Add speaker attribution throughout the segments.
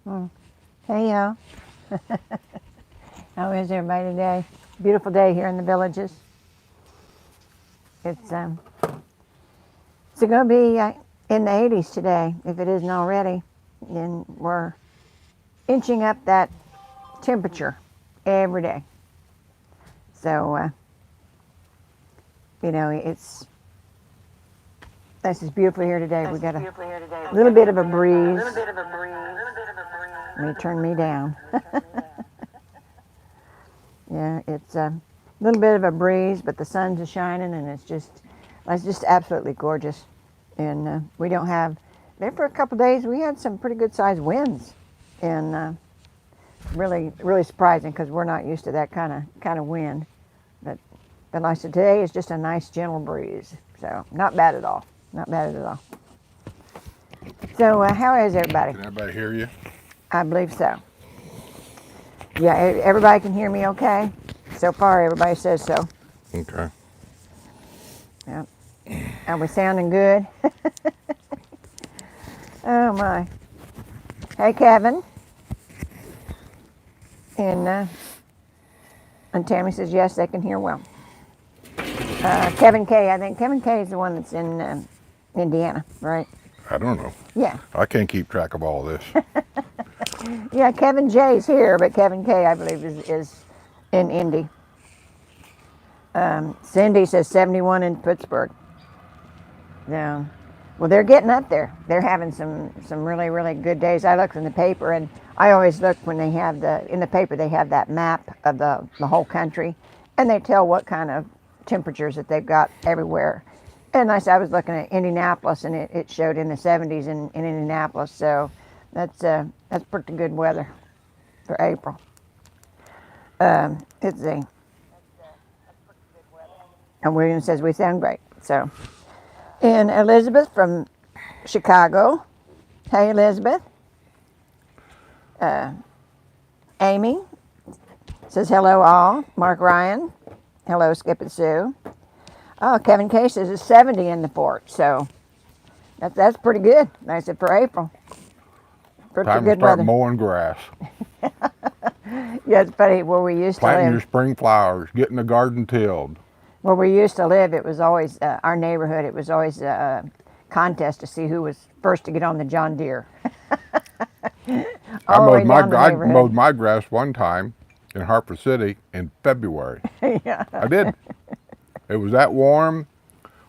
Speaker 1: Hey, y'all. How is everybody today? Beautiful day here in the villages. It's going to be in the 80s today, if it isn't already. And we're inching up that temperature every day. So, it's this is beautiful here today. We got a little bit of a breeze. Let me turn me down. Yeah, it's a little bit of a breeze, but the sun's shining, and it's just absolutely gorgeous. And we don't have there for a couple of days. We had some pretty good sized winds, and really surprising because we're not used to that kind of wind. But like I said, today is just a nice gentle breeze, so not bad at all. Not bad at all. So how is everybody?
Speaker 2: Can everybody hear you?
Speaker 1: I believe so. Yeah, everybody can hear me okay? So far, everybody says so.
Speaker 2: Okay.
Speaker 1: Yeah. Are we sounding good? Oh, my. Hey, Kevin. And Tammy says, yes, they can hear well. Kevin K. I think Kevin K. is the one that's in Indiana, right?
Speaker 2: I don't know.
Speaker 1: Yeah.
Speaker 2: I can't keep track of all this.
Speaker 1: Yeah, Kevin J.'s here, but Kevin K., I believe, is in Indy. Cindy says 71 in Pittsburgh. Yeah. Well, they're getting up there. They're having some really good days. I looked in the paper, and I always look when they have in the paper, they have that map of the whole country, and they tell what kind of temperatures that they've got everywhere. And I was looking at Indianapolis, and it showed in the 70s in Indianapolis. So that's pretty good weather for April. It's a and William says we sound great. So, and Elizabeth from Chicago. Hey, Elizabeth. Amy says hello all. Mark Ryan. Hello, Skip and Sue. Oh, Kevin K says it's 70 in the fort. So that's pretty good. Nice for April. Pretty
Speaker 2: Time
Speaker 1: good
Speaker 2: to start
Speaker 1: weather.
Speaker 2: mowing grass,
Speaker 1: Yeah, it's funny where we used to
Speaker 2: planting your
Speaker 1: live.
Speaker 2: spring flowers, getting the garden tilled.
Speaker 1: Where we used to live, it was always our neighborhood. It was always a contest to see who was first to get on the John Deere.
Speaker 2: I
Speaker 1: All the way
Speaker 2: mowed my
Speaker 1: down the
Speaker 2: I
Speaker 1: neighborhood.
Speaker 2: mowed my grass one time in Hartford City in February.
Speaker 1: Yeah.
Speaker 2: I did. It was that warm.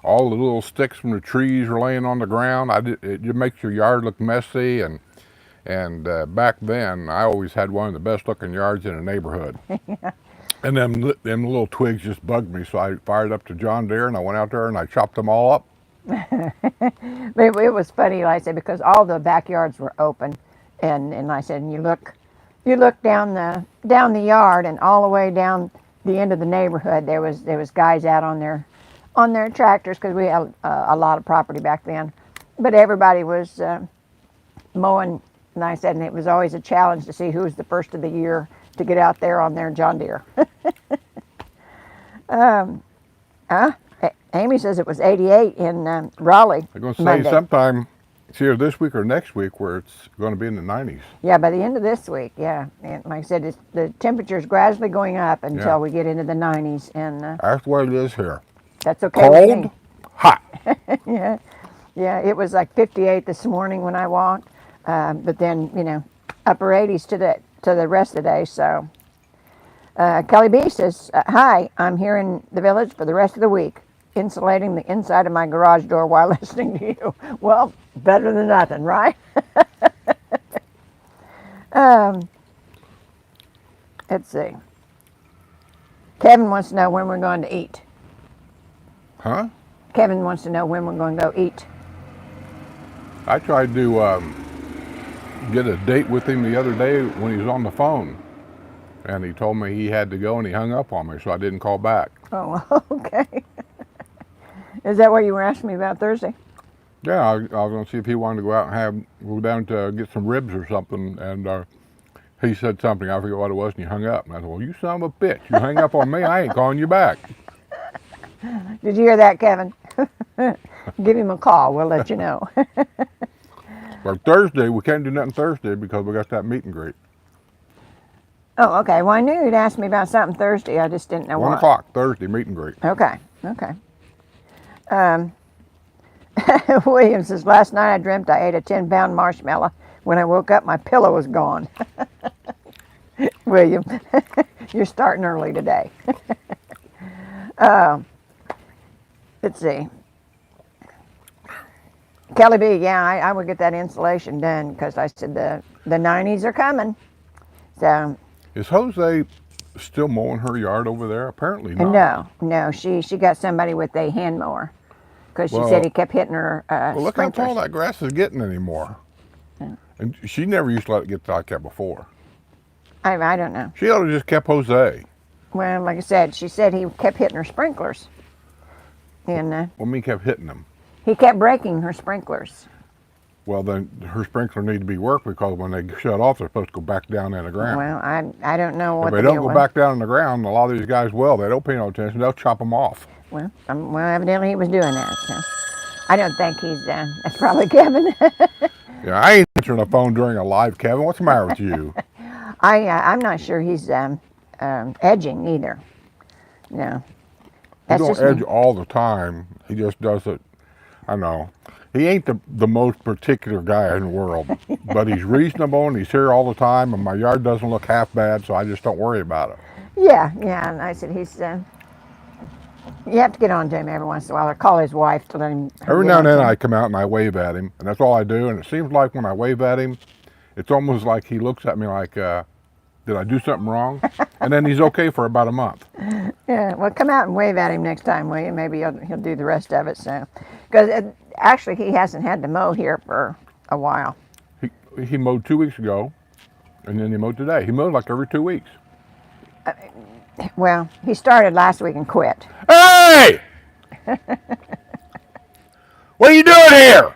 Speaker 2: All the little sticks from the trees were laying on the ground. It just makes your yard look messy. And back then, I always had one of the best looking yards in the neighborhood.
Speaker 1: Yeah.
Speaker 2: And them little twigs just bugged me, so I fired up to John Deere and I went out there and I chopped them all up.
Speaker 1: But it was funny, like I said, because all the backyards were open, and like I said, and you look down the yard, and all the way down the end of the neighborhood, there was guys out on their tractors because we had a lot of property back then, but everybody was mowing. And I said, and it was always a challenge to see who was the first of the year to get out there on their John Deere. Amy says it was 88 in Raleigh.
Speaker 2: I'm going to say
Speaker 1: Monday.
Speaker 2: sometime, it's either this week or next week, where it's going to be in the 90s.
Speaker 1: Yeah, by the end of this week, yeah. And like I said, the temperature is gradually going up until we get into the 90s, and
Speaker 2: That's what it is here.
Speaker 1: that's okay with
Speaker 2: Cold,
Speaker 1: me.
Speaker 2: hot.
Speaker 1: Yeah, it was like 58 this morning when I walked, but then upper 80s to the rest of the day. So Kelly B says, "Hi, I'm here in the village for the rest of the week, insulating the inside of my garage door while listening to you." Well, better than nothing, right? Let's see. Kevin wants to know when we're going to eat.
Speaker 2: Huh?
Speaker 1: Kevin wants to know when we're going to go eat.
Speaker 2: I tried to get a date with him the other day when he was on the phone. And he told me he had to go and he hung up on me, so I didn't call back.
Speaker 1: Oh, okay. Is that what you were asking me about Thursday?
Speaker 2: Yeah, I was going to see if he wanted to go out and go down to get some ribs or something. And he said something, I forget what it was, and he hung up. And I said, well, you son of a bitch. You hang up on me, I ain't calling you back.
Speaker 1: Did you hear that, Kevin? Give him a call. We'll let you know.
Speaker 2: But Thursday, we can't do nothing Thursday because we got that meet and greet.
Speaker 1: Oh, okay. Well, I knew you'd ask me about something Thursday. I just didn't know
Speaker 2: 1
Speaker 1: what.
Speaker 2: o'clock Thursday meet and greet.
Speaker 1: Okay. Okay. William says, last night I dreamt I ate a 10-pound marshmallow. When I woke up, my pillow was gone. William, you're starting early today. Let's see. Kelly B, yeah, I would get that insulation done because I said the 90s are coming. So.
Speaker 2: Is Jose still mowing her yard over there? Apparently not.
Speaker 1: No, she got somebody with a hand mower because she
Speaker 2: Well,
Speaker 1: said he kept hitting her
Speaker 2: Well, look how
Speaker 1: sprinklers.
Speaker 2: tall that grass is getting anymore.
Speaker 1: Yeah.
Speaker 2: And she never used to let it get like that before.
Speaker 1: I don't know.
Speaker 2: She ought to just kept Jose.
Speaker 1: Well, like I said, she said he kept hitting her sprinklers. And
Speaker 2: Well, me kept hitting them.
Speaker 1: he kept breaking her sprinklers.
Speaker 2: Well, then her sprinkler need to be worked because when they shut off, they're supposed to go back down in the ground.
Speaker 1: Well, I don't know what
Speaker 2: If
Speaker 1: the
Speaker 2: they don't
Speaker 1: deal
Speaker 2: go
Speaker 1: was.
Speaker 2: back down in the ground, a lot of these guys will. They don't pay no attention. They'll chop them off.
Speaker 1: Well, evidently he was doing that. So I don't think he's. That's probably Kevin.
Speaker 2: Yeah, I ain't answering the phone during a live, Kevin. What's the matter with you?
Speaker 1: I'm not sure he's edging either. No,
Speaker 2: He
Speaker 1: that's
Speaker 2: don't
Speaker 1: just
Speaker 2: edge
Speaker 1: me.
Speaker 2: all the time. He just does it. I know. He ain't the most particular guy in the world, but he's reasonable and he's here all the time, and my yard doesn't look half bad, so I just don't worry about it.
Speaker 1: Yeah. And I said he's. You have to get on to him every once in a while, or call his wife to let him.
Speaker 2: Every
Speaker 1: get
Speaker 2: now and
Speaker 1: on
Speaker 2: then
Speaker 1: to him.
Speaker 2: I come out and I wave at him, and that's all I do. And it seems like when I wave at him, it's almost like he looks at me like, did I do something wrong? And then he's okay for about a month.
Speaker 1: Yeah, well, come out and wave at him next time, will you? Maybe he'll do the rest of it. So, because actually he hasn't had to mow here for a while.
Speaker 2: He mowed 2 weeks ago, and then he mowed today. He mowed like every 2 weeks.
Speaker 1: Well, he started last week and quit.
Speaker 2: Hey! What are you doing here?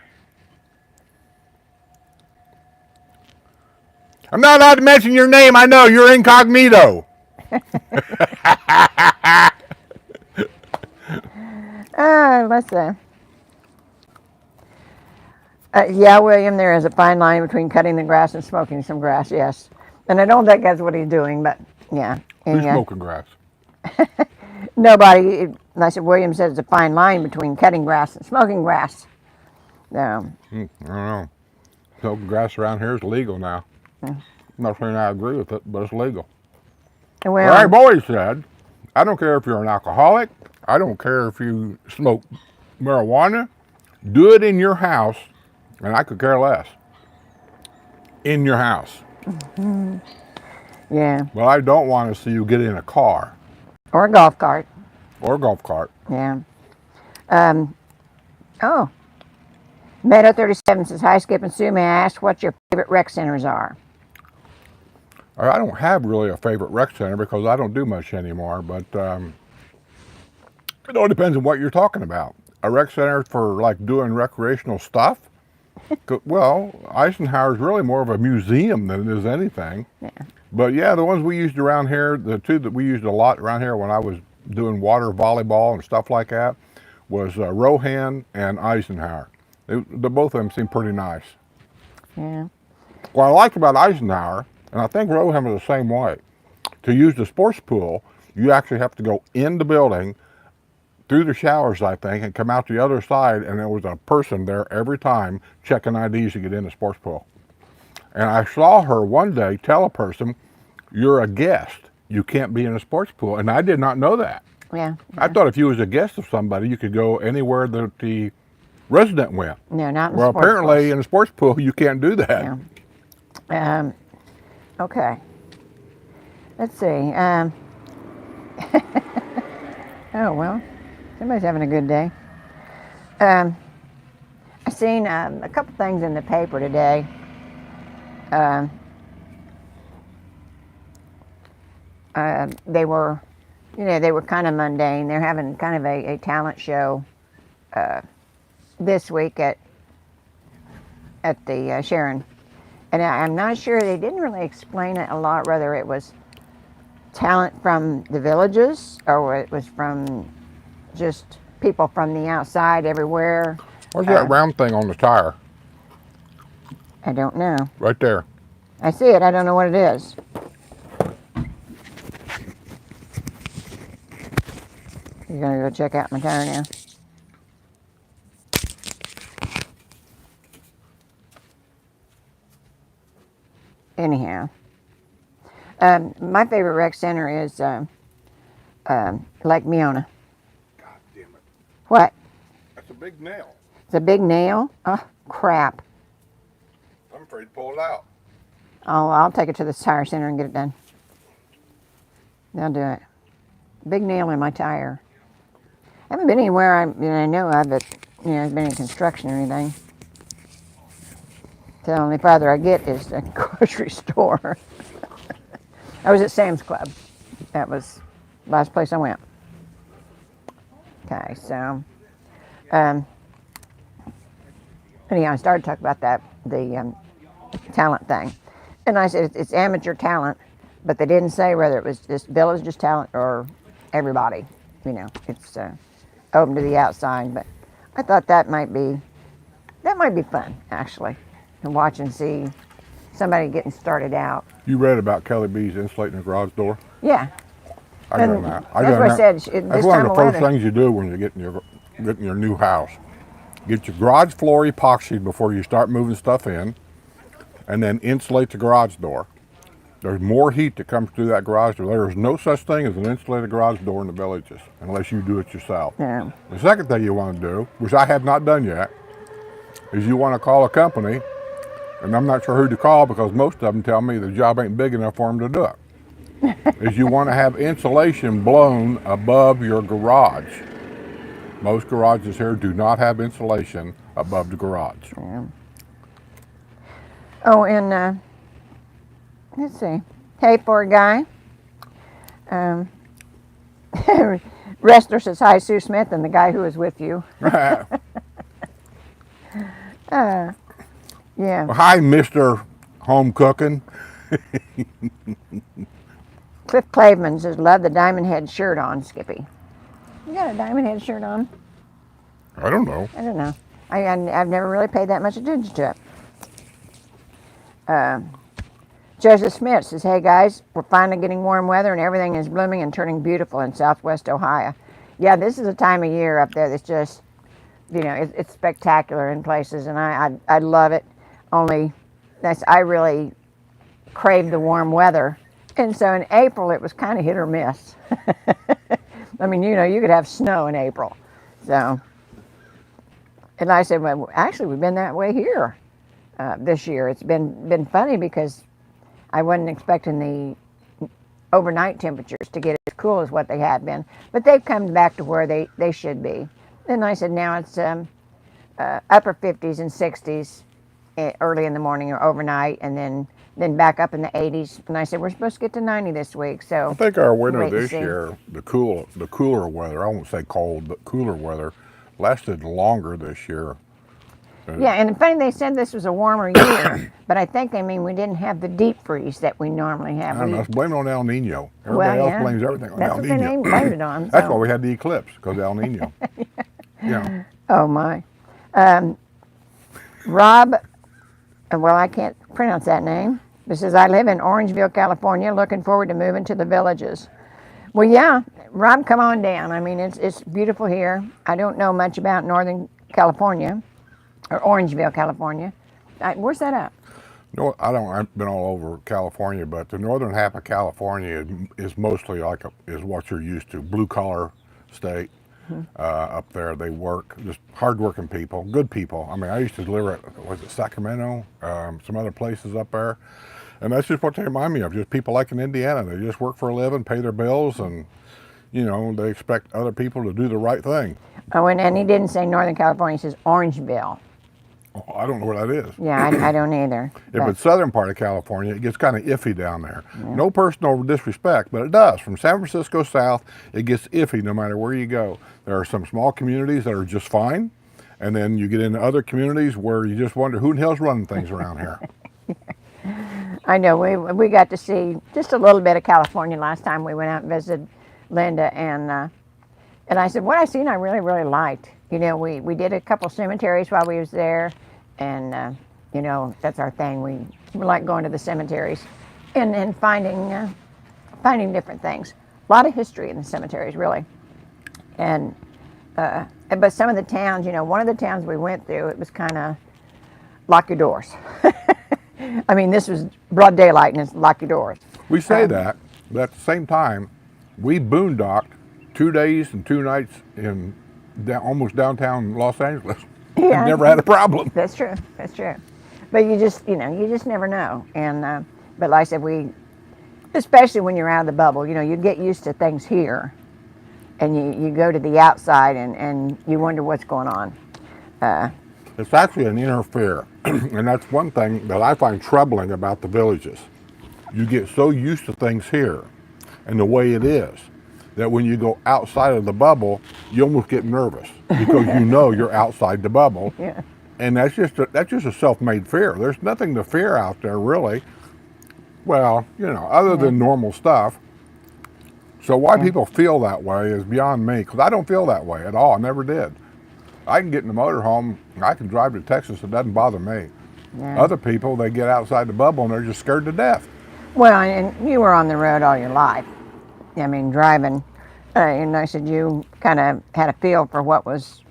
Speaker 2: I'm not allowed to mention your name. I know you're incognito.
Speaker 1: Let's see. Yeah, William, there is a fine line between cutting the grass and smoking some grass, yes. And I don't think that's what he's doing, but yeah.
Speaker 2: Who's
Speaker 1: And,
Speaker 2: smoking grass?
Speaker 1: nobody, I said, William said it's a fine line between cutting grass and smoking grass. So,
Speaker 2: I don't know. Smoking grass around here is legal now. I'm not saying I agree with it, but it's legal.
Speaker 1: well,
Speaker 2: Well, I've always said, I don't care if you're an alcoholic. I don't care if you smoke marijuana. Do it in your house, and I could care less. In your house.
Speaker 1: yeah.
Speaker 2: But I don't want to see you get in a car
Speaker 1: Or a golf cart.
Speaker 2: or a golf cart.
Speaker 1: Yeah. Oh. Meadow 37 says, hi, Skip and Sue. May I ask what your favorite rec centers are?
Speaker 2: I don't have really a favorite rec center because I don't do much anymore, but it all depends on what you're talking about. A rec center for like doing recreational stuff? Well, Eisenhower's really more of a museum than it is anything.
Speaker 1: Yeah.
Speaker 2: But yeah, the ones we used around here, the two that we used a lot around here when I was doing water volleyball and stuff like that, was Rohan and Eisenhower. The both of them seemed pretty nice.
Speaker 1: Yeah.
Speaker 2: What I liked about Eisenhower, and I think Rohan was the same way, to use the sports pool, you actually have to go in the building, through the showers, I think, and come out the other side, and there was a person there every time checking IDs to get in the sports pool. And I saw her one day tell a person, you're a guest. You can't be in a sports pool. And I did not know that.
Speaker 1: Yeah.
Speaker 2: I thought if you was a guest of somebody, you could go anywhere that the resident went.
Speaker 1: No, not in
Speaker 2: Well,
Speaker 1: sports
Speaker 2: apparently
Speaker 1: books.
Speaker 2: in a sports pool, you can't do that.
Speaker 1: Yeah. Okay. Let's see. Oh, well, somebody's having a good day. I seen a couple things in the paper today. They were, they were kind of mundane. They're having kind of a talent show this week at the Sharon. And I'm not sure, they didn't really explain it a lot, whether it was talent from the villages or it was from just people from the outside everywhere.
Speaker 2: What's that round thing on the tire?
Speaker 1: I don't know.
Speaker 2: Right there.
Speaker 1: I see it. I don't know what it is. You're going to go check out my tire now. Anyhow, my favorite rec center is Lake Miona.
Speaker 2: God damn it.
Speaker 1: What?
Speaker 2: That's a big nail.
Speaker 1: It's a big nail? Oh, crap.
Speaker 2: I'm afraid to pull it out.
Speaker 1: I'll take it to the tire center and get it done. They'll do it. Big nail in my tire. I haven't been anywhere I know of that, has been in construction or anything. The only farther I get is the grocery store. I was at Sam's Club. That was the last place I went. Okay, so, anyhow, I started talking about the talent thing. And I said it's amateur talent, but they didn't say whether it was just village talent or everybody. It's open to the outside. But I thought that might be fun, actually, to watch and see somebody getting started out.
Speaker 2: You read about Kelly B's insulating the garage door?
Speaker 1: Yeah.
Speaker 2: I done that.
Speaker 1: That's what I said.
Speaker 2: That's one of the first things you do when you get in your new house. Get your garage floor epoxied before you start moving stuff in, and then insulate the garage door. There's more heat that comes through that garage door. There is no such thing as an insulated garage door in the villages unless you do it yourself.
Speaker 1: Yeah.
Speaker 2: The second thing you want to do, which I have not done yet, is you want to call a company, and I'm not sure who to call because most of them tell me the job ain't big enough for them to do it. Is you want to have insulation blown above your garage. Most garages here do not have insulation above the garage.
Speaker 1: Yeah. Oh, and let's see. Hey, poor guy. Wrestler says, hi, Sue Smith, and the guy who was with you. Yeah.
Speaker 2: Well, hi, Mr. Home Cooking.
Speaker 1: Cliff Claveman says, love the diamond head shirt on, Skippy. You got a diamond head shirt on?
Speaker 2: I don't know.
Speaker 1: I don't know. I've never really paid that much attention to it. Joseph Smith says, hey guys, we're finally getting warm weather and everything is blooming and turning beautiful in southwest Ohio. Yeah, this is a time of year up there that's just, it's spectacular in places, and I love it. Only, I really crave the warm weather. And so in April, it was kind of hit or miss. I mean, you could have snow in April. So, and I said, well, actually, we've been that way here this year. It's been funny because I wasn't expecting the overnight temperatures to get as cool as what they have been. But they've come back to where they should be. And I said, now it's upper 50s and 60s early in the morning or overnight, and then back up in the 80s. And I said, we're supposed to get to 90 this week. So
Speaker 2: I think our winter this year, the cooler weather, I won't say cold, but cooler weather, lasted longer this year.
Speaker 1: Yeah, and funny, they said this was a warmer year, but I think they mean we didn't have the deep freeze that we normally have.
Speaker 2: I don't know, let's blame it on El Nino. Everybody else blames everything on El Nino.
Speaker 1: That's what they blamed it on.
Speaker 2: That's why we had the eclipse, because of El Nino. Yeah.
Speaker 1: Oh, my. Rob, well, I can't pronounce that name. It says, I live in Orangeville, California, looking forward to moving to the villages. Well, yeah, Rob, come on down. I mean, it's beautiful here. I don't know much about Northern California, or Orangeville, California. Where's that at?
Speaker 2: No, I've been all over California, but the northern half of California is mostly is what you're used to, blue-collar state. Up there, they work, just hard-working people, good people. I mean, I used to live at, Sacramento, some other places up there, and that's just what they remind me of, just people like in Indiana. They just work for a living, pay their bills, and, they expect other people to do the right thing.
Speaker 1: Oh, and he didn't say Northern California, he says Orangeville.
Speaker 2: Oh, I don't know where that is.
Speaker 1: Yeah, I don't either.
Speaker 2: If it's southern part of California, it gets kind of iffy down there. Yeah. No personal disrespect, but it does. From San Francisco south, it gets iffy no matter where you go. There are some small communities that are just fine, and then you get into other communities where you just wonder who in the hell's running things around here.
Speaker 1: I know, we got to see just a little bit of California last time we went out and visited Linda, and I said, what I seen I really, really liked. We did a couple cemeteries while we was there, and, You know, that's our thing. We like going to the cemeteries and finding different things. A lot of history in the cemeteries, really. And but some of the towns, you know, one of the towns we went through, it was kind of lock your doors. I mean, this was broad daylight and it's lock your doors.
Speaker 2: We say that, but at the same time, we boondocked 2 days and 2 nights in almost downtown Los Angeles.
Speaker 1: Yeah.
Speaker 2: Never had a problem.
Speaker 1: That's true. That's true. But you just, you know, you just never know. And but like I said, especially when you're out of the bubble, you know, you get used to things here, and you go to the outside and you wonder what's going on.
Speaker 2: It's actually an inner fear, and that's one thing that I find troubling about the villages. You get so used to things here and the way it is that when you go outside of the bubble, you almost get nervous because you know you're outside the bubble.
Speaker 1: Yeah.
Speaker 2: And that's just a self-made fear. There's nothing to fear out there, really. Well, you know, other than normal stuff. So why people feel that way is beyond me, because I don't feel that way at all. I never did. I can get in the motorhome, I can drive to Texas, it doesn't bother me.
Speaker 1: Yeah.
Speaker 2: Other people, they get outside the bubble and they're just scared to death.
Speaker 1: Well, and you were on the road all your life. I mean, driving, and I said you kind of had a feel for what was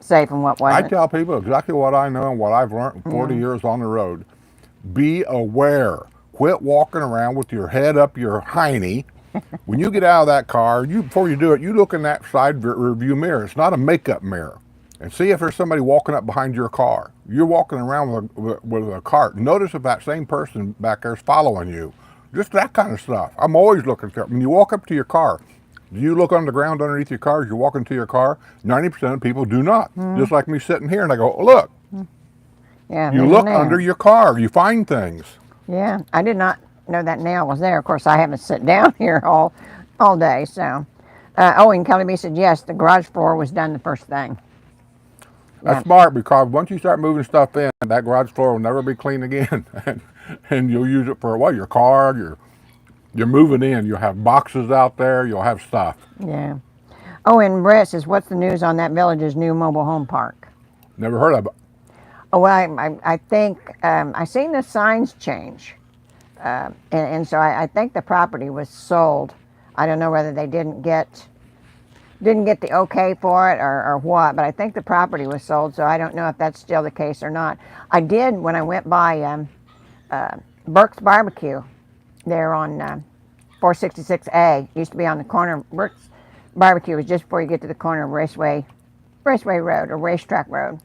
Speaker 1: safe and what wasn't.
Speaker 2: I tell people exactly what I know and what I've learned in 40 years on the road. Be aware. Quit walking around with your head up your hiney. When you get out of that car, before you do it, you look in that side rear view mirror. It's not a makeup mirror. And see if there's somebody walking up behind your car. You're walking around with a cart. Notice if that same person back there is following you. Just that kind of stuff. I'm always looking for it. When you walk up to your car, do you look on the ground underneath your car as you're walking to your car? 90% of people do not. Just like me sitting here and I go, oh, look.
Speaker 1: Yeah.
Speaker 2: You look under your car. You find things.
Speaker 1: Yeah, I did not know that nail was there. Of course, I haven't sat down here all day. So, and Kelly B said yes, the garage floor was done the first thing.
Speaker 2: That's smart, because once you start moving stuff in, that garage floor will never be clean again. and you'll use it for your car, you're moving in. You'll have boxes out there. You'll have stuff.
Speaker 1: Yeah. Oh, and Brett says, what's the news on that village's new mobile home park?
Speaker 2: Never heard of it.
Speaker 1: Oh, well, I think I seen the signs change. And so I think the property was sold. I don't know whether they didn't get the okay for it or what, but I think the property was sold, so I don't know if that's still the case or not. I did, when I went by Burke's Barbecue there on 466A, used to be on the corner. Burke's Barbecue was just before you get to the corner of Raceway Road or Racetrack Road,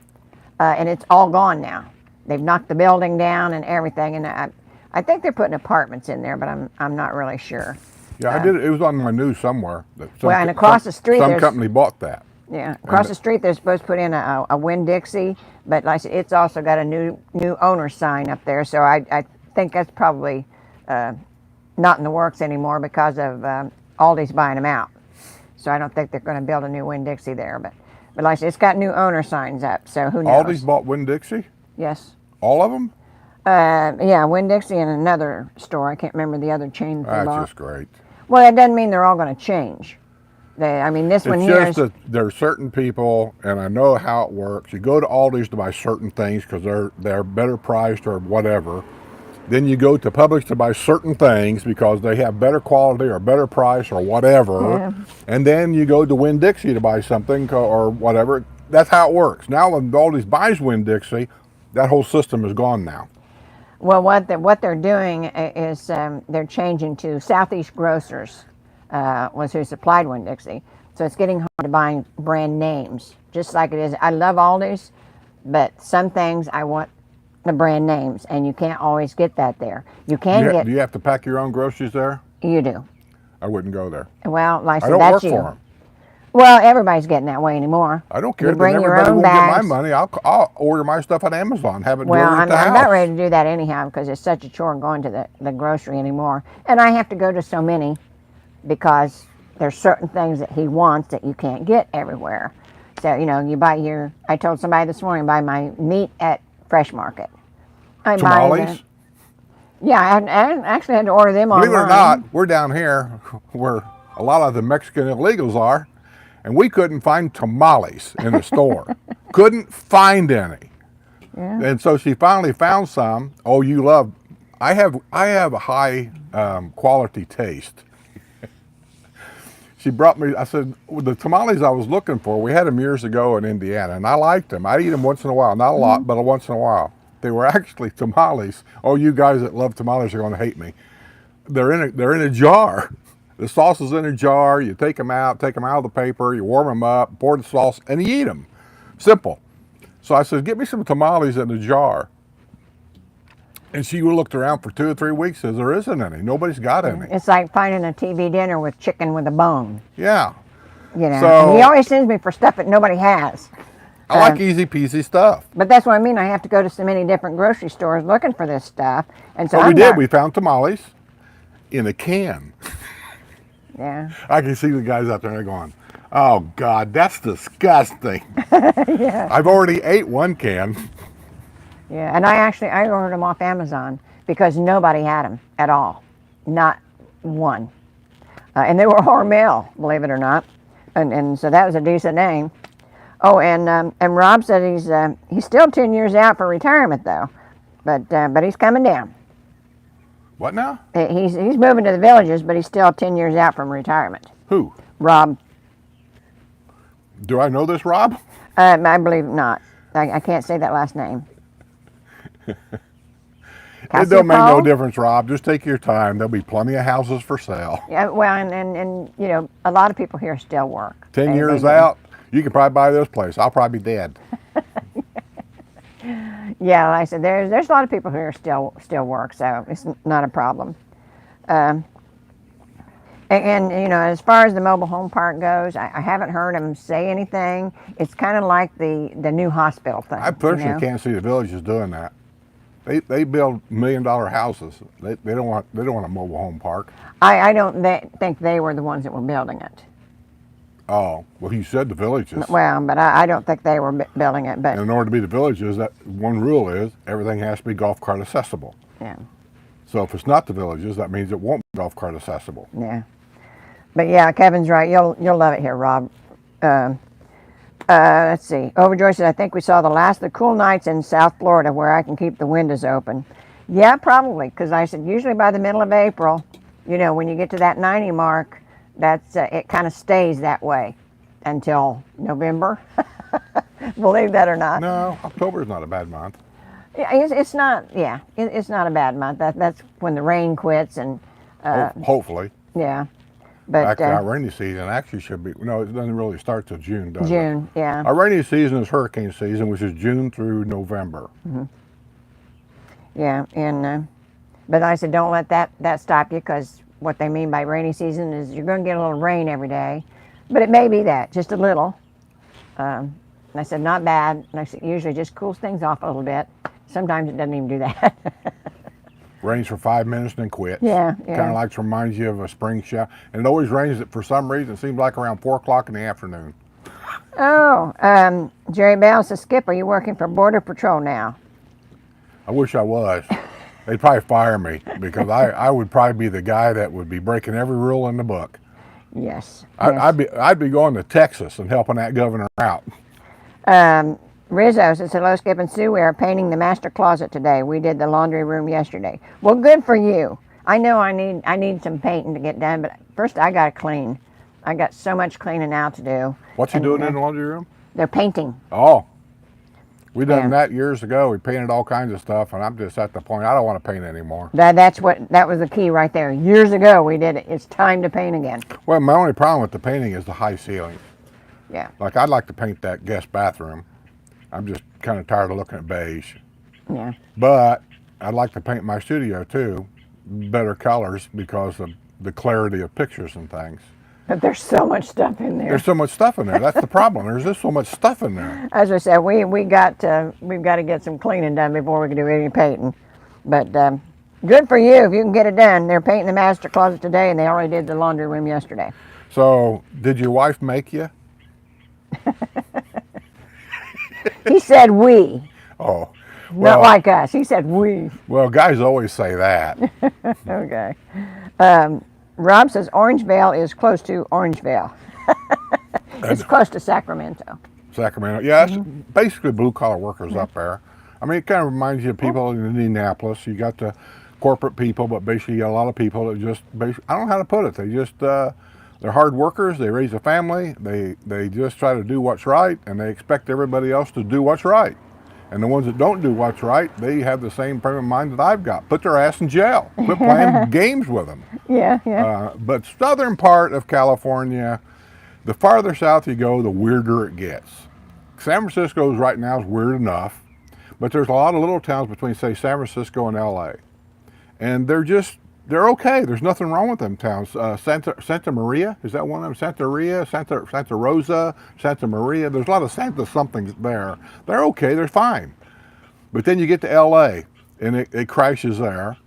Speaker 1: and it's all gone now. They've knocked the building down and everything, and I think they're putting apartments in there, but I'm not really sure.
Speaker 2: Yeah, I did. It was on my news somewhere.
Speaker 1: And across the street,
Speaker 2: some company bought that.
Speaker 1: Yeah, across the street, they're supposed to put in a Winn-Dixie, but like I said, it's also got a new owner sign up there. So I think that's probably not in the works anymore because of Aldi's buying them out. So I don't think they're going to build a new Winn-Dixie there. But like I said, it's got new owner signs up. So who knows?
Speaker 2: Aldi's bought Winn-Dixie?
Speaker 1: Yes.
Speaker 2: All of them?
Speaker 1: Yeah, Winn-Dixie and another store. I can't remember the other chain that they bought.
Speaker 2: That's just great.
Speaker 1: Well, that doesn't mean they're all going to change. This one here
Speaker 2: It's just that there are certain people, and I know how it works. You go to Aldi's to buy certain things because they're better priced or whatever. Then you go to Publix to buy certain things because they have better quality or better price or whatever.
Speaker 1: Yeah.
Speaker 2: And then you go to Winn-Dixie to buy something or whatever. That's how it works. Now when Aldi's buys Winn-Dixie, that whole system is gone now.
Speaker 1: Well, what they're doing is they're changing to Southeast Grocers, was who supplied Winn-Dixie. So it's getting hard to buy brand names, just like it is. I love Aldi's, but some things I want the brand names, and you can't always get that there. You can get.
Speaker 2: Do you have to pack your own groceries there?
Speaker 1: You do.
Speaker 2: I wouldn't go there.
Speaker 1: Well, like I said,
Speaker 2: don't
Speaker 1: that's
Speaker 2: work
Speaker 1: you.
Speaker 2: for them.
Speaker 1: Well, everybody's getting that way anymore.
Speaker 2: I don't care.
Speaker 1: You bring your
Speaker 2: everybody
Speaker 1: own
Speaker 2: won't
Speaker 1: bags.
Speaker 2: get my money. I'll order my stuff on Amazon. Have it
Speaker 1: Well,
Speaker 2: delivered at the
Speaker 1: I'm
Speaker 2: house.
Speaker 1: not ready to do that anyhow because it's such a chore going to the grocery anymore. And I have to go to so many because there's certain things that he wants that you can't get everywhere. So, you buy I told somebody this morning, buy my meat at Fresh Market.
Speaker 2: Tamales?
Speaker 1: Yeah, I actually had to order them online.
Speaker 2: Believe it or not, we're down here where a lot of the Mexican illegals are, and we couldn't find tamales in the store. Couldn't find any.
Speaker 1: Yeah.
Speaker 2: And so she finally found some. Oh, you love. I have a high quality taste. She brought me. I said the tamales I was looking for. We had them years ago in Indiana, and I liked them. I eat them once in a while, not a lot, but once in a while. They were actually tamales. Oh, you guys that love tamales are going to hate me. They're in a jar. The sauce is in a jar. You take them out of the paper. You warm them up, pour the sauce, and you eat them. Simple. So I said, get me some tamales in a jar. And she looked around for 2 or 3 weeks. Says there isn't any. Nobody's got any.
Speaker 1: It's like finding a TV dinner with chicken with a bone.
Speaker 2: Yeah.
Speaker 1: You know,
Speaker 2: So-
Speaker 1: and he always sends me for stuff that nobody has.
Speaker 2: I like easy peasy stuff.
Speaker 1: But that's what I mean. I have to go to so many different grocery stores looking for this stuff, and so
Speaker 2: But we
Speaker 1: I'm
Speaker 2: did.
Speaker 1: not-
Speaker 2: We found tamales in a can.
Speaker 1: Yeah.
Speaker 2: I can see the guys out there and they're going, "Oh God, that's disgusting."
Speaker 1: Yeah.
Speaker 2: I've already ate one can.
Speaker 1: Yeah, and I ordered them off Amazon because nobody had them at all, not one, and they were Hormel, believe it or not, and so that was a decent name. Oh, and Rob said he's still 10 years out for retirement though, but he's coming down.
Speaker 2: What now?
Speaker 1: He's moving to the villages, but he's still 10 years out from retirement.
Speaker 2: Who?
Speaker 1: Rob,
Speaker 2: Do I know this, Rob?
Speaker 1: I believe not. I can't say that last name.
Speaker 2: It don't make no
Speaker 1: Cassiopo?
Speaker 2: difference, Rob. Just take your time. There'll be plenty of houses for sale.
Speaker 1: Yeah, well, and you know, a lot of people here still work.
Speaker 2: 10
Speaker 1: They
Speaker 2: years
Speaker 1: do.
Speaker 2: out, you can probably buy this place. I'll probably be dead.
Speaker 1: Yeah, like I said, there's a lot of people who are still work, so it's not a problem. And you know, as far as the mobile home park goes, I haven't heard them say anything. It's kind of like the new hospital thing.
Speaker 2: I personally
Speaker 1: you know?
Speaker 2: can't see the villages doing that. They build $1 million houses. They don't want a mobile home park.
Speaker 1: I don't think they were the ones that were building it.
Speaker 2: Oh, well, you said the villages.
Speaker 1: Well, but I don't think they were building it. But
Speaker 2: And in order to be the villages, that one rule is everything has to be golf cart accessible.
Speaker 1: yeah,
Speaker 2: So if it's not the villages, that means it won't be golf cart accessible.
Speaker 1: yeah. But yeah, Kevin's right. You'll love it here, Rob. Let's see. Overjoy said, I think we saw the last of the cool nights in South Florida where I can keep the windows open. Yeah, probably, because I said usually by the middle of April, you know, when you get to that 90 mark, that's it kind of stays that way until November. Believe that or not.
Speaker 2: No, October's not a bad month.
Speaker 1: Yeah, it's not. Yeah, it's not a bad month. That's when the rain quits and
Speaker 2: Hopefully.
Speaker 1: yeah. But
Speaker 2: Actually, our rainy season actually should be, no, it doesn't really start till June, does it?
Speaker 1: June, yeah.
Speaker 2: Our rainy season is hurricane season, which is June through November.
Speaker 1: Yeah, and but I said don't let that stop you, because what they mean by rainy season is you're going to get a little rain every day, but it may be that just a little. And I said not bad. And I said usually just cools things off a little bit. Sometimes it doesn't even do that.
Speaker 2: Rains for 5 minutes and then quits.
Speaker 1: Yeah,
Speaker 2: Kind
Speaker 1: yeah.
Speaker 2: of like reminds you of a spring shower. And it always rains for some reason. It seems like around 4 o'clock in the afternoon.
Speaker 1: Oh, Jerry Bell says, Skip, are you working for Border Patrol now?
Speaker 2: I wish I was. They'd probably fire me because I would probably be the guy that would be breaking every rule in the book.
Speaker 1: Yes.
Speaker 2: I'd be going to Texas and helping that governor out.
Speaker 1: Rizzo says, hello, Skip and Sue. We are painting the master closet today. We did the laundry room yesterday. Well, good for you. I know I need some painting to get done, but first I got to clean. I got so much cleaning out to do.
Speaker 2: What you doing in the laundry room?
Speaker 1: They're painting.
Speaker 2: Oh, we done
Speaker 1: Yeah.
Speaker 2: that years ago. We painted all kinds of stuff, and I'm just at the point I don't want to paint anymore.
Speaker 1: That was the key right there. Years ago we did it. It's time to paint again.
Speaker 2: Well, my only problem with the painting is the high ceiling.
Speaker 1: Yeah.
Speaker 2: Like I'd like to paint that guest bathroom. I'm just kind of tired of looking at beige.
Speaker 1: Yeah.
Speaker 2: But I'd like to paint my studio too, better colors because of the clarity of pictures and things.
Speaker 1: But there's so much stuff in there.
Speaker 2: There's so much stuff in there. That's the problem. There's just so much stuff in there.
Speaker 1: As I said, we've got to get some cleaning done before we can do any painting. But good for you if you can get it done. They're painting the master closet today, and they already did the laundry room yesterday.
Speaker 2: So, did your wife make you?
Speaker 1: He said we,
Speaker 2: Oh,
Speaker 1: not like us. He said we.
Speaker 2: well, guys always say that.
Speaker 1: Okay. Rob says Orangevale is close to Orangevale. It's close to Sacramento.
Speaker 2: Sacramento. Yeah, it's basically blue collar workers up there. I mean, it kind of reminds you of people in Indianapolis. You got the corporate people, but basically you got a lot of people that just, I don't know how to put it. They just, they're hard workers. They raise a family. They just try to do what's right, and they expect everybody else to do what's right. And the ones that don't do what's right, they have the same frame of mind that I've got. Put their ass in jail. Quit playing games with them.
Speaker 1: Yeah, yeah.
Speaker 2: But southern part of California, the farther south you go, the weirder it gets. San Francisco's right now is weird enough, but there's a lot of little towns between, say, San Francisco and LA. And they're okay. There's nothing wrong with them towns. Santa Maria, is that one of them? Santa Rosa, Santa Maria. There's a lot of Santa somethings there. They're okay, they're fine. But then you get to LA and it crashes there.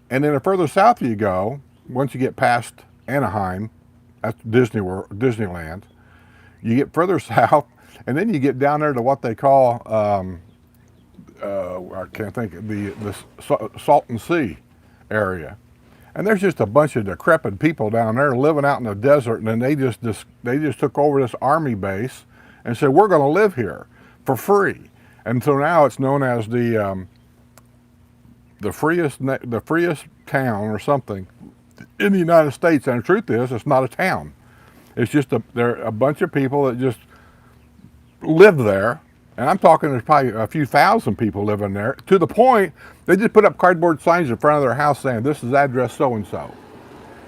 Speaker 2: And then the further south you go, once you get past Anaheim, that's Disneyland, you get further south, and then you get down there to what they call, I can't think, the Salton Sea area. And there's just a bunch of decrepit people down there living out in the desert, and then they just took over this army base and said, we're going to live here for free. And so now it's known as the freest town or something in the United States. And the truth is, it's not a town. It's just there are a bunch of people that just live there. And I'm talking, there's probably a few thousand people living there, to the point they just put up cardboard signs in front of their house saying, this is address so-and-so.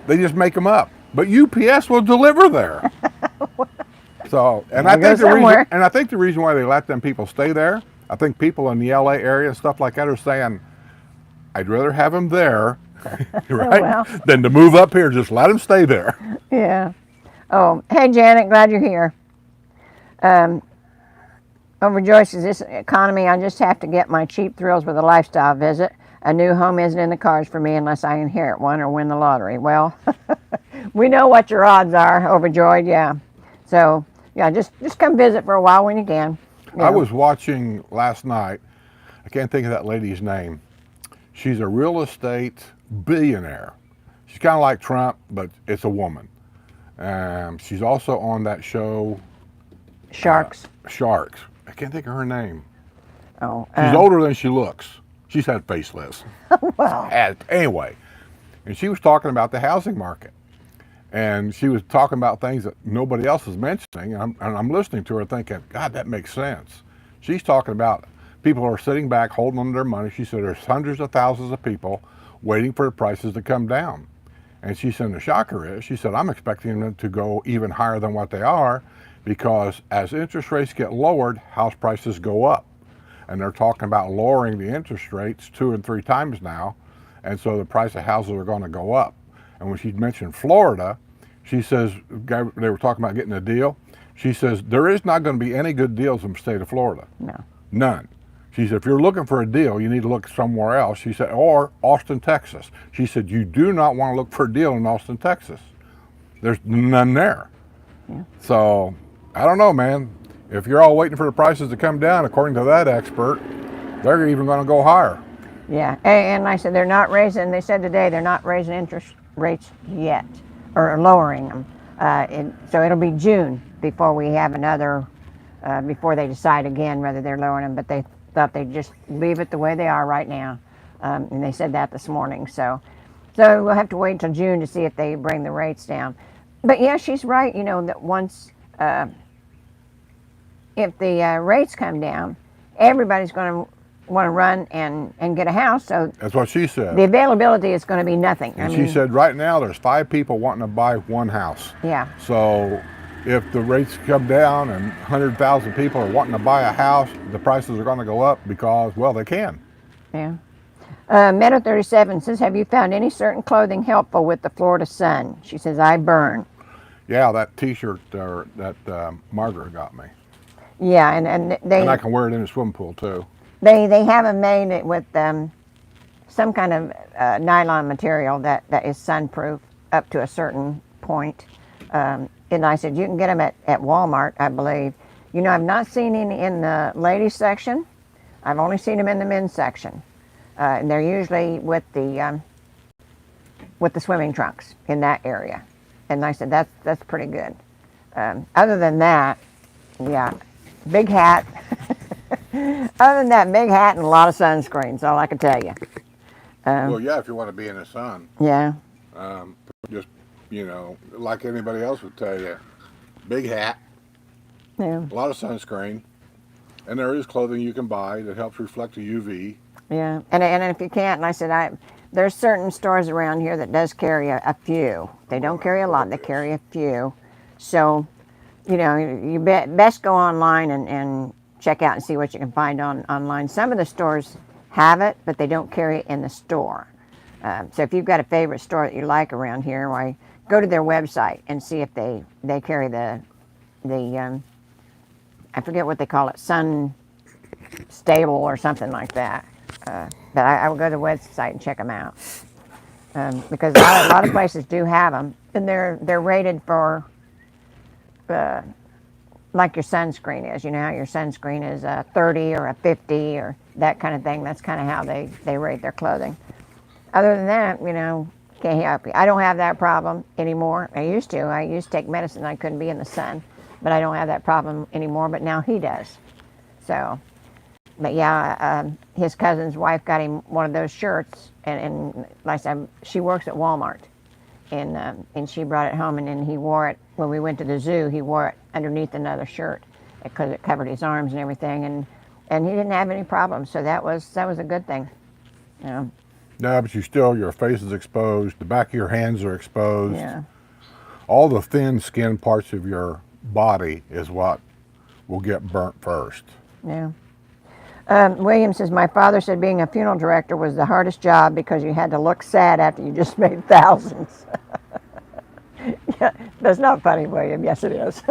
Speaker 2: They just make them up. But UPS will deliver there. So, and I think the reason why they let them people stay there, I think people in the LA area and stuff like that are saying, I'd rather have them there, right, than to move up here. Just let them stay there.
Speaker 1: Yeah. Oh, hey, Janet, glad you're here. Over Joyce's, this economy, I just have to get my cheap thrills with a lifestyle visit. A new home isn't in the cards for me unless I inherit one or win the lottery. Well, we know what your odds are, overjoyed, yeah. So, yeah, just come visit for a while when you can.
Speaker 2: I was watching last night, I can't think of that lady's name. She's a real estate billionaire. She's kind of like Trump, but it's a woman. She's also on that show.
Speaker 1: Sharks.
Speaker 2: Sharks. I can't think of her name.
Speaker 1: Oh.
Speaker 2: She's older than she looks. She's had facelifts.
Speaker 1: Well.
Speaker 2: Anyway, and she was talking about the housing market. And she was talking about things that nobody else is mentioning. And I'm listening to her thinking, God, that makes sense. She's talking about people are sitting back, holding on to their money. She said there's hundreds of thousands of people waiting for the prices to come down. And she said the shocker is, she said, I'm expecting them to go even higher than what they are, because as interest rates get lowered, house prices go up. And they're talking about lowering the interest rates 2 and 3 times now. And so the price of houses are going to go up. And when she mentioned Florida, she says, they were talking about getting a deal. She says, there is not going to be any good deals in the state of Florida.
Speaker 1: No.
Speaker 2: None. She said, if you're looking for a deal, you need to look somewhere else. She said, or Austin, Texas. She said, you do not want to look for a deal in Austin, Texas. There's none there.
Speaker 1: Yeah.
Speaker 2: So, I don't know, man. If you're all waiting for the prices to come down, according to that expert, they're even going to go higher.
Speaker 1: Yeah, and like I said, they said today they're not raising interest rates yet, or lowering them. So it'll be June before we have another, before they decide again whether they're lowering them, but they thought they'd just leave it the way they are right now. And they said that this morning. So we'll have to wait until June to see if they bring the rates down. But yeah, she's right, that once, if the rates come down, everybody's going to want to run and get a house. So
Speaker 2: that's what she said.
Speaker 1: The availability is going to be nothing.
Speaker 2: And she said right now there's 5 people wanting to buy one house.
Speaker 1: Yeah.
Speaker 2: So if the rates come down and 100,000 people are wanting to buy a house, the prices are going to go up because, well, they can.
Speaker 1: Yeah. Meadow 37 says, have you found any certain clothing helpful with the Florida sun? She says, I burn.
Speaker 2: Yeah, that T-shirt that Margaret got me.
Speaker 1: Yeah, and
Speaker 2: I can wear it in the swimming pool too. They
Speaker 1: have them made with some kind of nylon material that is sunproof up to a certain point. And I said you can get them at Walmart, I believe. I've not seen any in the ladies section. I've only seen them in the men's section. And they're usually with the swimming trunks in that area. And I said that's pretty good. Other than that, yeah. Big hat. Other than that, big hat and a lot of sunscreen. That's all I can tell you.
Speaker 2: Well, yeah, if you want to be in the sun,
Speaker 1: Yeah.
Speaker 2: just like anybody else would tell you, big hat,
Speaker 1: Yeah.
Speaker 2: a lot of sunscreen, and there is clothing you can buy that helps reflect the UV.
Speaker 1: Yeah. And if you can't, and I said there's certain stores around here that does carry a few. They don't carry a lot. They carry a few. So, you best go online and check out and see what you can find online. Some of the stores have it, but they don't carry it in the store. So if you've got a favorite store that you like around here, why go to their website and see if they carry the I forget what they call it, sun stable or something like that. But I will go to the website and check them out, because a lot of places do have them, and they're rated for like your sunscreen is. You know how your sunscreen is a 30 or a 50 or that kind of thing. That's kind of how they rate their clothing. Other than that, can't help you. I don't have that problem anymore. I used to. I used to take medicine. I couldn't be in the sun, but I don't have that problem anymore. But now he does. So, but yeah, his cousin's wife got him one of those shirts, and like I said, she works at Walmart, and she brought it home, and then he wore it when we went to the zoo. He wore it underneath another shirt because it covered his arms and everything, and he didn't have any problems. So that was a good thing.
Speaker 2: No, but your face is exposed. The back of your hands are exposed.
Speaker 1: Yeah.
Speaker 2: All the thin skin parts of your body is what will get burnt first.
Speaker 1: Yeah. William says, my father said being a funeral director was the hardest job because you had to look sad after you just made thousands. Yeah, that's not funny, William. Yes, it is.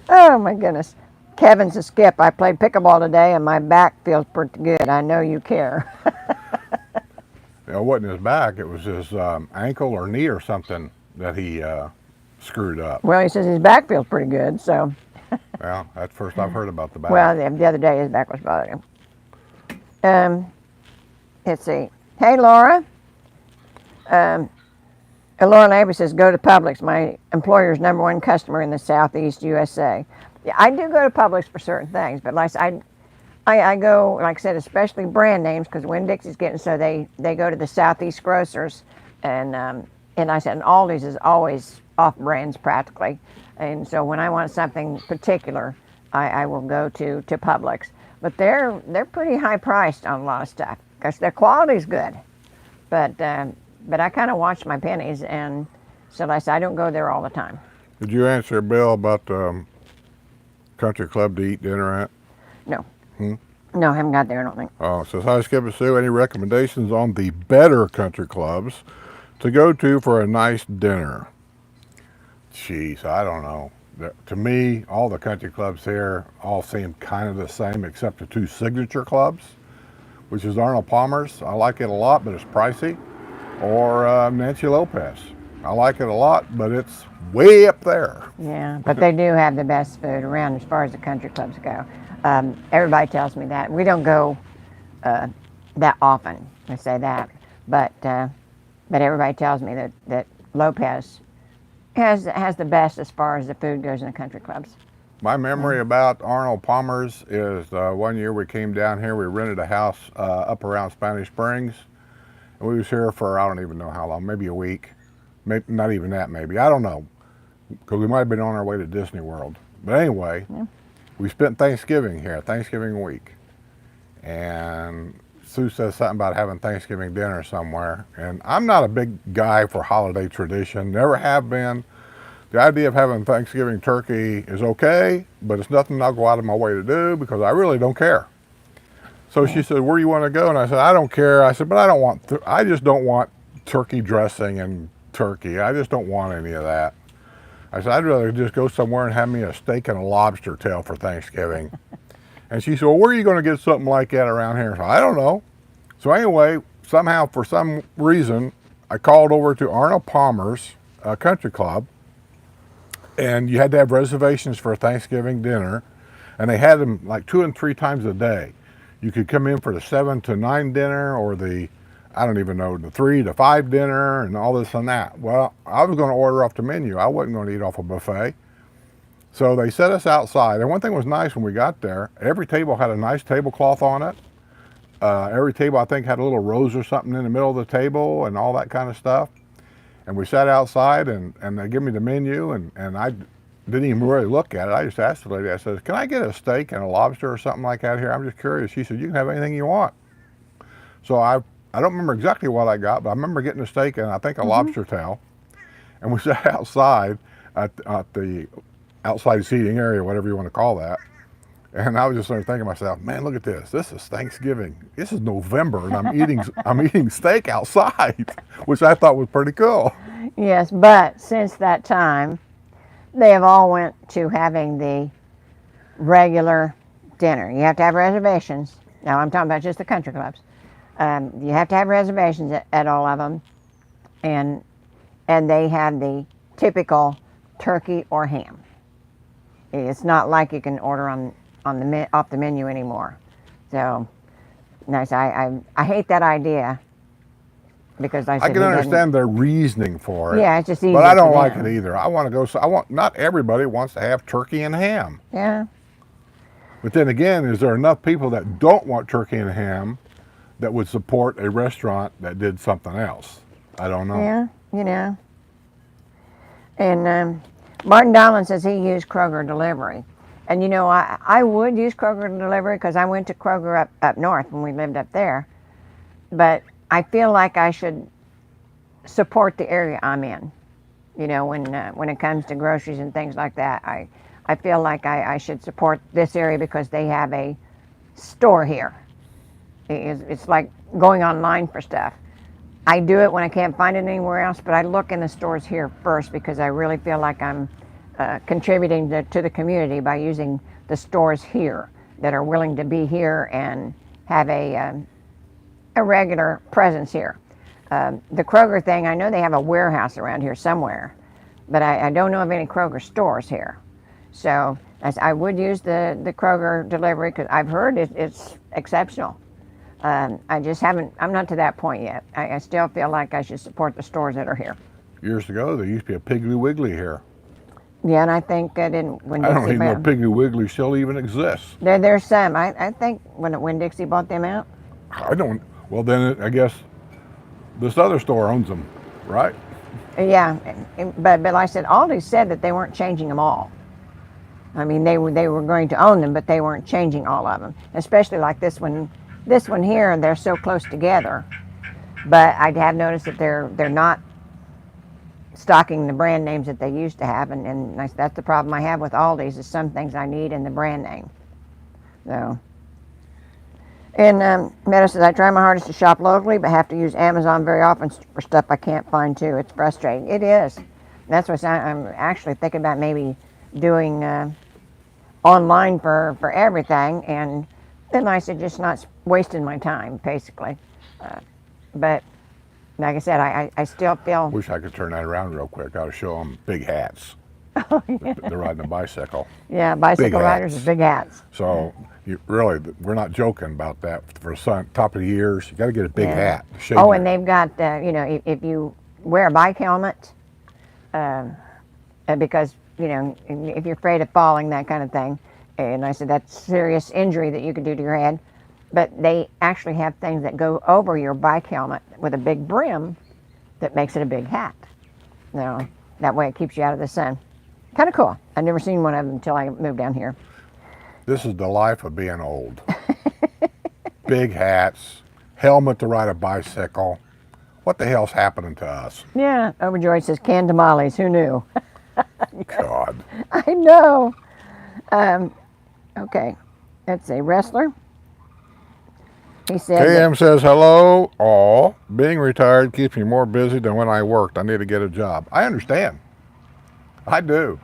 Speaker 1: Oh, my goodness. Kevin's a skip. I played pickleball today, and my back feels pretty good. I know you care.
Speaker 2: It wasn't his back. It was his ankle or knee or something that he screwed up.
Speaker 1: Well, he says his back feels pretty good, so.
Speaker 2: Well, that's the first I've heard about the back.
Speaker 1: Well, the other day his back was bothering him. Let's see. Hey, Laura. Laura Labor says, go to Publix, my employer's #1 customer in the Southeast USA. Yeah, I do go to Publix for certain things, but like I go, like I said, especially brand names, because Winn-Dixie's getting so they go to the Southeast grocers, and I said, and Aldi's is always off brands practically, and so when I want something particular, I will go to Publix. But they're pretty high priced on a lot of stuff because their quality's good, but I kind of watch my pennies, and so like I said, I don't go there all the time.
Speaker 2: Did you answer Bill about country club to eat dinner at?
Speaker 1: No. No, I haven't got there, I don't think.
Speaker 2: Oh, says, hi, Skip and Sue. Any recommendations on the better country clubs to go to for a nice dinner? Jeez, I don't know. To me, all the country clubs here all seem kind of the same except the 2 signature clubs, which is Arnold Palmer's. I like it a lot, but it's pricey. Or Nancy Lopez. I like it a lot, but it's way up there.
Speaker 1: Yeah, but they do have the best food around as far as the country clubs go. Everybody tells me that. We don't go that often, I say that, but everybody tells me that Lopez has the best as far as the food goes in the country clubs.
Speaker 2: My memory about Arnold Palmer's is one year we came down here, we rented a house up around Spanish Springs, and we was here for I don't even know how long, maybe a week, maybe not even that, maybe, I don't know, because we might have been on our way to Disney World. But anyway, we spent Thanksgiving here, Thanksgiving week, and Sue says something about having Thanksgiving dinner somewhere, and I'm not a big guy for holiday tradition, never have been. The idea of having Thanksgiving turkey is okay, but it's nothing I'll go out of my way to do because I really don't care. So she said, where do you want to go? And I said, I don't care. I said, but I just don't want turkey dressing and turkey. I just don't want any of that. I said, I'd rather just go somewhere and have me a steak and a lobster tail for Thanksgiving. And she said, well, where are you going to get something like that around here? So I don't know. So anyway, somehow, for some reason, I called over to Arnold Palmer's Country Club, and you had to have reservations for a Thanksgiving dinner, and they had them like 2 and 3 times a day. You could come in for the 7 to 9 dinner, or the, I don't even know, the 3 to 5 dinner, and all this and that. Well, I was going to order off the menu. I wasn't going to eat off a buffet. So they set us outside, and one thing was nice when we got there. Every table had a nice tablecloth on it. Every table, I think, had a little rose or something in the middle of the table and all that kind of stuff. And we sat outside, and they give me the menu, and I didn't even really look at it. I just asked the lady, I said, can I get a steak and a lobster or something like that here? I'm just curious. She said, you can have anything you want. So I don't remember exactly what I got, but I remember getting a steak and I think a lobster tail. And we sat outside at the outside seating area, whatever you want to call that. And I was just sort of thinking to myself, man, look at this. This is Thanksgiving. This is November, and I'm eating steak outside, which I thought was pretty cool.
Speaker 1: Yes, but since that time, they have all went to having the regular dinner. You have to have reservations. Now I'm talking about just the country clubs. You have to have reservations at all of them, and they have the typical turkey or ham. It's not like you can order off the menu anymore. So, nice. I hate that idea because I
Speaker 2: can understand their reasoning for it.
Speaker 1: Yeah, it's just easier.
Speaker 2: But I don't like it either. I want to go. Not everybody wants to have turkey and ham.
Speaker 1: Yeah.
Speaker 2: But then again, is there enough people that don't want turkey and ham that would support a restaurant that did something else? I don't know.
Speaker 1: Yeah, you know. And Martin Dolan says he used Kroger delivery. And you know, I would use Kroger delivery because I went to Kroger up north when we lived up there. But I feel like I should support the area I'm in. You know, when it comes to groceries and things like that, I feel like I should support this area because they have a store here. It's like going online for stuff. I do it when I can't find it anywhere else, but I look in the stores here first because I really feel like I'm contributing to the community by using the stores here that are willing to be here and have a regular presence here. The Kroger thing, I know they have a warehouse around here somewhere, but I don't know of any Kroger stores here. So I would use the Kroger delivery because I've heard it's exceptional. I just haven't, I'm not to that point yet. I still feel like I should support the stores that are here.
Speaker 2: Years ago, there used to be a Piggly Wiggly here.
Speaker 1: Yeah, and I think when
Speaker 2: I don't even know if Piggly Wiggly still even exists.
Speaker 1: There's some. I think when Dixie bought them out.
Speaker 2: I don't. Well, then I guess this other store owns them, right?
Speaker 1: Yeah, but like I said, Aldi said that they weren't changing them all. I mean, they were going to own them, but they weren't changing all of them. Especially like this one here, and they're so close together. But I have noticed that they're not stocking the brand names that they used to have, and that's the problem I have with Aldi's is some things I need in the brand name. So, and Meadow says, I try my hardest to shop locally, but have to use Amazon very often for stuff I can't find too. It's frustrating. It is. That's what I'm actually thinking about maybe doing online for everything, and then I said just not wasting my time, basically. But like I said, I still feel...
Speaker 2: Wish I could turn that around real quick. I ought to show them big hats.
Speaker 1: Oh, yeah.
Speaker 2: They're riding a bicycle.
Speaker 1: Yeah, bicycle riders with big hats.
Speaker 2: So really, we're not joking about that. For top of the years, you got to get a big hat.
Speaker 1: Oh, and they've got, you know, if you wear a bike helmet, because, you know, if you're afraid of falling, that kind of thing. And I said, that's serious injury that you could do to your head. But they actually have things that go over your bike helmet with a big brim that makes it a big hat. So that way it keeps you out of the sun. Kind of cool. I've never seen one of them until I moved down here.
Speaker 2: This is the life of being old. Big hats, helmet to ride a bicycle. What the hell's happening to us?
Speaker 1: Yeah, Overjoyed says canned tamales. Who knew?
Speaker 2: God.
Speaker 1: I know. Okay, let's see. Wrestler. He said.
Speaker 2: KM says, hello, all. Being retired keeps me more busy than when I worked. I need to get a job. I understand. I do.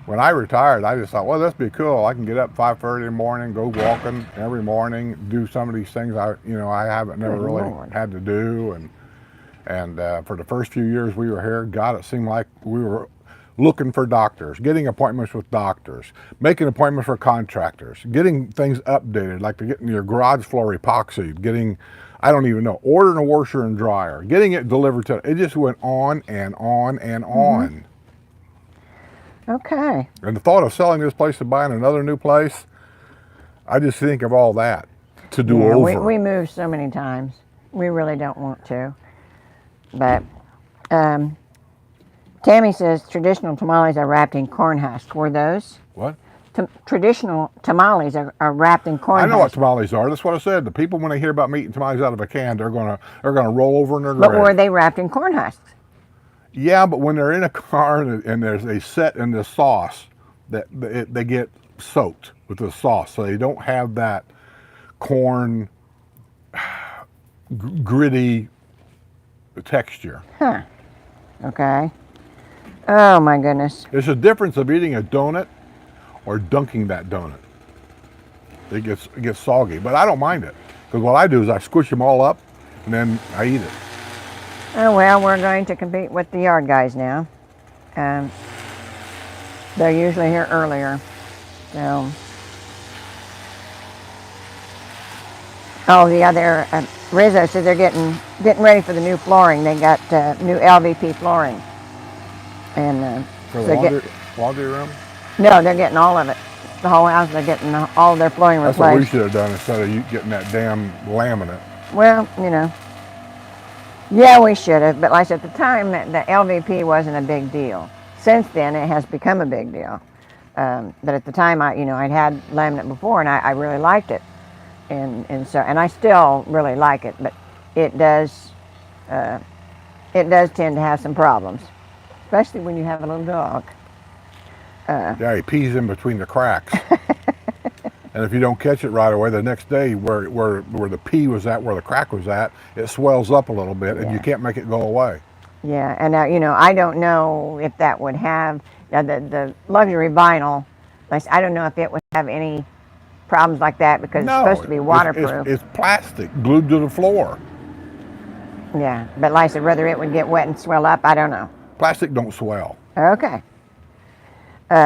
Speaker 2: When I retired, I just thought, well, this would be cool. I can get up 5:30 in the morning, go walking every morning, do some of these things I haven't never really had to do. And for the first few years we were here, God, it seemed like we were looking for doctors, getting appointments with doctors, making appointments for contractors, getting things updated, like getting your garage floor epoxied, getting, I don't even know, ordering a washer and dryer, getting it delivered to, it just went on and on and on.
Speaker 1: Okay.
Speaker 2: And the thought of selling this place and buying another new place, I just think of all that to do
Speaker 1: Yeah,
Speaker 2: over.
Speaker 1: we moved so many times. We really don't want to. But Tammy says traditional tamales are wrapped in corn husks. Were those?
Speaker 2: What?
Speaker 1: Traditional tamales are wrapped in corn
Speaker 2: I know what
Speaker 1: husks.
Speaker 2: tamales are. That's what I said. The people, when they hear about me eating tamales out of a can, they're gonna roll over in their grave.
Speaker 1: But were they wrapped in corn husks?
Speaker 2: Yeah, but when they're in a car and they set in this sauce, they get soaked with the sauce, so they don't have that corn gritty texture.
Speaker 1: Huh. Okay. Oh my goodness.
Speaker 2: There's a difference of eating a donut or dunking that donut. It gets soggy, but I don't mind it because what I do is I squish them all up and then I eat it.
Speaker 1: Oh well, we're going to compete with the yard guys now. They're usually here earlier, so. Oh, the other Rizzo says they're getting ready for the new flooring. They got new LVP flooring, and
Speaker 2: For
Speaker 1: so
Speaker 2: the laundry room?
Speaker 1: no, they're getting all of it. The whole house. They're getting all of their flooring
Speaker 2: That's what we
Speaker 1: replaced.
Speaker 2: should have done instead of you getting that damn laminate.
Speaker 1: Well, you know, yeah, we should have. But like at the time, the LVP wasn't a big deal. Since then, it has become a big deal. But at the time, I'd had laminate before, and I really liked it. And I still really like it, but it does tend to have some problems, especially when you have a little dog.
Speaker 2: Yeah, he pees in between the cracks. And if you don't catch it right away, the next day where the pee was at, where the crack was at, it swells up a little bit, and you can't make it go away.
Speaker 1: Yeah, and I don't know if that would have the luxury vinyl. I don't know if it would have any problems like that because it's supposed to be waterproof.
Speaker 2: It's plastic glued to the floor.
Speaker 1: Yeah, but like I said, whether it would get wet and swell up, I don't know.
Speaker 2: Plastic don't swell.
Speaker 1: Okay.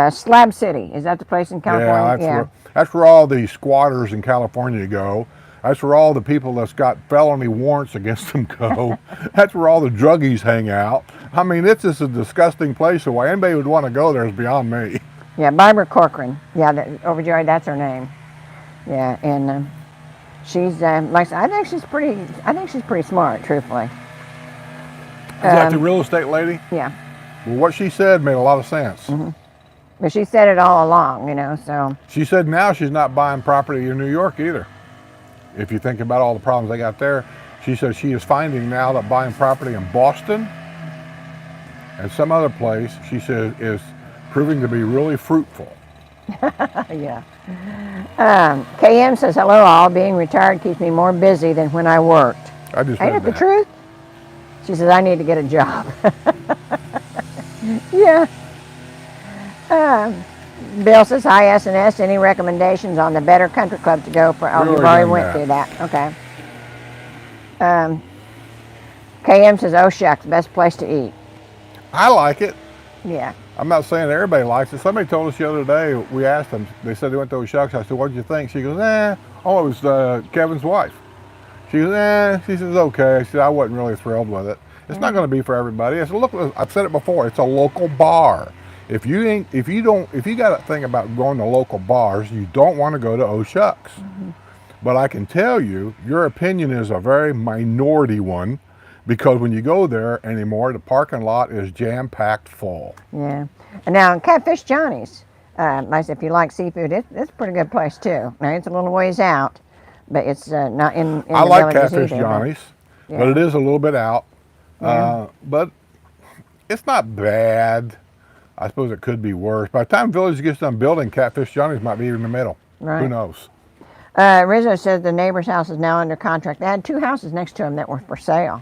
Speaker 1: Slab City, is that the place in California?
Speaker 2: Yeah, that's where all the squatters in California go. That's where all the people that's got felony warrants against them go. That's where all the druggies hang out. I mean, it's just a disgusting place, so why anybody would want to go there is beyond me.
Speaker 1: Yeah, Barbara Corcoran. Yeah, Overjoyed, that's her name. Yeah, and she's like I said, I think she's pretty smart, truthfully.
Speaker 2: Is that the real estate lady?
Speaker 1: Yeah.
Speaker 2: Well, what she said made a lot of sense.
Speaker 1: Mm-hmm. But she said it all along, so.
Speaker 2: She said now she's not buying property in New York either. If you think about all the problems they got there, she said she is finding now that buying property in Boston and some other place, she says, is proving to be really fruitful.
Speaker 1: Yeah. KM says, hello all, being retired keeps me more busy than when I worked.
Speaker 2: I just
Speaker 1: Ain't
Speaker 2: read
Speaker 1: it the
Speaker 2: that.
Speaker 1: truth? She says, I need to get a job. Yeah. Bill says, hi S&S, any recommendations on the better country club to go for? Oh, you've already went through that. Okay. KM says, oh shucks, best place to eat.
Speaker 2: I like it.
Speaker 1: Yeah.
Speaker 2: I'm not saying everybody likes it. Somebody told us the other day, we asked them, they said they went to O'Shucks. I said, what did you think? She goes, oh, it was Kevin's wife. She goes, she says, okay. She said, I wasn't really thrilled with it. It's not going to be for everybody. I said, look, I've said it before, it's a local bar. If you got a thing about going to local bars, you don't want to go to O'Shucks. Mm-hmm. But I can tell you, your opinion is a very minority one, because when you go there anymore, the parking lot is jam-packed full.
Speaker 1: Yeah. And now Catfish Johnny's, I said, if you like seafood, it's a pretty good place too. Now it's a little ways out, but it's not in
Speaker 2: I
Speaker 1: the
Speaker 2: like
Speaker 1: villages
Speaker 2: Catfish
Speaker 1: either,
Speaker 2: Johnny's,
Speaker 1: yeah.
Speaker 2: but it is a little bit out.
Speaker 1: Yeah.
Speaker 2: But it's not bad. I suppose it could be worse. By the time Village gets done building, Catfish Johnny's might be in the middle.
Speaker 1: Right.
Speaker 2: Who knows?
Speaker 1: Rizzo says the neighbor's house is now under contract. They had 2 houses next to him that were for sale.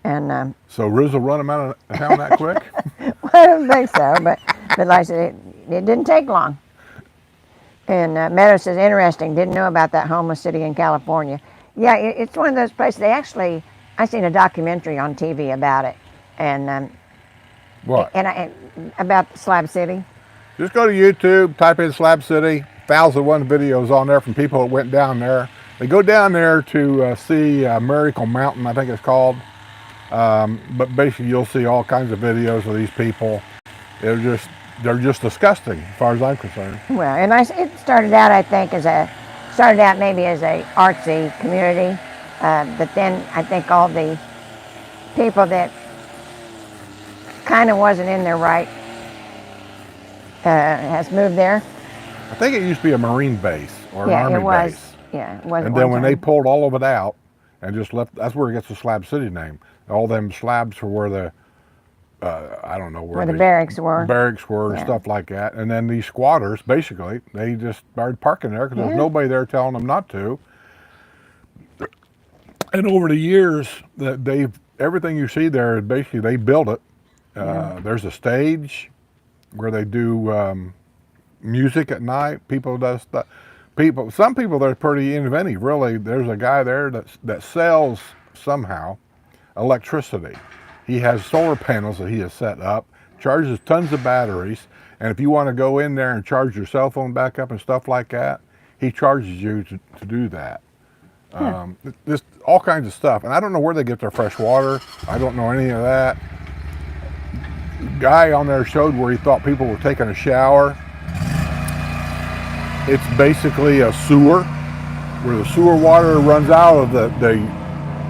Speaker 1: And
Speaker 2: so Rizzo run them out of town that quick?
Speaker 1: well, I don't think so, but like I said, it didn't take long. And Meadow says, interesting, didn't know about that homeless city in California. Yeah, it's one of those places. I seen a documentary on TV about it. And
Speaker 2: What?
Speaker 1: And about Slab City.
Speaker 2: Just go to YouTube, type in Slab City, 1,001 videos on there from people that went down there. They go down there to see Miracle Mountain, I think it's called. But basically you'll see all kinds of videos of these people. They're just they're just disgusting as far as I'm concerned.
Speaker 1: Well, and it started out, I think, started out maybe as a artsy community, but then I think all the people that kind of wasn't in their right has moved there.
Speaker 2: I think it used to be a Marine base or an
Speaker 1: Yeah,
Speaker 2: Army
Speaker 1: it was.
Speaker 2: base.
Speaker 1: Yeah, it was.
Speaker 2: And then when they pulled all of it out and just left, that's where it gets the Slab City name. All them slabs were where the, I don't know
Speaker 1: where the barracks were.
Speaker 2: Barracks were and
Speaker 1: Yeah.
Speaker 2: stuff like that. And then these squatters, basically, they just started parking there because
Speaker 1: Yeah.
Speaker 2: there's nobody there telling them not to. And over the years, everything you see there, basically they built it. There's a stage where they do music at night. People does stuff. Some people they're pretty inventive. Really, there's a guy there that sells somehow electricity. He has solar panels that he has set up, charges tons of batteries, and if you want to go in there and charge your cell phone back up and stuff like that, he charges you to do that. Just all kinds of stuff. And I don't know where they get their fresh water. I don't know any of that. Guy on there showed where he thought people were taking a shower. It's basically a sewer where the sewer water runs out of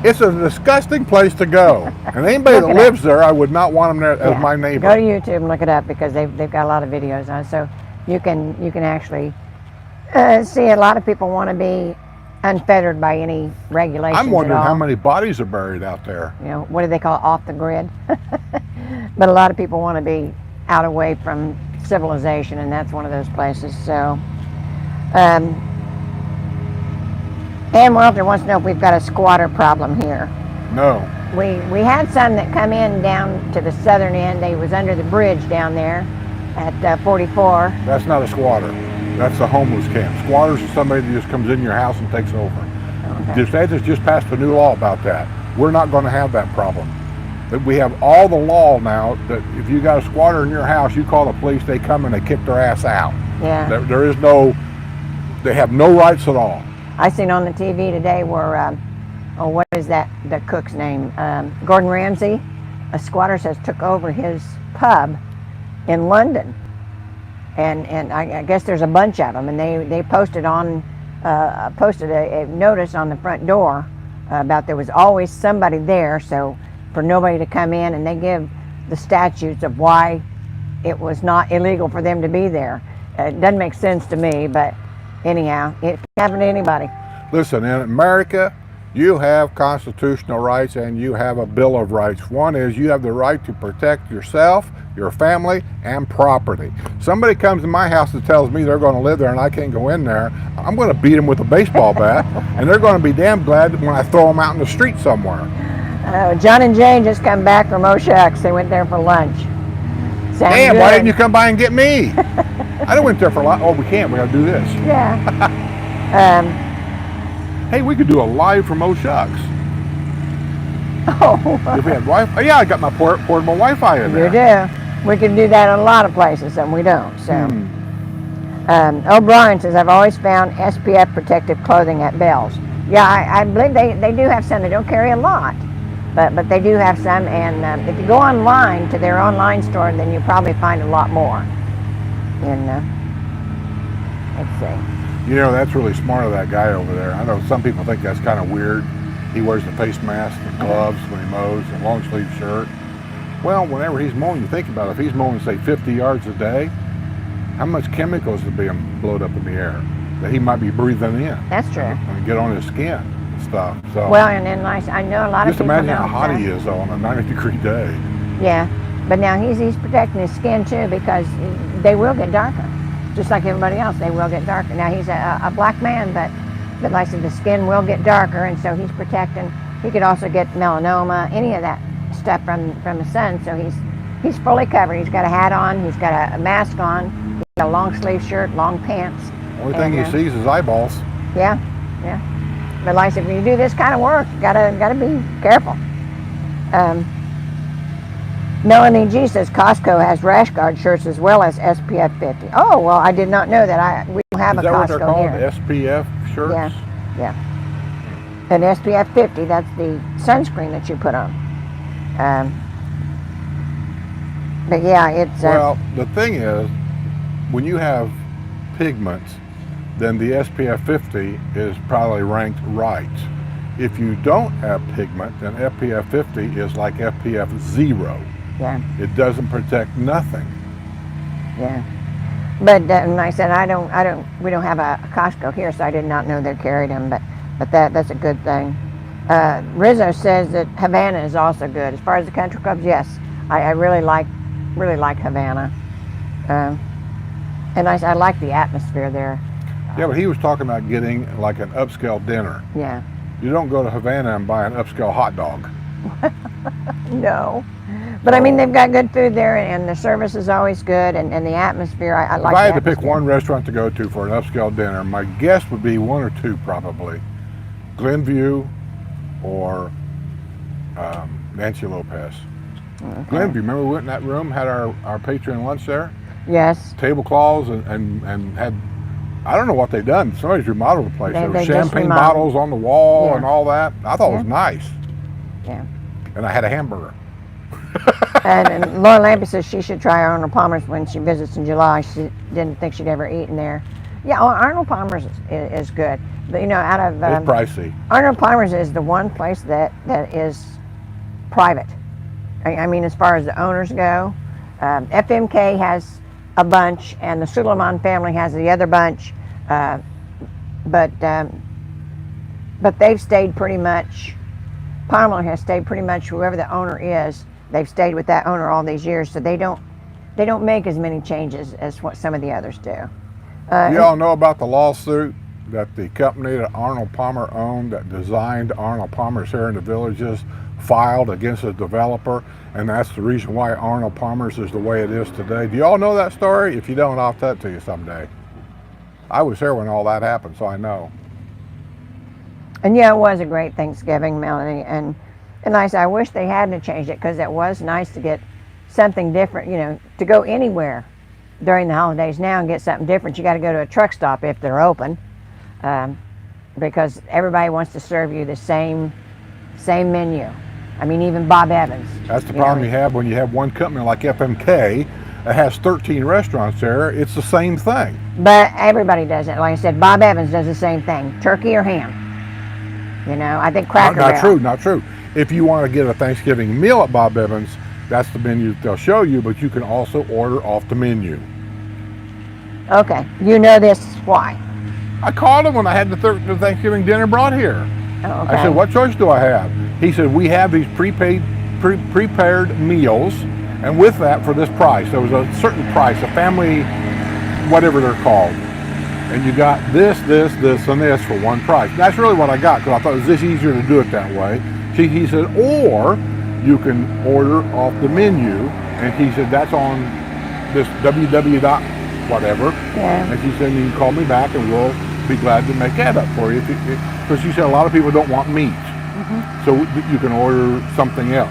Speaker 2: it's a disgusting place to go. And anybody that lives there, I would not want them there as my neighbor.
Speaker 1: Go to YouTube and look it up because they've got a lot of videos on it. So you can actually see a lot of people want to be unfettered by any regulations.
Speaker 2: I'm wondering
Speaker 1: at all.
Speaker 2: how many bodies are buried out there.
Speaker 1: You know, what do they call it? Off the grid? But a lot of people want to be out away from civilization, and that's one of those places. So, Ann Walter wants to know if we've got a squatter problem here.
Speaker 2: No.
Speaker 1: We had some that come in down to the southern end. They was under the bridge down there at 44.
Speaker 2: That's not a squatter. That's a homeless camp. Squatters is somebody that just comes in your house and takes over.
Speaker 1: Okay.
Speaker 2: The state has just passed a new law about that. We're not going to have that problem. We have all the law now that if you got a squatter in your house, you call the police, they come and they kick their ass out.
Speaker 1: Yeah.
Speaker 2: There is no, they have no rights at all.
Speaker 1: I seen on the TV today where, what is that, the cook's name? Gordon Ramsay. A squatter says took over his pub in London. And I guess there's a bunch of them, and they posted a notice on the front door about there was always somebody there, so for nobody to come in, and they give the statutes of why it was not illegal for them to be there. It doesn't make sense to me, but anyhow, it can happen to anybody.
Speaker 2: Listen, in America, you have constitutional rights and you have a Bill of Rights. One is you have the right to protect yourself, your family, and property. Somebody comes to my house and tells me they're going to live there and I can't go in there, I'm going to beat them with a baseball bat, and they're going to be damn glad when I throw them out in the street somewhere.
Speaker 1: John and Jane just come back from O'Shucks. They went there for lunch. Sound
Speaker 2: Damn,
Speaker 1: good?
Speaker 2: why didn't you come by and get me? I didn't went there for lunch. Oh, we can't. We got to do this.
Speaker 1: Yeah.
Speaker 2: Hey, we could do a live from O'Shucks.
Speaker 1: Oh.
Speaker 2: If we had Wi-Fi. Oh, yeah, I got my portable Wi-Fi in there.
Speaker 1: You do. We can do that in a lot of places, and we don't. So, O'Brien says, I've always found SPF protective clothing at Bell's. Yeah, I believe they do have some. They don't carry a lot, but they do have some. And if you go online to their online store, then you'll probably find a lot more. And let's see.
Speaker 2: You know, that's really smart of that guy over there. I know some people think that's kind of weird. He wears the face mask and gloves when he mows, a long sleeve shirt. Well, whenever he's mowing, you think about it. If he's mowing, say, 50 yards a day, how much chemicals are being blown up in the air that he might be breathing in?
Speaker 1: That's true.
Speaker 2: And get on his skin and stuff. So
Speaker 1: Well, and then I know a lot of
Speaker 2: just
Speaker 1: people
Speaker 2: imagine
Speaker 1: know
Speaker 2: how hot
Speaker 1: that.
Speaker 2: he is though, on a 90-degree day.
Speaker 1: Yeah, but now he's protecting his skin too, because they will get darker. Just like everybody else, they will get darker. Now he's a black man, but like I said, the skin will get darker, and so he's protecting. He could also get melanoma, any of that stuff from the sun. So he's fully covered. He's got a hat on. He's got a mask on. He's got a long sleeve shirt, long pants.
Speaker 2: Only thing he sees is eyeballs.
Speaker 1: Yeah. But like I said, when you do this kind of work, you gotta be careful. Melanie G says Costco has rash guard shirts as well as SPF 50. Oh, well, I did not know that. We don't have
Speaker 2: Is
Speaker 1: a
Speaker 2: that
Speaker 1: Costco
Speaker 2: what they're called?
Speaker 1: here.
Speaker 2: SPF shirts?
Speaker 1: Yeah. And SPF 50, that's the sunscreen that you put on. But yeah, it's
Speaker 2: Well, the thing is, when you have pigments, then the SPF 50 is probably ranked right. If you don't have pigment, then SPF 50 is like SPF 0.
Speaker 1: yeah,
Speaker 2: It doesn't protect nothing.
Speaker 1: yeah. But and like I said, we don't have a Costco here, so I did not know they carried them. But that's a good thing. Rizzo says that Havana is also good. As far as the country clubs, yes, I really like Havana. And I like the atmosphere there.
Speaker 2: Yeah, but he was talking about getting like an upscale dinner.
Speaker 1: Yeah.
Speaker 2: You don't go to Havana and buy an upscale hot dog.
Speaker 1: No. But I mean, they've got good food there, and the service is always good, and the atmosphere, I like.
Speaker 2: If I had
Speaker 1: the
Speaker 2: to pick
Speaker 1: atmosphere.
Speaker 2: one restaurant to go to for an upscale dinner, my guess would be one or two probably. Glenview or Nancy Lopez.
Speaker 1: Okay.
Speaker 2: Glenview, remember we went in that room, had our Patreon lunch there?
Speaker 1: Yes.
Speaker 2: Tablecloths and had, I don't know what they done. Somebody's remodeled the place. There were
Speaker 1: They just
Speaker 2: champagne
Speaker 1: remodeled.
Speaker 2: bottles on the wall
Speaker 1: Yeah.
Speaker 2: and all that. I thought it was
Speaker 1: Yeah.
Speaker 2: nice.
Speaker 1: Yeah.
Speaker 2: And I had a hamburger.
Speaker 1: And Laura Lampy says she should try Arnold Palmer's when she visits in July. She didn't think she'd ever eaten there. Yeah, Arnold Palmer's is good. But, you know, out of
Speaker 2: It's pricey.
Speaker 1: Arnold Palmer's is the one place that is private. I mean, as far as the owners go, FMK has a bunch, and the Suleiman family has the other bunch. But they've stayed pretty much. Palmer has stayed pretty much. Whoever the owner is, they've stayed with that owner all these years. So they don't make as many changes as what some of the others do.
Speaker 2: You all know about the lawsuit that the company that Arnold Palmer owned that designed Arnold Palmer's here in the Villages filed against a developer, and that's the reason why Arnold Palmer's is the way it is today. Do you all know that story? If you don't, I'll tell it to you someday. I was here when all that happened, so I know.
Speaker 1: And yeah, it was a great Thanksgiving, Melanie. And I wish they hadn't changed it, because it was nice to get something different, you know, to go anywhere during the holidays now and get something different. You got to go to a truck stop if they're open, because everybody wants to serve you the same menu. I mean, even Bob Evans.
Speaker 2: That's the problem you have when you have one company like FMK that has 13 restaurants there. It's the same thing.
Speaker 1: But everybody does it. Like I said, Bob Evans does the same thing. Turkey or ham. You know, I think Cracker Barrel.
Speaker 2: Not true. If you want to get a Thanksgiving meal at Bob Evans, that's the menu they'll show you, but you can also order off the menu.
Speaker 1: Okay, you know this, why?
Speaker 2: I called him when I had the Thanksgiving dinner brought here.
Speaker 1: Oh, okay.
Speaker 2: I said, what choice do I have? He said, we have these prepared meals, and with that, for this price, there was a certain price, a family, whatever they're called. And you got this, and this for one price. That's really what I got, because I thought it was this easier to do it that way. He said, or you can order off the menu, and he said, that's on this www.whatever.
Speaker 1: Yeah.
Speaker 2: And she said, you can call me back, and we'll be glad to make that up for you. Because she said a lot of people don't want meat, so you can order something else.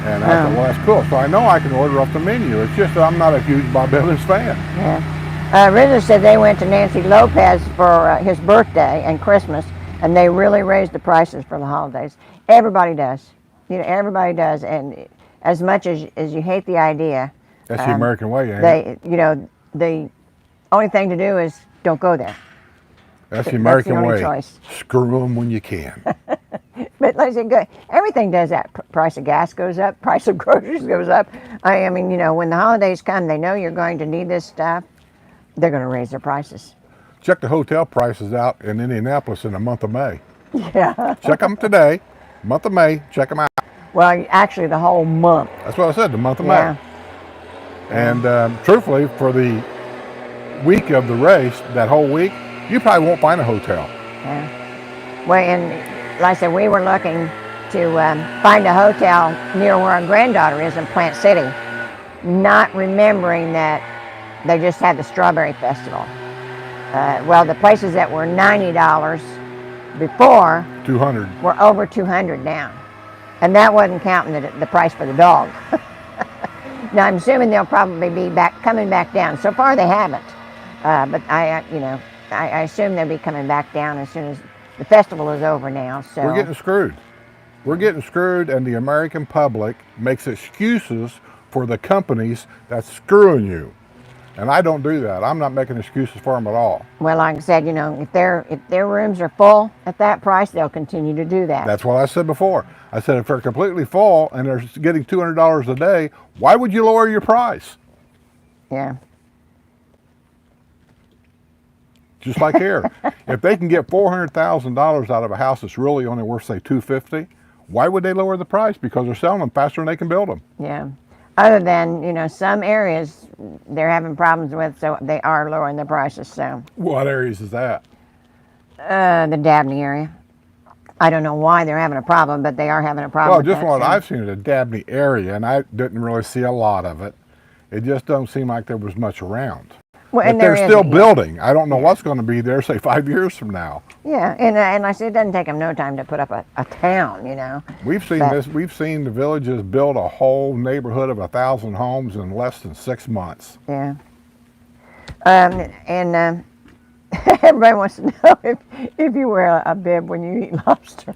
Speaker 2: And I thought, well, that's cool. So I know I can order off the menu. It's just that I'm not a huge Bob Evans fan.
Speaker 1: Yeah. Rizzo said they went to Nancy Lopez for his birthday and Christmas, and they really raised the prices for the holidays. Everybody does. You know, everybody does. And as much as you hate the idea,
Speaker 2: That's the American way, ain't it?
Speaker 1: you know, the only thing to do is don't go there.
Speaker 2: That's the American
Speaker 1: only
Speaker 2: way.
Speaker 1: choice.
Speaker 2: Screw them when you can.
Speaker 1: But like I said, everything does that. Price of gas goes up. Price of groceries goes up. I mean, you know, when the holidays come, they know you're going to need this stuff. They're going to raise their prices.
Speaker 2: Check the hotel prices out in Indianapolis in the month of May.
Speaker 1: Yeah.
Speaker 2: Check them today. Month of May. Check them out.
Speaker 1: Well, actually, the whole month.
Speaker 2: That's what I said, the month of
Speaker 1: Yeah.
Speaker 2: May. And truthfully, for the week of the race, that whole week, you probably won't find a hotel.
Speaker 1: Yeah. Well, and like I said, we were looking to find a hotel near where our granddaughter is in Plant City, not remembering that they just had the Strawberry Festival. Well, the places that were $90 before
Speaker 2: 200.
Speaker 1: were over $200 now. And that wasn't counting the price for the dog. Now, I'm assuming they'll probably be coming back down. So far, they haven't. But I assume they'll be coming back down as soon as the festival is over now. So
Speaker 2: We're getting screwed. We're getting screwed, and the American public makes excuses for the companies that's screwing you. And I don't do that. I'm not making excuses for them at all.
Speaker 1: Well, like I said, if their rooms are full at that price, they'll continue to do that.
Speaker 2: That's what I said before. I said if they're completely full and they're getting $200 a day, why would you lower your price?
Speaker 1: Yeah.
Speaker 2: Just like here. If they can get $400,000 out of a house that's really only worth, say, $250,000, why would they lower the price? Because they're selling them faster than they can build them.
Speaker 1: Yeah. Other than, some areas they're having problems with, so they are lowering the prices. So.
Speaker 2: What areas is that?
Speaker 1: The Dabney area. I don't know why they're having a problem, but they are having a problem.
Speaker 2: Well, just what I've seen in the Dabney area, and I didn't really see a lot of it. It just doesn't seem like there was much around.
Speaker 1: Well,
Speaker 2: but they're still building. I don't know what's going to be there, say, 5 years from now.
Speaker 1: Yeah, and I said it doesn't take them no time to put up a town,
Speaker 2: We've seen this. We've seen the villages build a whole neighborhood of 1,000 homes in less than 6 months.
Speaker 1: Yeah. And everybody wants to know if you wear a bib when you eat lobster.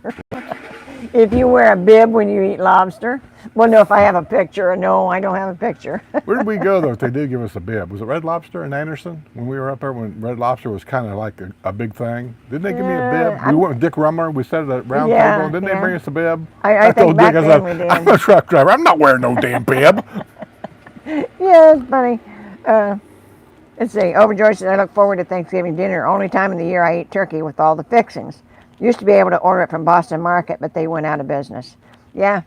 Speaker 1: If you wear a bib when you eat lobster. Well, no, if I have a picture, or no, I don't have a picture.
Speaker 2: Where did we go, though, if they did give us a bib? Was it Red Lobster in Anderson when we were up there when Red Lobster was kind of like a big thing? Didn't they give me a bib? We went with Dick Rummer. We sat at a round table. Didn't they bring us a bib?
Speaker 1: I think back then we did.
Speaker 2: I'm a truck driver. I'm not wearing no damn bib.
Speaker 1: Yeah, it's funny. Let's see. Overjoyed said, I look forward to Thanksgiving dinner. Only time of the year I eat turkey with all the fixings. Used to be able to order it from Boston Market, but they went out of business. Yeah.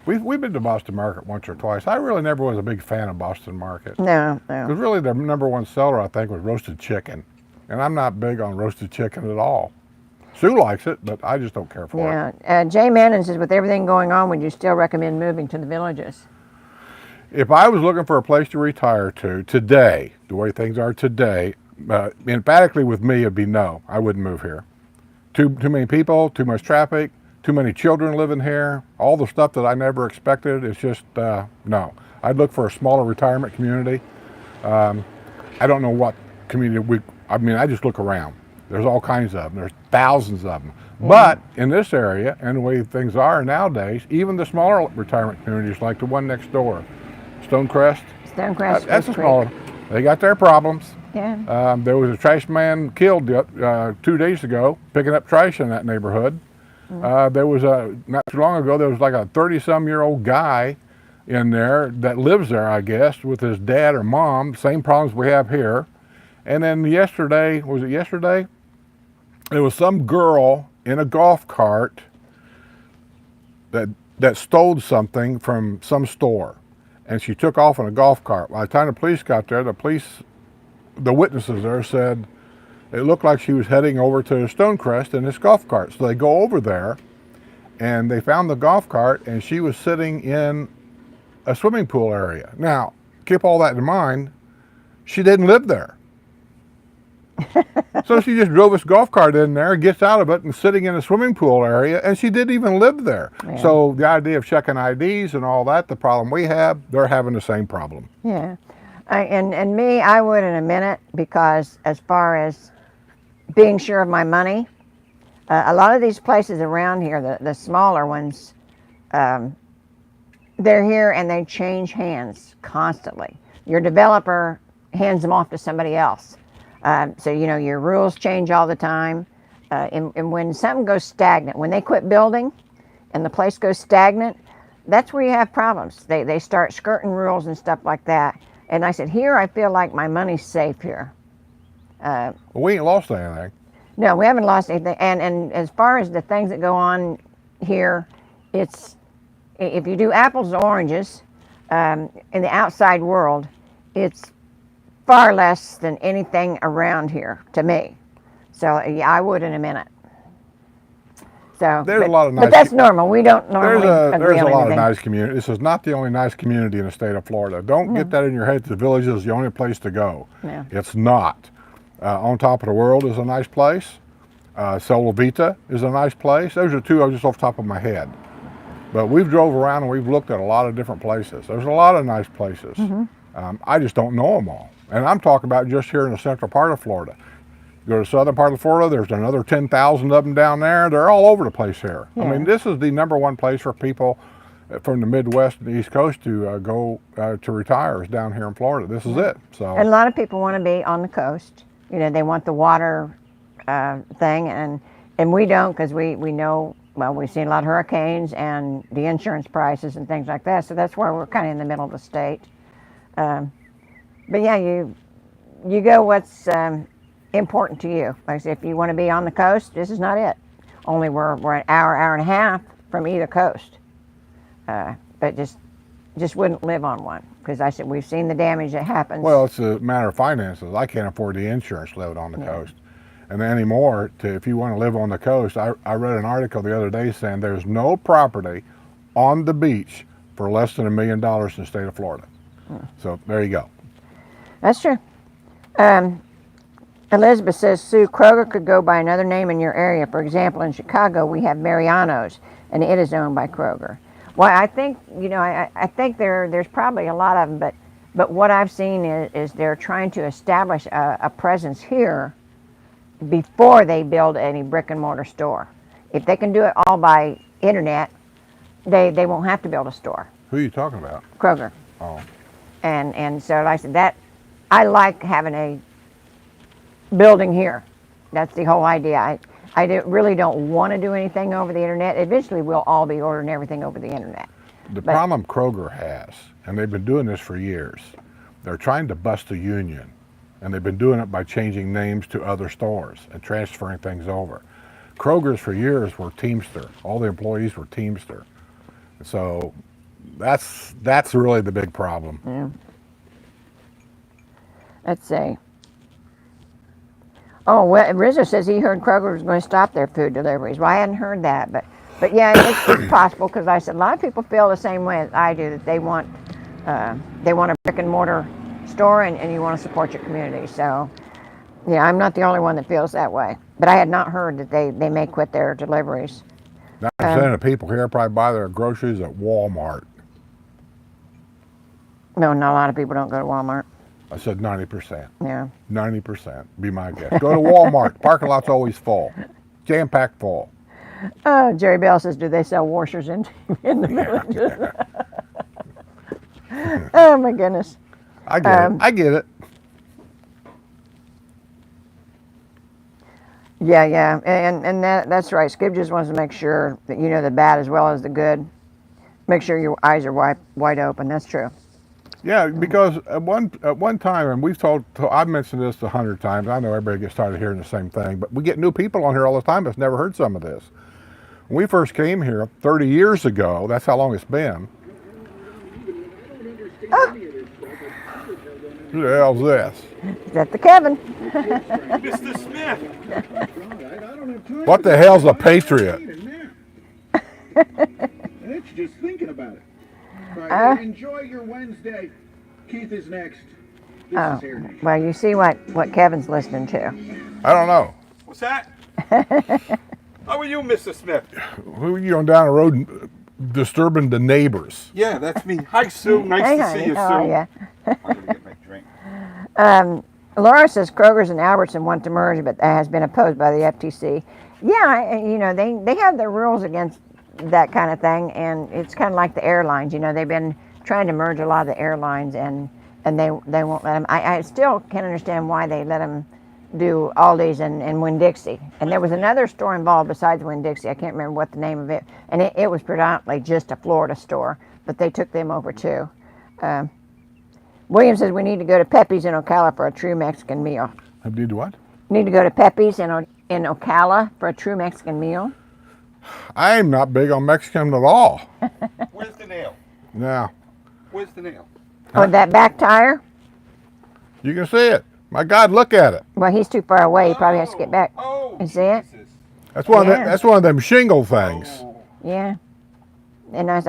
Speaker 2: We've been to Boston Market once or twice. I really never was a big fan of Boston Market.
Speaker 1: No.
Speaker 2: Because really their number one seller, I think, was roasted chicken. And I'm not big on roasted chicken at all. Sue likes it, but I just don't care for it.
Speaker 1: Yeah. Jay Mannon says, with everything going on, would you still recommend moving to the villages?
Speaker 2: If I was looking for a place to retire to today, the way things are today, emphatically with me, it'd be no. I wouldn't move here. Too many people, too much traffic, too many children living here, all the stuff that I never expected. It's just, no. I'd look for a smaller retirement community. I don't know what community I just look around. There's all kinds of them. There's thousands of them. Mm-hmm. But in this area, and the way things are nowadays, even the smaller retirement communities like the one next door, Stonecrest. That's a smaller. They got their problems.
Speaker 1: Yeah.
Speaker 2: There was a trash man killed 2 days ago picking up trash in that neighborhood. Mm-hmm. There was not too long ago, there was like a 30-some-year-old guy in there that lives there, I guess, with his dad or mom. Same problems we have here. And then yesterday, there was some girl in a golf cart that stole something from some store. And she took off in a golf cart. By the time the police got there, the witnesses there said it looked like she was heading over to Stonecrest in this golf cart. So they go over there, and they found the golf cart, and she was sitting in a swimming pool area. Now, keep all that in mind, she didn't live there. So she just drove this golf cart in there, gets out of it, and sitting in a swimming pool area, and she didn't even live there. Yeah. So the idea of checking IDs and all that, the problem we have, they're having the same problem.
Speaker 1: Yeah. And me, I would in a minute, because as far as being sure of my money, a lot of these places around here, the smaller ones, they're here and they change hands constantly. Your developer hands them off to somebody else. So, your rules change all the time. And when something goes stagnant, when they quit building and the place goes stagnant, that's where you have problems. They start skirting rules and stuff like that. And I said, here, I feel like my money's safe here.
Speaker 2: Well, we ain't lost anything.
Speaker 1: No, we haven't lost anything. And as far as the things that go on here, it's, if you do apples and oranges in the outside world, it's far less than anything around here to me. So yeah, I would in a minute. So
Speaker 2: there's a lot of nice.
Speaker 1: But that's normal. We don't normally
Speaker 2: There's a lot
Speaker 1: anything.
Speaker 2: of nice community. This is not the only nice community in the state of Florida. Don't get that in your head. The village is the only place to go.
Speaker 1: No.
Speaker 2: It's not. On Top of the World is a nice place. Sola Vita is a nice place. Those are two just off the top of my head. But we've drove around and we've looked at a lot of different places. There's a lot of nice places. Mm-hmm. I just don't know them all. And I'm talking about just here in the central part of Florida. You go to the southern part of Florida, there's another 10,000 of them down there. They're all over the place here. Yeah. I mean, this is the number one place for people from the Midwest and the East Coast to go to retire is down here in Florida. This is it. So
Speaker 1: And a lot of people want to be on the coast. You know, they want the water thing, and we don't, because we know, well, we've seen a lot of hurricanes and the insurance prices and things like that. So that's why we're kind of in the middle of the state. But yeah, you go what's important to you. Like I said, if you want to be on the coast, this is not it. Only we're an hour and a half from either coast. But just wouldn't live on one, because I said we've seen the damage that happens.
Speaker 2: well, it's a matter of finances. I can't afford the insurance load on the coast. And anymore, if you want to live on the coast, I read an article the other day saying there's no property on the beach for less than $1 million in the state of Florida. So there you go.
Speaker 1: That's true. Elizabeth says, Sue, Kroger could go by another name in your area. For example, in Chicago, we have Mariano's, and it is owned by Kroger. Well, I think, you know, I think there's probably a lot of them, but what I've seen is they're trying to establish a presence here before they build any brick and mortar store. If they can do it all by internet, they won't have to build a store.
Speaker 2: Who are you talking about?
Speaker 1: Kroger.
Speaker 2: Oh.
Speaker 1: And so like I said, that I like having a building here. That's the whole idea. Really don't want to do anything over the internet. Eventually, we'll all be ordering everything over the internet.
Speaker 2: The problem Kroger has, and they've been doing this for years, they're trying to bust the union. And they've been doing it by changing names to other stores and transferring things over. Kroger's for years were Teamster. All the employees were Teamster. So that's really the big problem.
Speaker 1: Yeah. Let's see. Oh, well, Rizzo says he heard Kroger was going to stop their food deliveries. Well, I hadn't heard that, but yeah, it's possible, because I said a lot of people feel the same way as I do, that they want a brick and mortar store, and you want to support your community. So yeah, I'm not the only one that feels that way, but I had not heard that they may quit their deliveries.
Speaker 2: 90% of people here probably buy their groceries at Walmart.
Speaker 1: No, not a lot of people don't go to Walmart.
Speaker 2: I said 90%.
Speaker 1: Yeah.
Speaker 2: 90%, be my guess. Go to Walmart. Parking lot's always full. Jam-packed full.
Speaker 1: Jerry Bell says, do they sell washers in the villages? Oh my goodness.
Speaker 2: I get it. I get it.
Speaker 1: Yeah, and that's right. Skip just wants to make sure that you know the bad as well as the good. Make sure your eyes are wide open. That's true.
Speaker 2: Yeah, because at one time, and I've mentioned this 100 times. I know everybody gets tired of hearing the same thing, but we get new people on here all the time that's never heard some of this. When we first came here 30 years ago, that's how long it's been. Who the hell's this?
Speaker 1: Is that the Kevin?
Speaker 3: Mr. Smith!
Speaker 2: What the hell's a patriot?
Speaker 3: It's just thinking about it. Right, enjoy your Wednesday. Keith is next. This is Heritage.
Speaker 1: Well, you see what Kevin's listening to.
Speaker 2: I don't know.
Speaker 3: What's that? How are you, Mr. Smith?
Speaker 2: Who are you on down the road disturbing the neighbors?
Speaker 3: Yeah, that's me. Hi, Sue. Nice
Speaker 1: Hey,
Speaker 3: to
Speaker 1: honey.
Speaker 3: see you, Sue.
Speaker 1: How are ya?
Speaker 3: I'm gonna get my drink.
Speaker 1: Laura says Kroger's and Albertson want to merge, but that has been opposed by the FTC. Yeah, you know, they have their rules against that kind of thing, and it's kind of like the airlines. You know, they've been trying to merge a lot of the airlines, and they won't let them. I still can't understand why they let them do Aldi's and Winn-Dixie. And there was another store involved besides Winn-Dixie. I can't remember what the name of it, and it was predominantly just a Florida store, but they took them over too. William says we need to go to Pepe's in Ocala for a true Mexican meal.
Speaker 2: Did what?
Speaker 1: Need to go to Pepe's in Ocala for a true Mexican meal.
Speaker 2: I'm not big on Mexican at all.
Speaker 3: Where's the nail?
Speaker 2: Now,
Speaker 3: Where's the nail?
Speaker 1: Oh, that back tire?
Speaker 2: you can see it. My God, look at it.
Speaker 1: Well, he's too far away. He probably has to get back.
Speaker 3: Oh,
Speaker 1: You see it?
Speaker 3: Jesus.
Speaker 2: That's one.
Speaker 1: Yeah.
Speaker 2: That's one of them shingle things.
Speaker 3: Oh,
Speaker 1: Yeah. And I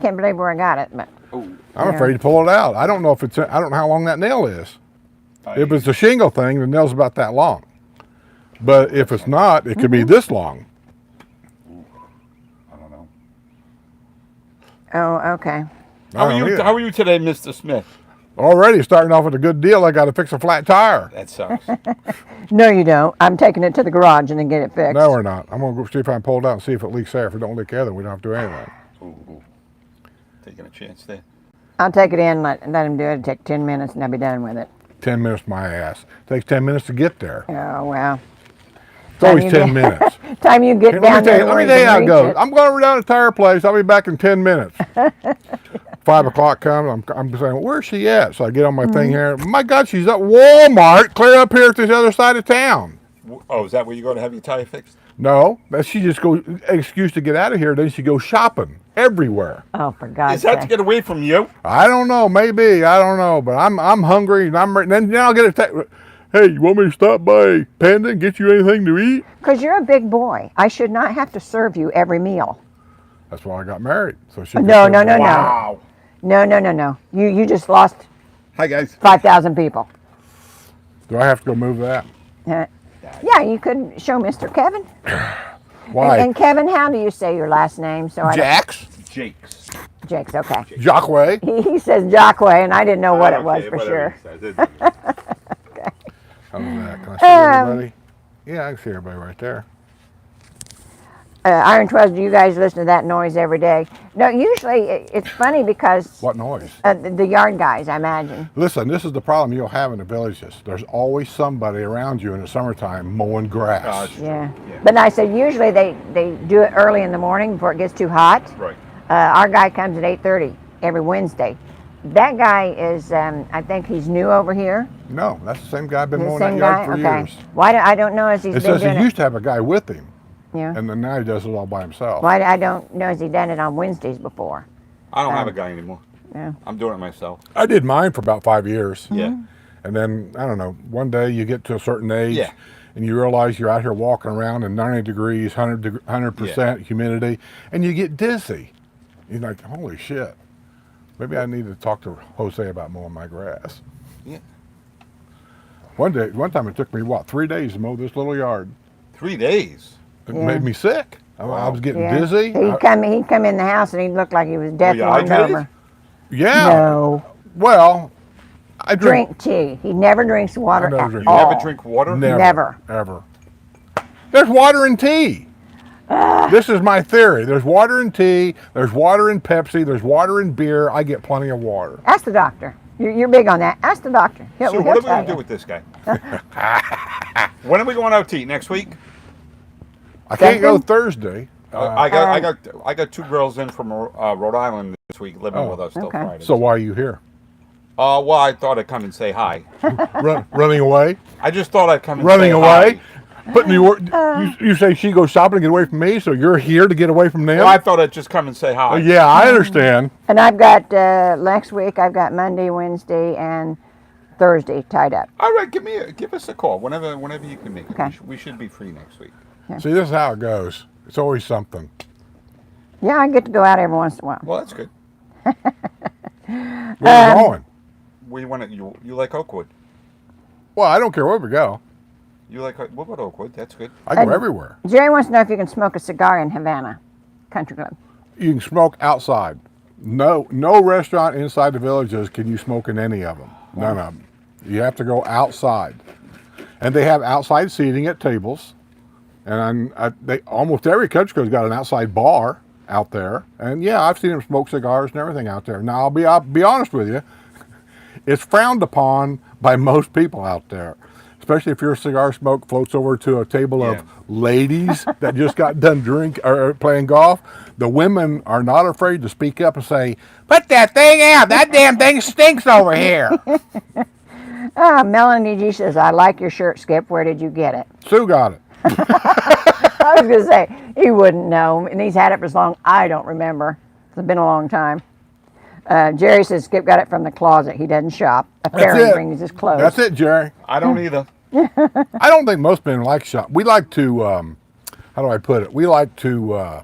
Speaker 1: can't believe where I got it, but
Speaker 3: oh.
Speaker 2: I'm
Speaker 1: Yeah.
Speaker 2: afraid to pull it out. I don't know if it's. I don't know how long that nail is. If it's a shingle thing, the nail's about that long. But if it's not, it could be this long.
Speaker 3: I don't know.
Speaker 1: oh, okay.
Speaker 3: How
Speaker 2: I
Speaker 3: are
Speaker 2: don't
Speaker 3: you?
Speaker 2: either.
Speaker 3: How are you today, Mr. Smith?
Speaker 2: Already starting off with a good deal. I got to fix a flat tire.
Speaker 3: That sucks.
Speaker 1: No, you don't. I'm taking it to the garage and then get it fixed.
Speaker 2: No, we're not. I'm gonna go see if I can pull it out and see if it leaks there. If it don't leak there, then we don't have to do anything.
Speaker 3: Ooh.
Speaker 4: Taking a chance there.
Speaker 1: I'll take it in, let him do it. It'll take 10 minutes and I'll be done with it.
Speaker 2: 10 minutes, my ass. Takes 10 minutes to get there.
Speaker 1: Oh, well.
Speaker 2: It's always 10 minutes.
Speaker 1: Time you get
Speaker 2: Here,
Speaker 1: down there.
Speaker 2: let me tell you how it goes. I'm going down to the tire place. I'll be back in 10 minutes. 5 o'clock comes. I'm saying, where's she at? So I get on my thing here. My God, she's at Walmart, clear up here to the other side of town.
Speaker 4: Oh, is that where you go to have your tire fixed?
Speaker 2: No, she just goes excuse to get out of here. Then she goes shopping everywhere.
Speaker 1: Oh, for God's
Speaker 4: Is that
Speaker 1: sake.
Speaker 4: to get away from you?
Speaker 2: I don't know, maybe I don't know, but I'm hungry and then I'll get a text. Hey, you want me to stop by Panda and get you anything to eat?
Speaker 1: Because you're a big boy. I should not have to serve you every meal.
Speaker 2: That's why I got married. So she
Speaker 1: No.
Speaker 4: Wow.
Speaker 1: No. You just lost
Speaker 4: Hi, guys.
Speaker 1: 5,000 people.
Speaker 2: Do I have to go move that?
Speaker 1: Yeah, you could show Mr. Kevin.
Speaker 2: Why?
Speaker 1: And Kevin, how do you say your last name? So
Speaker 2: Jax?
Speaker 4: Jakes.
Speaker 1: Jake's okay.
Speaker 2: Jackway?
Speaker 1: He says Jockway, and I didn't know what it was for sure.
Speaker 2: How's that? Can I see everybody? Yeah, I can see everybody right there.
Speaker 1: Iron 12, do you guys listen to that noise every day? No, usually it's funny because
Speaker 2: What noise?
Speaker 1: the yard guys, I imagine.
Speaker 2: Listen, this is the problem you'll have in the villages. There's always somebody around you in the summertime mowing grass.
Speaker 1: Yeah. But I said usually they do it early in the morning before it gets too hot.
Speaker 4: Right.
Speaker 1: Our guy comes at 8:30 every Wednesday. That guy is, I think he's new over here.
Speaker 2: No, that's the same guy. I've been
Speaker 1: The
Speaker 2: mowing that
Speaker 1: same
Speaker 2: yard
Speaker 1: guy?
Speaker 2: for
Speaker 1: Okay.
Speaker 2: years.
Speaker 1: Why I don't know as he's
Speaker 2: It
Speaker 1: been
Speaker 2: says he
Speaker 1: doing it.
Speaker 2: used to have a guy with him,
Speaker 1: Yeah.
Speaker 2: and then now he does it all by himself.
Speaker 1: Why I don't know as he done it on Wednesdays before.
Speaker 4: I don't have a guy anymore.
Speaker 1: Yeah.
Speaker 4: I'm doing it myself.
Speaker 2: I did mine for about 5 years.
Speaker 4: Yeah.
Speaker 2: And then, I don't know, one day you get to a certain age
Speaker 4: Yeah.
Speaker 2: and you realize you're out here walking around in 90 degrees, 100% humidity, and you get dizzy. You're like, holy shit. Maybe I need to talk to Jose about mowing my grass.
Speaker 4: Yeah.
Speaker 2: One time it took me, 3 days to mow this little yard.
Speaker 4: 3 days.
Speaker 2: It
Speaker 1: Yeah.
Speaker 2: made me sick. I was getting dizzy.
Speaker 1: He'd come in the house and he looked like he was dead
Speaker 4: you
Speaker 1: and
Speaker 4: hydrated?
Speaker 1: over.
Speaker 2: Yeah.
Speaker 1: No.
Speaker 2: Well, I
Speaker 1: Drink tea. He never drinks water
Speaker 2: never
Speaker 1: at
Speaker 2: drink
Speaker 4: You
Speaker 1: all.
Speaker 4: never drink water?
Speaker 1: Never.
Speaker 2: Ever. There's water in tea. This is my theory. There's water in tea. There's water in Pepsi. There's water in beer. I get plenty of water.
Speaker 1: Ask the doctor. You're big on that. Ask the doctor.
Speaker 4: So
Speaker 1: He'll
Speaker 4: what are we
Speaker 1: tell
Speaker 4: going to
Speaker 1: you.
Speaker 4: do with this guy? When are we going out to eat? Next week?
Speaker 2: I can't go
Speaker 1: Second?
Speaker 2: Thursday.
Speaker 4: I got 2 girls in from Rhode Island this week living with us till
Speaker 1: okay.
Speaker 4: Friday.
Speaker 2: So why are you here?
Speaker 4: Well, I thought I'd come and say hi.
Speaker 2: Running away?
Speaker 4: I just thought I'd come and
Speaker 2: Running
Speaker 4: say
Speaker 2: away?
Speaker 4: hi.
Speaker 2: Putting you say she goes shopping to get away from me, so you're here to get away from them?
Speaker 4: Well, I thought I'd just come and say hi.
Speaker 2: Yeah, I understand.
Speaker 1: And I've got next week. I've got Monday, Wednesday, and Thursday tied up.
Speaker 4: All right, give us a call whenever you can make it.
Speaker 1: Okay.
Speaker 4: We should be free next week.
Speaker 2: See, this is how it goes. It's always something.
Speaker 1: Yeah, I get to go out every once in a while.
Speaker 4: Well, that's good.
Speaker 2: Where are you going?
Speaker 4: We want to. You like Oakwood?
Speaker 2: Well, I don't care where we go.
Speaker 4: You like what about Oakwood? That's good.
Speaker 2: I go
Speaker 1: And-
Speaker 2: everywhere.
Speaker 1: Jerry wants to know if you can smoke a cigar in Havana Country Club.
Speaker 2: You can smoke outside. No restaurant inside the villages can you smoke in any of them. None of them. You have to go outside. And they have outside seating at tables. And almost every country club's got an outside bar out there. And yeah, I've seen them smoke cigars and everything out there. Now, I'll be honest with you. It's frowned upon by most people out there. Especially if your cigar smoke floats over to a table of ladies that just got done playing golf. The women are not afraid to speak up and say, "Put that thing out! That damn thing stinks over here."
Speaker 1: Melanie G says, I like your shirt, Skip. Where did you get it?
Speaker 2: Sue got it.
Speaker 1: I was going to say, he wouldn't know. And he's had it for as long, I don't remember. It's been a long time. Jerry says Skip got it from the closet. He doesn't shop. A fairy brings his clothes.
Speaker 2: That's it, Jerry.
Speaker 4: I don't either.
Speaker 2: I don't think most men like shop. We like to, how do I put it? We like to,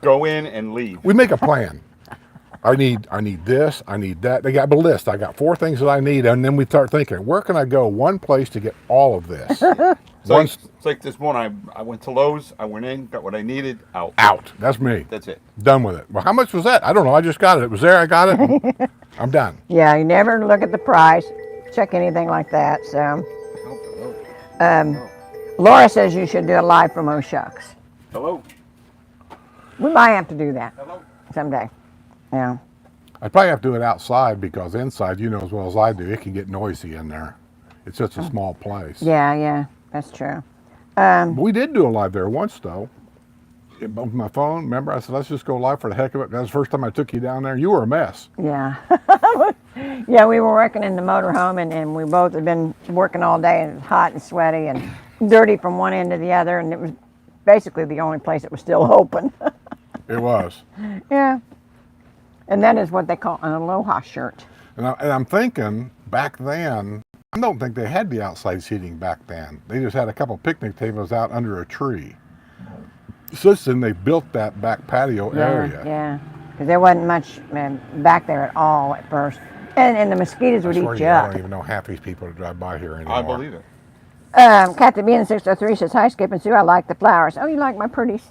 Speaker 4: Go in and leave.
Speaker 2: we make a plan. I need this, I need that. They got a list. I got 4 things that I need, and then we start thinking, where can I go one place to get all of this?
Speaker 4: It's like this morning. I went to Lowe's. I went in, got what I needed, out.
Speaker 2: Out. That's me.
Speaker 4: That's it.
Speaker 2: Done with it. Well, how much was that? I don't know. I just got it. It was there. I got it. I'm done.
Speaker 1: Yeah, you never look at the price, check anything like that. So, Laura says you should do a live from O'Shucks.
Speaker 4: Hello.
Speaker 1: We might have to do that
Speaker 4: Hello.
Speaker 1: someday. Yeah.
Speaker 2: I'd probably have to do it outside because inside, you know as well as I do, it can get noisy in there. It's such a small place.
Speaker 1: Yeah, that's true.
Speaker 2: We did do a live there once, though. On my phone, remember? I said, let's just go live for the heck of it. That was the first time I took you down there. You were a mess.
Speaker 1: Yeah. Yeah, we were working in the motorhome, and we both had been working all day, and it was hot and sweaty and dirty from one end to the other, and it was basically the only place that was still open.
Speaker 2: It was.
Speaker 1: Yeah. And that is what they call an aloha shirt.
Speaker 2: And I'm thinking, back then, I don't think they had the outside seating back then. They just had a couple picnic tables out under a tree. Since then, they built that back patio area.
Speaker 1: Yeah, because there wasn't much back there at all at first. And the mosquitoes would eat you
Speaker 2: I
Speaker 1: up.
Speaker 2: don't even know half these people that drive by here anymore.
Speaker 4: I believe it.
Speaker 1: Captain B in 603 says, hi, Skip and Sue, I like the flowers. Oh, you like my pretties?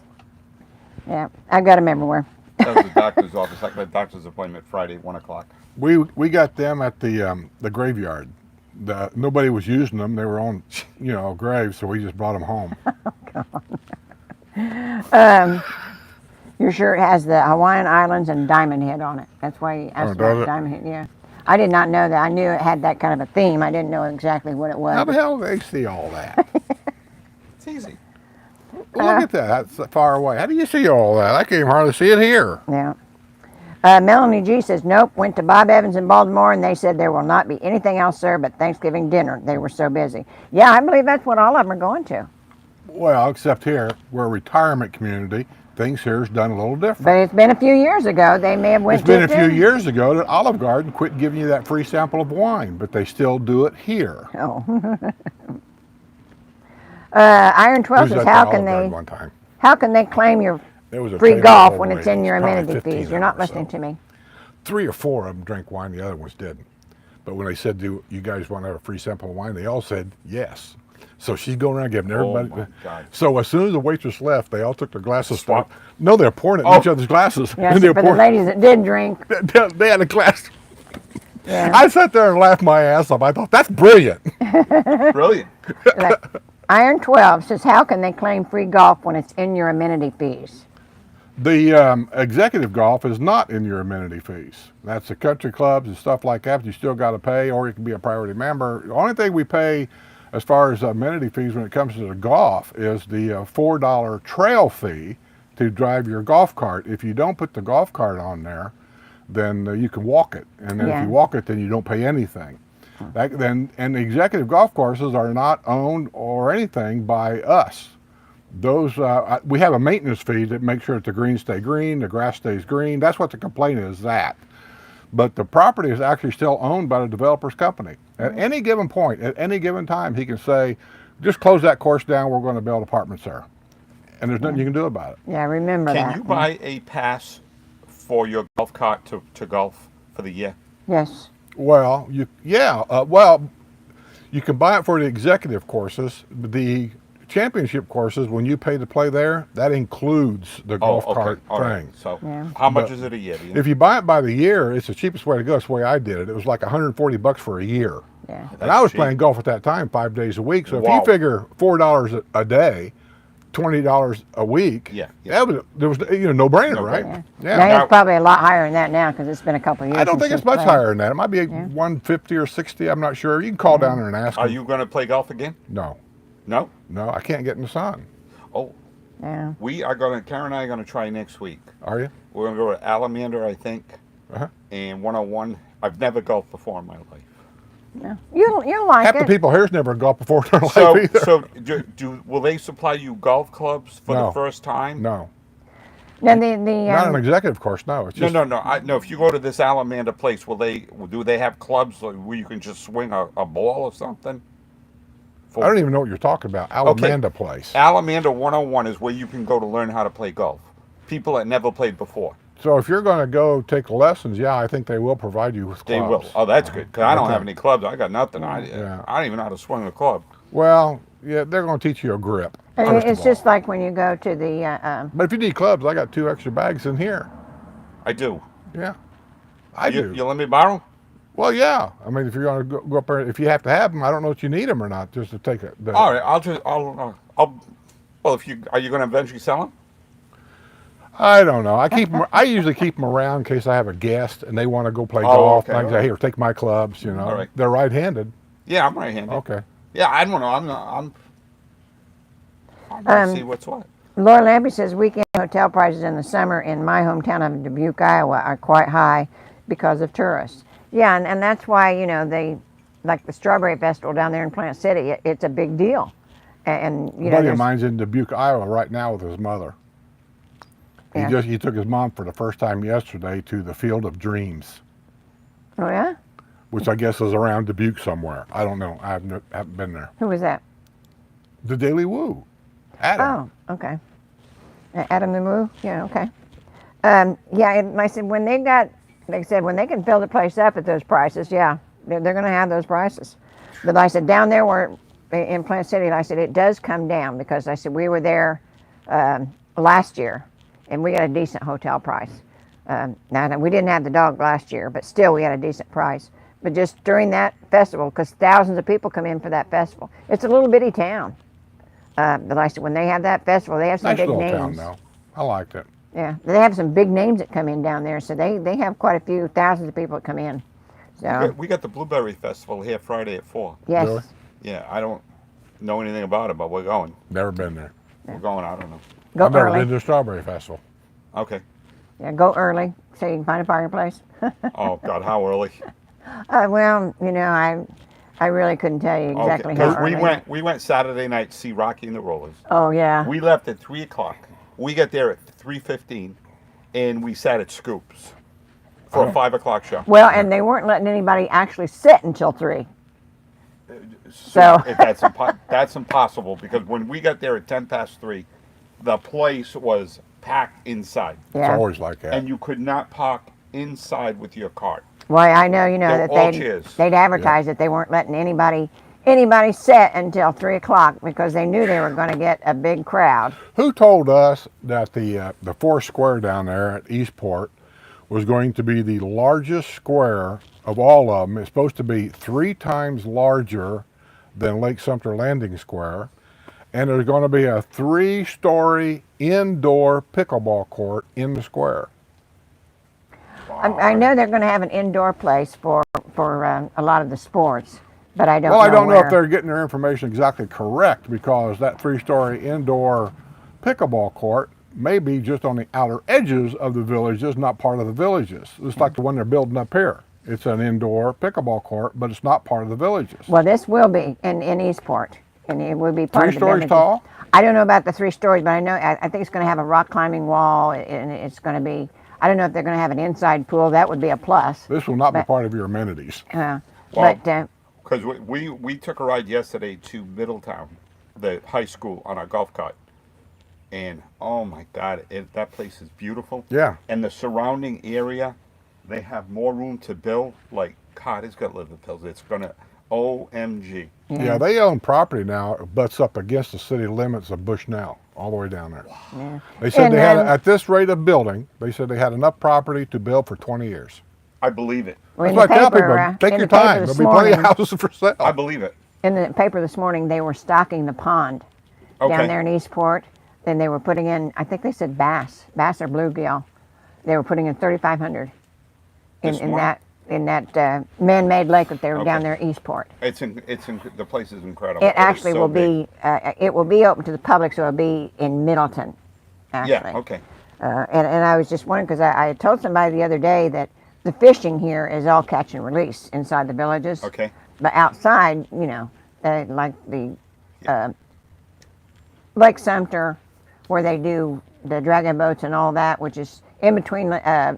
Speaker 1: Yeah, I've got them everywhere.
Speaker 4: That was the doctor's office. I got a doctor's appointment Friday at 1 o'clock.
Speaker 2: We got them at the graveyard. Nobody was using them. They were on, graves, so we just brought them home.
Speaker 1: Your shirt has the Hawaiian Islands and Diamond Head on it. That's why you asked about
Speaker 2: does it?
Speaker 1: Diamond Head, yeah. I did not know that. I knew it had that kind of a theme. I didn't know exactly what it was.
Speaker 2: How the hell do they see all that?
Speaker 4: It's easy.
Speaker 2: Look at that. That's far away. How do you see all that? I can't even hardly see it here.
Speaker 1: Yeah. Melanie G says, nope, went to Bob Evans in Baltimore, and they said there will not be anything else served but Thanksgiving dinner. They were so busy. Yeah, I believe that's what all of them are going to.
Speaker 2: Well, except here, we're a retirement community. Things here is done a little different.
Speaker 1: But it's been a few years ago. They may have went
Speaker 2: It's been a
Speaker 1: to
Speaker 2: few years ago that Olive Garden quit giving you that free sample of wine, but they still do it here.
Speaker 1: Oh. Iron 12
Speaker 2: Who's
Speaker 1: says,
Speaker 2: at the
Speaker 1: how
Speaker 2: Olive
Speaker 1: can
Speaker 2: Garden
Speaker 1: they
Speaker 2: one time?
Speaker 1: how can they claim your
Speaker 2: There was a
Speaker 1: free
Speaker 2: table
Speaker 1: golf
Speaker 2: over
Speaker 1: when
Speaker 2: there.
Speaker 1: it's in your
Speaker 2: Probably
Speaker 1: amenity
Speaker 2: 15
Speaker 1: fees? You're not
Speaker 2: of them or
Speaker 1: listening
Speaker 2: so.
Speaker 1: to me.
Speaker 2: 3 or 4 of them drank wine, the other ones didn't. But when they said, do you guys want to have a free sample of wine, they all said yes. So she's going around giving everybody.
Speaker 4: Oh, my God.
Speaker 2: So as soon as the waitress left, they all took their glasses. No, they're pouring it in each other's glasses.
Speaker 1: Yeah,
Speaker 2: And
Speaker 1: so
Speaker 2: they're
Speaker 1: for the ladies that did drink.
Speaker 2: they had a glass.
Speaker 1: Yeah.
Speaker 2: I sat there and laughed my ass off. I thought, that's brilliant.
Speaker 4: Brilliant.
Speaker 1: Like, Iron 12 says, how can they claim free golf when it's in your amenity fees?
Speaker 2: The executive golf is not in your amenity fees. That's the country clubs and stuff like that. You still got to pay, or you can be a priority member. The only thing we pay as far as amenity fees when it comes to the golf is the $4 trail fee to drive your golf cart. If you don't put the golf cart on there, then you can walk it. And then if you walk it, then you don't pay anything. And the executive golf courses are not owned or anything by us. Those we have a maintenance fee that makes sure that the greens stay green, the grass stays green. That's what the complaint is, that. But the property is actually still owned by the developer's company. At any given point, at any given time, he can say, just close that course down, we're going to build apartments there. And there's nothing you can do about it.
Speaker 1: Yeah, remember that.
Speaker 4: Can you buy a pass for your golf cart to golf for the year?
Speaker 1: Yes.
Speaker 2: Well, you can buy it for the executive courses. The championship courses, when you pay to play there, that includes the golf cart
Speaker 4: All
Speaker 2: thing.
Speaker 4: right. So
Speaker 1: Yeah.
Speaker 4: how much is it a year? Do you know?
Speaker 2: If you buy it by the year, it's the cheapest way to go. That's the way I did it. It was like $140 for a year.
Speaker 1: Yeah.
Speaker 2: And I was
Speaker 4: cheap.
Speaker 2: playing golf at that time 5 days a week. So if
Speaker 4: Wow.
Speaker 2: you figure $4 a day, $20 a week,
Speaker 4: Yeah.
Speaker 2: there was no brainer, right?
Speaker 1: Yeah.
Speaker 2: Yeah.
Speaker 1: Now,
Speaker 4: Now-
Speaker 1: it's probably a lot higher than that now because it's been a couple of years.
Speaker 2: I don't
Speaker 1: since
Speaker 2: think it's
Speaker 1: you've
Speaker 2: much
Speaker 1: played.
Speaker 2: higher than that. It might be 150 or 60. I'm not sure. You can call down there and ask
Speaker 4: Are
Speaker 2: them.
Speaker 4: you going to play golf again?
Speaker 2: No,
Speaker 4: No.
Speaker 2: I can't get in the sun.
Speaker 4: Oh,
Speaker 1: Yeah.
Speaker 4: Karen and I are going to try next week.
Speaker 2: Are you?
Speaker 4: We're going to go to Alamander, I think,
Speaker 2: Uh-huh.
Speaker 4: and 101. I've never golfed before in my life.
Speaker 1: Yeah. You'll like
Speaker 2: Half
Speaker 1: it.
Speaker 2: the people here's never golfed before in their life
Speaker 4: So,
Speaker 2: either.
Speaker 4: so will they supply you golf clubs for
Speaker 2: No.
Speaker 4: the first time?
Speaker 2: No,
Speaker 1: Now,
Speaker 2: not an executive course. No, it's just
Speaker 4: No. No. If you go to this Alamander place, do they have clubs where you can just swing a ball or something?
Speaker 2: I don't even know what you're talking about. Alamanda Place.
Speaker 4: Alamander 101 is where you can go to learn how to play golf. People that never played before.
Speaker 2: So if you're going to go take lessons, yeah, I think they will provide you with clubs.
Speaker 4: They will. Oh, that's good. Because I don't
Speaker 2: Okay.
Speaker 4: have any clubs. I got nothing. I don't even know how to swing a club.
Speaker 2: Well, yeah, they're going to teach you a grip.
Speaker 1: And
Speaker 2: first of
Speaker 1: it's
Speaker 2: all.
Speaker 1: just like when you go to the.
Speaker 2: But if you need clubs, I got 2 extra bags in here.
Speaker 4: I do.
Speaker 2: Yeah, I do.
Speaker 4: You let me borrow?
Speaker 2: Well, yeah. I mean, if you're going to go up there, if you have to have them, I don't know if you need them or not, just to take it.
Speaker 4: All right. Well, are you going to eventually sell them?
Speaker 2: I don't know. I usually keep them around in case I have a guest and they want to go play golf.
Speaker 4: Okay,
Speaker 2: And I
Speaker 4: all
Speaker 2: say,
Speaker 4: right.
Speaker 2: here, take my clubs. You know,
Speaker 4: All right.
Speaker 2: they're right-handed.
Speaker 4: Yeah, I'm right-handed.
Speaker 2: Okay.
Speaker 4: Yeah, I don't know. I'm gonna see what's what.
Speaker 1: Laura Lampy says weekend hotel prices in the summer in my hometown of Dubuque, Iowa are quite high because of tourists. Yeah, and that's why, they, like the Strawberry Festival down there in Plant City, it's a big deal. And
Speaker 2: A buddy of mine's in Dubuque, Iowa right now with his mother.
Speaker 1: Yeah.
Speaker 2: He took his mom for the first time yesterday to the Field of Dreams,
Speaker 1: Oh, yeah?
Speaker 2: which I guess is around Dubuque somewhere. I don't know. I haven't been there.
Speaker 1: Who was that?
Speaker 2: The Daily Woo. Adam.
Speaker 1: Oh, okay. Adam the Moo? Yeah, okay. Yeah, and I said, when they can fill the place up at those prices, yeah, they're going to have those prices. But I said, down there where in Plant City, I said, it does come down because I said, we were there last year and we got a decent hotel price. Now, we didn't have the dog last year, but still we had a decent price. But just during that festival, because thousands of people come in for that festival, it's a little bitty town. But I said, when they have that festival, they have some
Speaker 2: Nice
Speaker 1: big
Speaker 2: little
Speaker 1: names.
Speaker 2: town, though. I liked it.
Speaker 1: Yeah, they have some big names that come in down there, so they have quite a few thousands of people that come in. So
Speaker 4: We got the Blueberry Festival here Friday at 4.
Speaker 1: yes,
Speaker 2: Really?
Speaker 4: Yeah, I don't know anything about it, but we're going.
Speaker 2: Never been there.
Speaker 4: We're going. I don't know.
Speaker 1: go
Speaker 2: I've never
Speaker 1: early.
Speaker 2: been to the Strawberry Festival.
Speaker 4: Okay.
Speaker 1: Yeah, go early so you can find a parking place.
Speaker 4: Oh God, how early?
Speaker 1: Well, I really couldn't tell you exactly
Speaker 4: Okay.
Speaker 1: how
Speaker 4: 'Cause
Speaker 1: early.
Speaker 4: we went Saturday night to see Rocky and the Rollers.
Speaker 1: Oh yeah.
Speaker 4: We left at 3:00. We got there at 3:15, and we sat at Scoops for a 5:00 show.
Speaker 1: Well, and they weren't letting anybody actually sit until 3. So-
Speaker 4: if that's impossible because when we got there at 3:10, the place was packed inside,
Speaker 2: It's
Speaker 1: Yeah.
Speaker 2: always like that.
Speaker 4: and you could not park inside with your cart.
Speaker 1: Well, I know
Speaker 4: They're
Speaker 1: that
Speaker 4: all chairs.
Speaker 1: they'd advertise that they weren't letting anybody sit until 3:00 because they knew they were going to get a big crowd.
Speaker 2: Who told us that the fourth square down there at Eastport was going to be the largest square of all of them? It's supposed to be 3 times larger than Lake Sumter Landing Square, and there's going to be a 3-story indoor pickleball court in the square.
Speaker 1: I know they're going to have an indoor place for a lot of the sports, but I don't
Speaker 2: Well,
Speaker 1: know
Speaker 2: I don't know
Speaker 1: where.
Speaker 2: if they're getting their information exactly correct because that 3-story indoor pickleball court may be just on the outer edges of the villages, not part of the villages. It's like the one they're building up here. It's an indoor pickleball court, but it's not part of the villages.
Speaker 1: Well, this will be in Eastport, and it will be part
Speaker 2: 3
Speaker 1: of the
Speaker 2: stories
Speaker 1: villages.
Speaker 2: tall?
Speaker 1: I don't know about the 3 stories, but I think it's going to have a rock climbing wall, and it's going to be. I don't know if they're going to have an inside pool. That would be a plus.
Speaker 2: This will not be
Speaker 1: But-
Speaker 2: part of your amenities.
Speaker 4: Well,
Speaker 1: But
Speaker 4: Because we took a ride yesterday to Middletown, the high school, on our golf cart, and oh my God, that place is beautiful.
Speaker 2: Yeah.
Speaker 4: And the surrounding area, they have more room to build. Like God, it's got living pills. It's gonna OMG.
Speaker 2: Yeah, they own property now. It butts up against the city limits of Bushnell, all the way down there.
Speaker 1: yeah.
Speaker 2: They said
Speaker 1: And
Speaker 2: they had,
Speaker 1: then-
Speaker 2: at this rate of building, they said they had enough property to build for 20 years.
Speaker 4: I believe it.
Speaker 1: Well,
Speaker 2: That's what I tell people. Take
Speaker 1: in
Speaker 2: your
Speaker 1: the paper
Speaker 2: time.
Speaker 1: this
Speaker 2: There'll be plenty of
Speaker 1: morning-
Speaker 2: houses for sale.
Speaker 4: I believe it.
Speaker 1: In the paper this morning, they were stocking the pond
Speaker 4: Okay.
Speaker 1: down there in Eastport. Then they were putting in, I think they said bass or bluegill. They were putting in 3,500
Speaker 4: This
Speaker 1: in
Speaker 4: morning?
Speaker 1: that man-made lake that they were down
Speaker 4: Okay.
Speaker 1: there at Eastport.
Speaker 4: The place is incredible.
Speaker 1: It actually
Speaker 4: is so
Speaker 1: will
Speaker 4: big.
Speaker 1: be it will be open to the public, so it'll be in Middleton. Actually.
Speaker 4: Yeah. Okay.
Speaker 1: And I was just wondering because I had told somebody the other day that the fishing here is all catch and release inside the villages.
Speaker 4: Okay.
Speaker 1: But outside, like the Lake Sumter, where they do the dragon boats and all that, which is in between and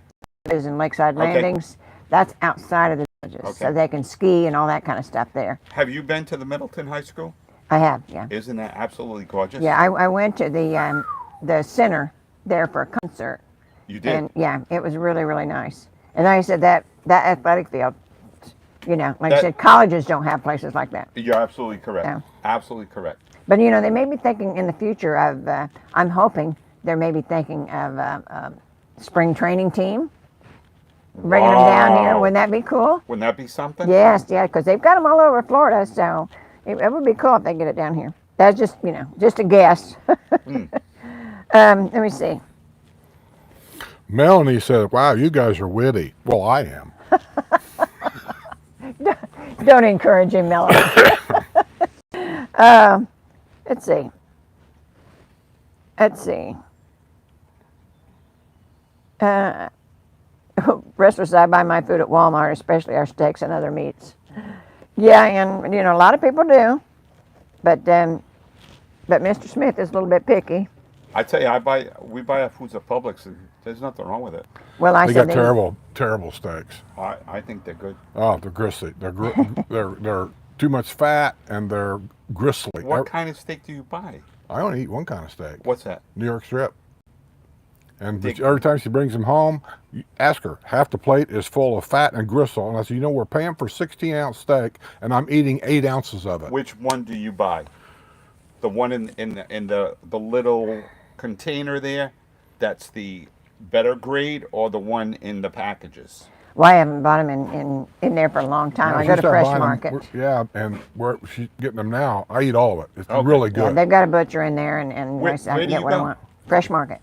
Speaker 1: lakeside
Speaker 4: Okay.
Speaker 1: landings, that's outside of the villages.
Speaker 4: Okay.
Speaker 1: So they can ski and all that kind of stuff there.
Speaker 4: Have you been to the Middleton High School?
Speaker 1: I have, yeah.
Speaker 4: Isn't that absolutely gorgeous?
Speaker 1: Yeah, I went to the center there for a concert.
Speaker 4: You did.
Speaker 1: And yeah, it was really, really nice. And like I said, that athletic field, like I
Speaker 4: That-
Speaker 1: said, colleges don't have places like that.
Speaker 4: You're absolutely correct.
Speaker 1: Yeah.
Speaker 4: Absolutely correct.
Speaker 1: But they may be thinking in the future of, I'm hoping they may be thinking of a spring training team, bringing them down here.
Speaker 4: Wow.
Speaker 1: Wouldn't that be cool?
Speaker 4: Wouldn't that be something?
Speaker 1: Yes, yeah, because they've got them all over Florida, so it would be cool if they get it down here. That's just, just a guess. Let me see.
Speaker 2: Melanie said, "Wow, you guys are witty." Well, I am.
Speaker 1: Don't encourage him, Melanie. Let's see. Let's see. Restless, I buy my food at Walmart, especially our steaks and other meats. Yeah, and a lot of people do, but Mr. Smith is a little bit picky.
Speaker 4: I tell you, we buy our foods at Publix, and there's nothing wrong with it.
Speaker 1: Well, I
Speaker 2: They
Speaker 1: said
Speaker 2: got terrible steaks.
Speaker 4: I think they're good.
Speaker 2: Oh, they're gristly. They're too much fat and they're gristly.
Speaker 4: What kind of steak do you buy?
Speaker 2: I only eat one kind of steak.
Speaker 4: What's that?
Speaker 2: New York strip. And every time she brings them home, you ask her, half the plate is full of fat and gristle. And I said, we're paying for 16-ounce steak, and I'm eating 8 ounces of it.
Speaker 4: Which one do you buy? The one in the little container there, that's the better grade, or the one in the packages?
Speaker 1: Well, I haven't bought them in there for a long time.
Speaker 2: Now,
Speaker 1: I
Speaker 2: she
Speaker 1: go to
Speaker 2: started
Speaker 1: Fresh
Speaker 2: buying
Speaker 1: Market.
Speaker 2: them, yeah, and where she's getting them now, I eat all of it. It's
Speaker 4: Okay.
Speaker 2: really
Speaker 1: Yeah,
Speaker 2: good.
Speaker 1: they've got a butcher in there, and
Speaker 4: Where-
Speaker 1: I
Speaker 4: where
Speaker 1: can
Speaker 4: do
Speaker 1: get
Speaker 4: you
Speaker 1: what I
Speaker 4: go?
Speaker 1: want. Fresh Market.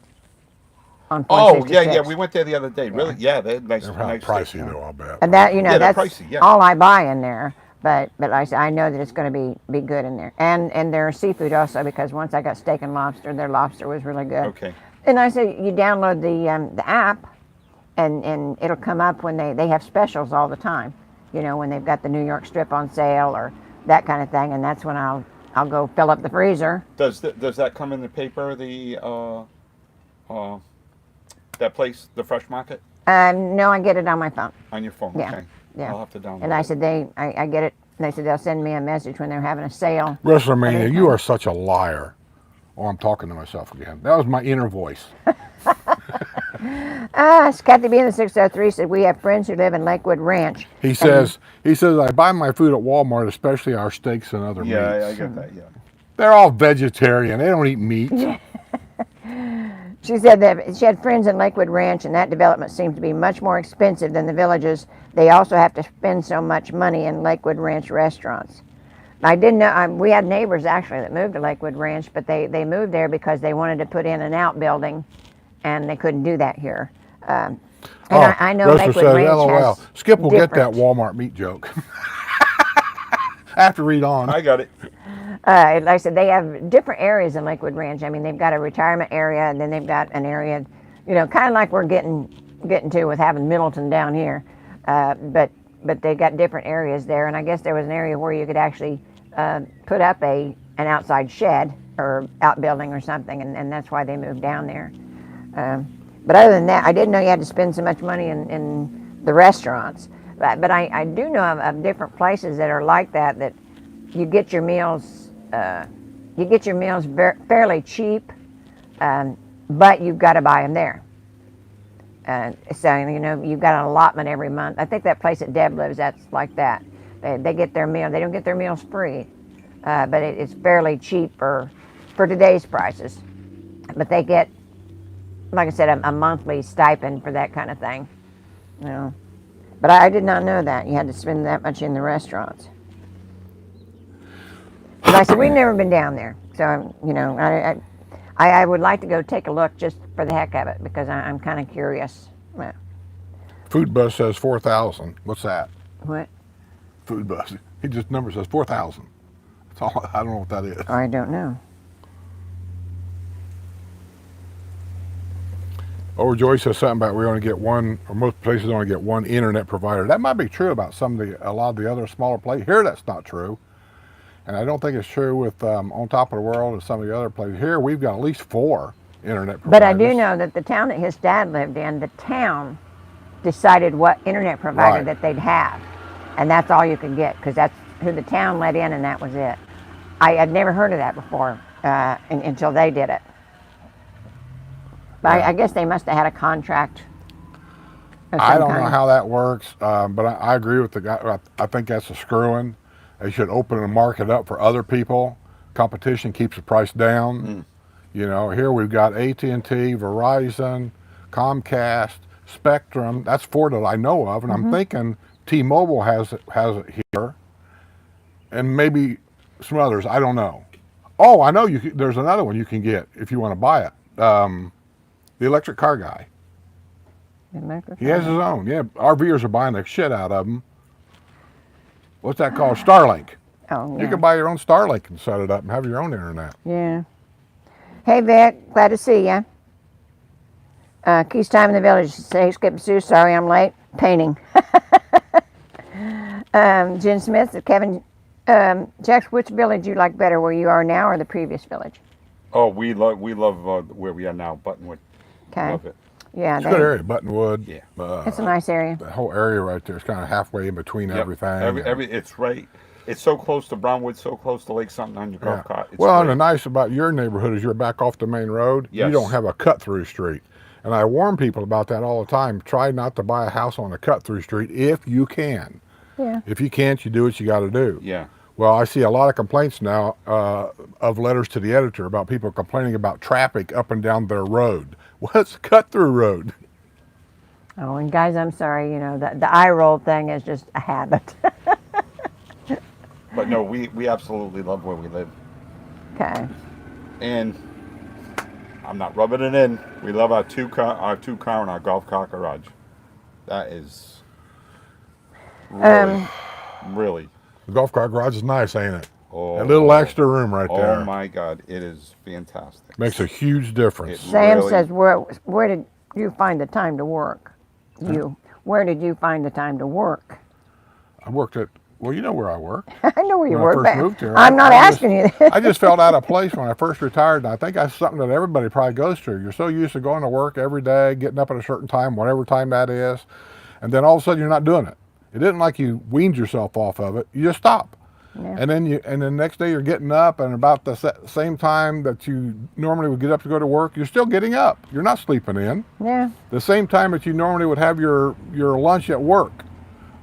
Speaker 1: On
Speaker 4: Oh,
Speaker 1: 466.
Speaker 4: yeah, we went there the other day. Really? Yeah, they're nice.
Speaker 2: They're probably
Speaker 4: nice
Speaker 2: pricey
Speaker 4: steak.
Speaker 2: though, I'll bet.
Speaker 1: And that
Speaker 4: Yeah, they're
Speaker 1: that's
Speaker 4: pricey, yeah.
Speaker 1: all I buy in there. But like I said, I know that it's going to be good in there. And their seafood also, because once I got steak and lobster, their lobster was really good.
Speaker 4: Okay.
Speaker 1: And I say you download the app, and it'll come up when they have specials all the time. When they've got the New York strip on sale or that kind of thing, and that's when I'll go fill up the freezer.
Speaker 4: Does that come in the paper? That place, the Fresh Market,
Speaker 1: No, I get it on my phone.
Speaker 4: on your phone?
Speaker 1: Yeah.
Speaker 4: Okay.
Speaker 1: Yeah.
Speaker 4: I'll have to download.
Speaker 1: And I
Speaker 4: it.
Speaker 1: said I get it. And they said they'll send me a message when they're having a sale.
Speaker 2: WrestleMania, you are such a liar. Oh, I'm talking to myself again. That was my inner voice.
Speaker 1: It's Kathy B in the 603 said we have friends who live in Lakewood Ranch.
Speaker 2: He says, I buy my food at Walmart, especially our steaks and other
Speaker 4: Yeah,
Speaker 2: meats.
Speaker 4: I get that. Yeah.
Speaker 2: They're all vegetarian. They don't eat meat.
Speaker 1: She said that she had friends in Lakewood Ranch, and that development seems to be much more expensive than the villages. They also have to spend so much money in Lakewood Ranch restaurants. I didn't know, we had neighbors actually that moved to Lakewood Ranch, but they moved there because they wanted to put in an outbuilding, and they couldn't do that here. And I know
Speaker 2: Russell
Speaker 1: Lakewood
Speaker 2: says,
Speaker 1: Ranch
Speaker 2: LOL.
Speaker 1: has
Speaker 2: Skip will get that
Speaker 1: different-
Speaker 2: Walmart meat joke. I have to read on.
Speaker 4: I got it.
Speaker 1: like I said, they have different areas in Lakewood Ranch. I mean, they've got a retirement area, and then they've got an area, kind of like we're getting to with having Middleton down here. But they got different areas there, and I guess there was an area where you could actually put up an outside shed or outbuilding or something, and that's why they moved down there. But other than that, I didn't know you had to spend so much money in the restaurants. But I do know of different places that are like that you get your meals fairly cheap, but you've got to buy them there. So you've got an allotment every month. I think that place that Deb lives that's like that. They get their meal. They don't get their meals free, but it's fairly cheap for today's prices. But they get, like I said, a monthly stipend for that kind of thing. But I did not know that you had to spend that much in the restaurants. But I said we've never been down there, so I would like to go take a look just for the heck of it because I'm kind of curious.
Speaker 2: Food Buzz says 4,000. What's that?
Speaker 1: What?
Speaker 2: Food Buzz. He just number says 4,000. That's all. I don't know what that is.
Speaker 1: I don't know.
Speaker 2: Joy says something about we only get one, or most places only get one internet provider. That might be true about a lot of the other smaller places. Here, that's not true. And I don't think it's true with On Top of the World and some of the other places. Here, we've got at least 4 internet providers.
Speaker 1: But I do know that the town that his dad lived in, the town decided what internet provider
Speaker 2: Right.
Speaker 1: that they'd have. And that's all you could get because that's who the town let in and that was it. I had never heard of that before until they did it. But
Speaker 2: Yeah.
Speaker 1: I guess they must have had a contract of
Speaker 2: I
Speaker 1: some
Speaker 2: don't know
Speaker 1: kind.
Speaker 2: how that works, but I agree with the guy. I think that's a screw-in. They should open the market up for other people. Competition keeps the price down. Here we've got AT&T, Verizon, Comcast, Spectrum. That's 4 that I know of, and I'm thinking T-Mobile has it here, and maybe some others. I don't know. Oh, I know there's another one you can get if you want to buy it. The electric car guy. He has his own. Yeah, RVers are buying the shit out of them. What's that called? Starlink.
Speaker 1: Oh, yeah.
Speaker 2: You can buy your own Starlink and set it up and have your own internet.
Speaker 1: Yeah. Hey, Vic. Glad to see you. Keith's time in the village. Say, Skip Sue. Sorry, I'm late. Painting. Jen Smith. Kevin. Jax, which village you like better, where you are now or the previous village?
Speaker 4: Oh, we love where we are now, Buttonwood.
Speaker 1: Okay.
Speaker 4: Love it.
Speaker 1: Yeah.
Speaker 2: It's a good area, Buttonwood.
Speaker 4: Yeah.
Speaker 1: It's a nice area.
Speaker 2: The whole area right there is kind of halfway in between
Speaker 4: Yep.
Speaker 2: everything.
Speaker 4: It's right. It's so close to Brownwood, so close to Lake Something on your golf cart. It's
Speaker 2: Well, and
Speaker 4: great.
Speaker 2: the nice about your neighborhood is you're back off the main road. You
Speaker 4: Yes.
Speaker 2: don't have a cut-through street. And I warn people about that all the time. Try not to buy a house on a cut-through street if you can.
Speaker 1: Yeah.
Speaker 2: If you can't, you do what you got to do.
Speaker 4: Yeah.
Speaker 2: Well, I see a lot of complaints now of letters to the editor about people complaining about traffic up and down their road. What's a cut-through road?
Speaker 1: Oh, and guys, I'm sorry. You know, the eye roll thing is just a habit.
Speaker 4: But no, we absolutely love where we live.
Speaker 1: Okay.
Speaker 4: And I'm not rubbing it in. We love our two car and our golf cart garage. That is really.
Speaker 2: The golf cart garage is nice, ain't it?
Speaker 4: Oh,
Speaker 2: A little extra room right there.
Speaker 4: Oh my God, it is fantastic.
Speaker 2: Makes a huge difference.
Speaker 1: Sam
Speaker 4: Really?
Speaker 1: says, where did you find the time to work? Where did you find the time to work?
Speaker 2: I worked at, well, you know where I work.
Speaker 1: I know where you
Speaker 2: When I
Speaker 1: work,
Speaker 2: first
Speaker 1: but
Speaker 2: moved here,
Speaker 1: I'm not asking you this.
Speaker 2: I just felt out of place when I first retired, and I think that's something that everybody probably goes through. You're so used to going to work every day, getting up at a certain time, whatever time that is, and then all of a sudden you're not doing it. It isn't like you weaned yourself off of it. You just stop.
Speaker 1: Yeah.
Speaker 2: And then the next day you're getting up, and about the same time that you normally would get up to go to work, you're still getting up. You're not sleeping in.
Speaker 1: Yeah.
Speaker 2: The same time that you normally would have your lunch at work.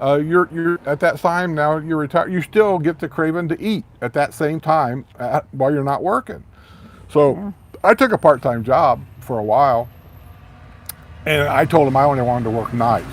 Speaker 2: You're at that time now you're retired. You still get the craving to eat at that same time while you're not working. So I took a part-time job for a while, and I told them I only wanted to work nights.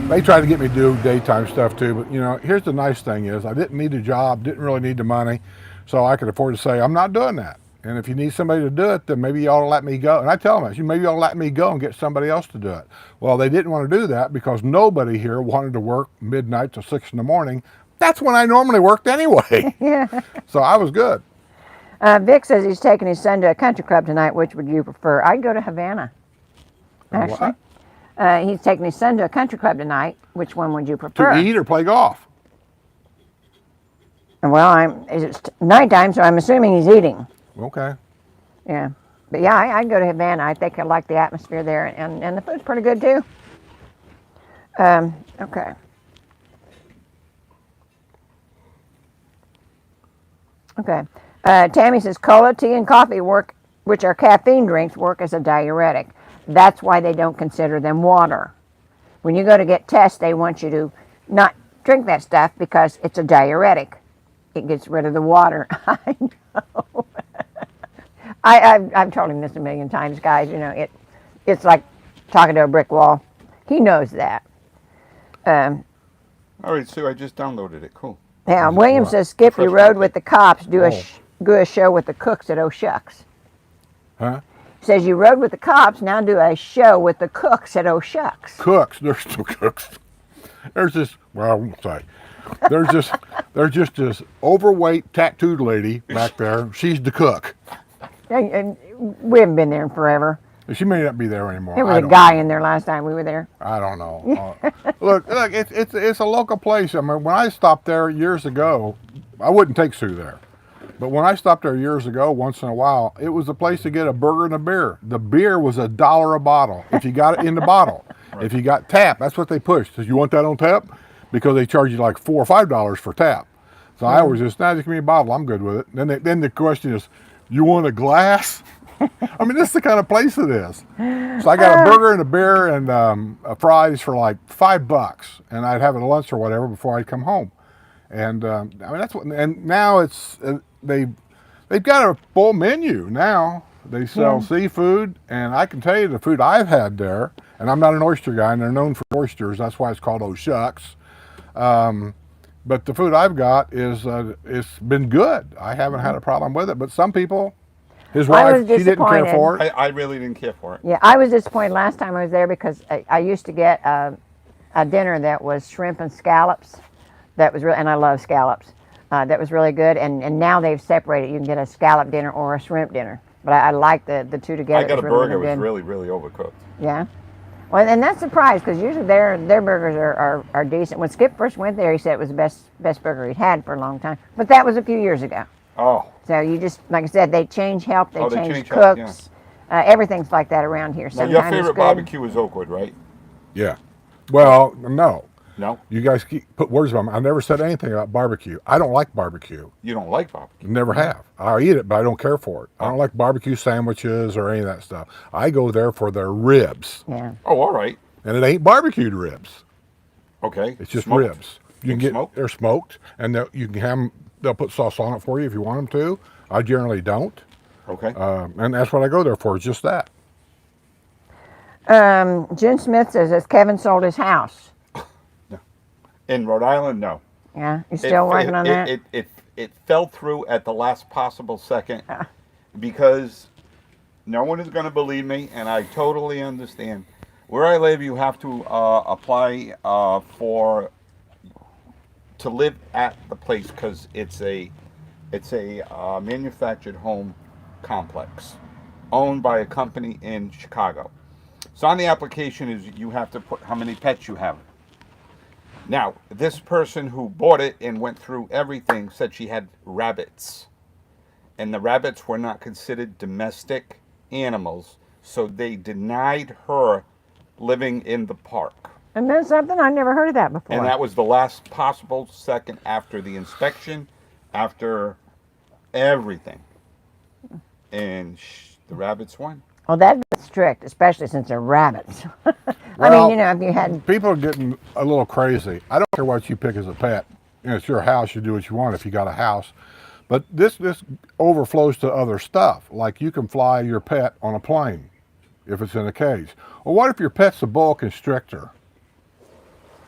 Speaker 2: They tried to get me to do daytime stuff too, but you know, here's the nice thing is I didn't need a job, didn't really need the money, so I could afford to say I'm not doing that. And if you need somebody to do it, then maybe you ought to let me go. And I tell them, maybe you ought to let me go and get somebody else to do it. Well, they didn't want to do that because nobody here wanted to work midnight to 6 in the morning. That's when I normally worked anyway.
Speaker 1: Yeah.
Speaker 2: So I was good.
Speaker 1: Vic says he's taking his son to a country club tonight. Which would you prefer? I'd go to Havana. Actually. He's taking his son to a country club tonight. Which one would you prefer?
Speaker 2: To eat or play golf?
Speaker 1: Well, it's nighttime, so I'm assuming he's eating.
Speaker 2: Okay.
Speaker 1: Yeah. But yeah, I'd go to Havana. I think I like the atmosphere there, and the food's pretty good too. Okay. Okay. Tammy says cola, tea, and coffee work, which are caffeine drinks, work as a diuretic. That's why they don't consider them water. When you go to get tests, they want you to not drink that stuff because it's a diuretic. It gets rid of the water. I know. I've told him this a million times, guys. You know, it's like talking to a brick wall. He knows that.
Speaker 4: All right, Sue, I just downloaded it. Cool.
Speaker 1: Now, William says, Skip, you rode with the cops. Do a show with the cooks at Oh Shucks.
Speaker 2: Huh?
Speaker 1: He says you rode with the cops. Now do a show with the cooks at Oh Shucks.
Speaker 2: Cooks. There's no cooks. There's this, well, I won't say. There's just this overweight tattooed lady back there. She's the cook.
Speaker 1: And we haven't been there in forever.
Speaker 2: She may not be there anymore.
Speaker 1: There was
Speaker 2: I
Speaker 1: a
Speaker 2: don't
Speaker 1: guy
Speaker 2: know.
Speaker 1: in there last time we were there.
Speaker 2: I don't know. Look, it's a local place. I mean, when I stopped there years ago, I wouldn't take Sue there. But when I stopped there years ago, once in a while, it was a place to get a burger and a beer. The beer was $1 a bottle if you got it in the bottle. Right. If you got tap, that's what they pushed. Says, you want that on tap? Because they charge you like $4 or $5 for tap. So I always just, just give me a bottle. I'm good with it. Then the question is, you want a glass? I mean, this is the kind of place it is. So I got a burger and a beer and fries for like $5, and I'd have a lunch or whatever before I'd come home. And I mean, that's what. And now it's they've got a full menu now. They sell seafood, and I can tell you the food I've had there. And I'm not an oyster guy, and they're known for oysters. That's why it's called Oh Shucks. But the food I've got is it's been good. I haven't had a problem with it. But some people His
Speaker 1: I
Speaker 2: wife,
Speaker 1: was
Speaker 2: she didn't care
Speaker 1: disappointed.
Speaker 2: for it.
Speaker 4: I really didn't care for it.
Speaker 1: Yeah, I was disappointed last time I was there because I used to get a dinner that was shrimp and scallops. That was and I love scallops. That was really good. And now they've separated. You can get a scallop dinner or a shrimp dinner. But I like the two together.
Speaker 4: I got
Speaker 1: It
Speaker 4: a
Speaker 1: was really,
Speaker 4: burger. It
Speaker 1: really
Speaker 4: was
Speaker 1: good.
Speaker 4: really, really overcooked.
Speaker 1: Yeah. Well, and that's surprised because usually their burgers are decent. When Skip first went there, he said it was the best burger he'd had for a long time. But that was a few years ago.
Speaker 4: Oh,
Speaker 1: So you just, like I said, they change help, they
Speaker 4: Oh, they
Speaker 1: change
Speaker 4: change help,
Speaker 1: cooks. Everything's like that around here.
Speaker 4: now
Speaker 1: Sometimes
Speaker 4: your
Speaker 1: it's
Speaker 4: favorite
Speaker 1: good.
Speaker 4: barbecue is Oakwood, right?
Speaker 2: Yeah. Well, no.
Speaker 4: No,
Speaker 2: You guys put words on me. I never said anything about barbecue. I don't like barbecue.
Speaker 4: you don't like barbecue.
Speaker 2: Never have. I'll eat it, but I don't care for it. I don't like barbecue sandwiches or any of that stuff. I go there for their ribs,
Speaker 1: Yeah.
Speaker 4: Oh, all right.
Speaker 2: and it ain't barbecued ribs.
Speaker 4: Okay.
Speaker 2: It's just
Speaker 4: Smoked?
Speaker 2: ribs. You can get
Speaker 4: Smoked?
Speaker 2: they're smoked, and you can have them. They'll put sauce on it for you if you want them to. I generally don't,
Speaker 4: Okay.
Speaker 2: and that's what I go there for. Is just that.
Speaker 1: Jen Smith says, has Kevin sold his house?
Speaker 4: In Rhode Island, no.
Speaker 1: Yeah. You still working on that?
Speaker 4: It fell through at the last possible second because no one is going to believe me, and I totally understand. Where I live, you have to apply to live at the place because it's a manufactured home complex owned by a company in Chicago. So on the application is you have to put how many pets you have. Now, this person who bought it and went through everything said she had rabbits. And the rabbits were not considered domestic animals, so they denied her living in the park.
Speaker 1: And that's something I never heard of that before.
Speaker 4: And that was the last possible second after the inspection, after everything. And the rabbits won.
Speaker 1: Well, that's strict, especially since they're rabbits. I
Speaker 2: Well,
Speaker 1: mean, if you had.
Speaker 2: People are getting a little crazy. I don't care what you pick as a pet. It's your house. You do what you want if you got a house. But this overflows to other stuff. Like you can fly your pet on a plane if it's in a cage. Well, what if your pet's a boa constrictor?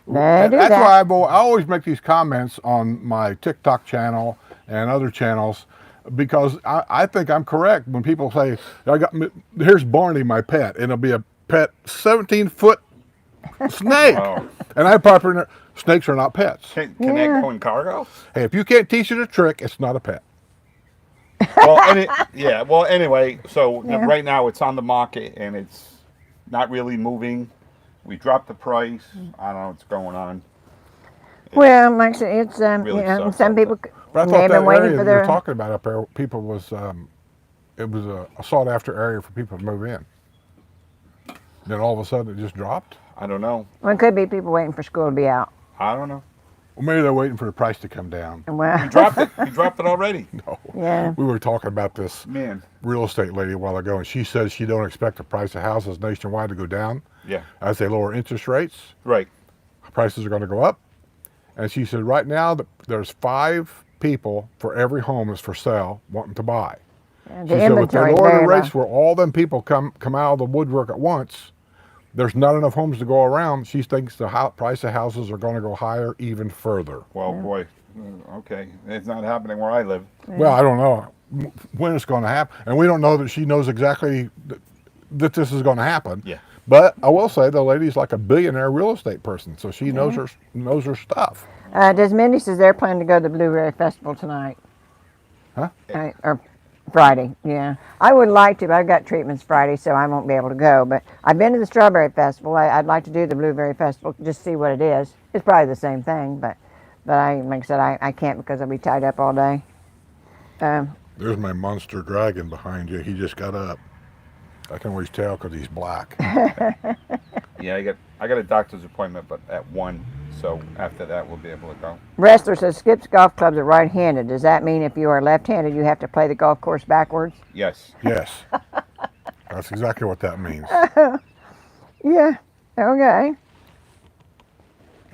Speaker 1: They do
Speaker 2: That's
Speaker 1: that.
Speaker 2: why I always make these comments on my TikTok channel and other channels because I think I'm correct when people say, here's Barney, my pet, and it'll be a pet 17-foot snake.
Speaker 4: Oh.
Speaker 2: And I pop in there, snakes are not pets.
Speaker 4: Can they go in cargo?
Speaker 2: Hey, if you can't teach it a trick, it's not a pet.
Speaker 4: Well, well, anyway, so right now it's on the market and it's not really moving. We dropped the price. I don't know what's going on.
Speaker 1: Well, like I said, it's
Speaker 4: Really
Speaker 1: you know,
Speaker 4: sucks
Speaker 1: some
Speaker 4: out
Speaker 1: people
Speaker 2: But I
Speaker 1: they've
Speaker 2: thought that
Speaker 1: been waiting
Speaker 2: area
Speaker 1: for
Speaker 2: that you're
Speaker 1: their.
Speaker 2: talking about up there, people was, it was a sought after area for people to move in. Then all of a sudden it just dropped.
Speaker 4: I don't know.
Speaker 1: Well, it could be people waiting for school to be out.
Speaker 4: I don't know.
Speaker 2: Well, maybe they're waiting for the price to come down.
Speaker 1: Well,
Speaker 4: We dropped it. We dropped it already.
Speaker 2: No.
Speaker 1: yeah.
Speaker 2: We were talking about this
Speaker 4: Man.
Speaker 2: real estate lady a while ago, and she said she don't expect the price of houses nationwide to go down
Speaker 4: Yeah.
Speaker 2: as they lower interest rates.
Speaker 4: Right.
Speaker 2: Prices are going to go up. And she said right now there's 5 people for every home that's for sale wanting to buy.
Speaker 1: Yeah,
Speaker 2: She
Speaker 1: the
Speaker 2: said with the
Speaker 1: inventory is
Speaker 2: lower
Speaker 1: very
Speaker 2: the
Speaker 1: low.
Speaker 2: rates where all them people come out of the woodwork at once, there's not enough homes to go around. She thinks the price of houses are going to go higher even further.
Speaker 4: Well, boy. Okay. It's not happening where I live.
Speaker 2: Well, I don't know when it's going to happen. And we don't know that she knows exactly that this is going to happen.
Speaker 4: Yeah.
Speaker 2: But I will say the lady's like a billionaire real estate person, so she knows her stuff.
Speaker 1: Does Mindy says they're planning to go to the Blueberry Festival tonight?
Speaker 2: Huh?
Speaker 1: Or Friday, yeah. I would like to, but I've got treatments Friday, so I won't be able to go. But I've been to the Strawberry Festival. I'd like to do the Blueberry Festival, just see what it is. It's probably the same thing, but like I said, I can't because I'll be tied up all day.
Speaker 2: There's my monster dragon behind you. He just got up. I can always tell because he's black.
Speaker 4: Yeah, I got a doctor's appointment, but at 1. So after that, we'll be able to go.
Speaker 1: Wrestler says Skip's golf clubs are right-handed. Does that mean if you are left-handed, you have to play the golf course backwards?
Speaker 4: Yes.
Speaker 2: Yes. That's exactly what that means.
Speaker 1: Yeah. Okay.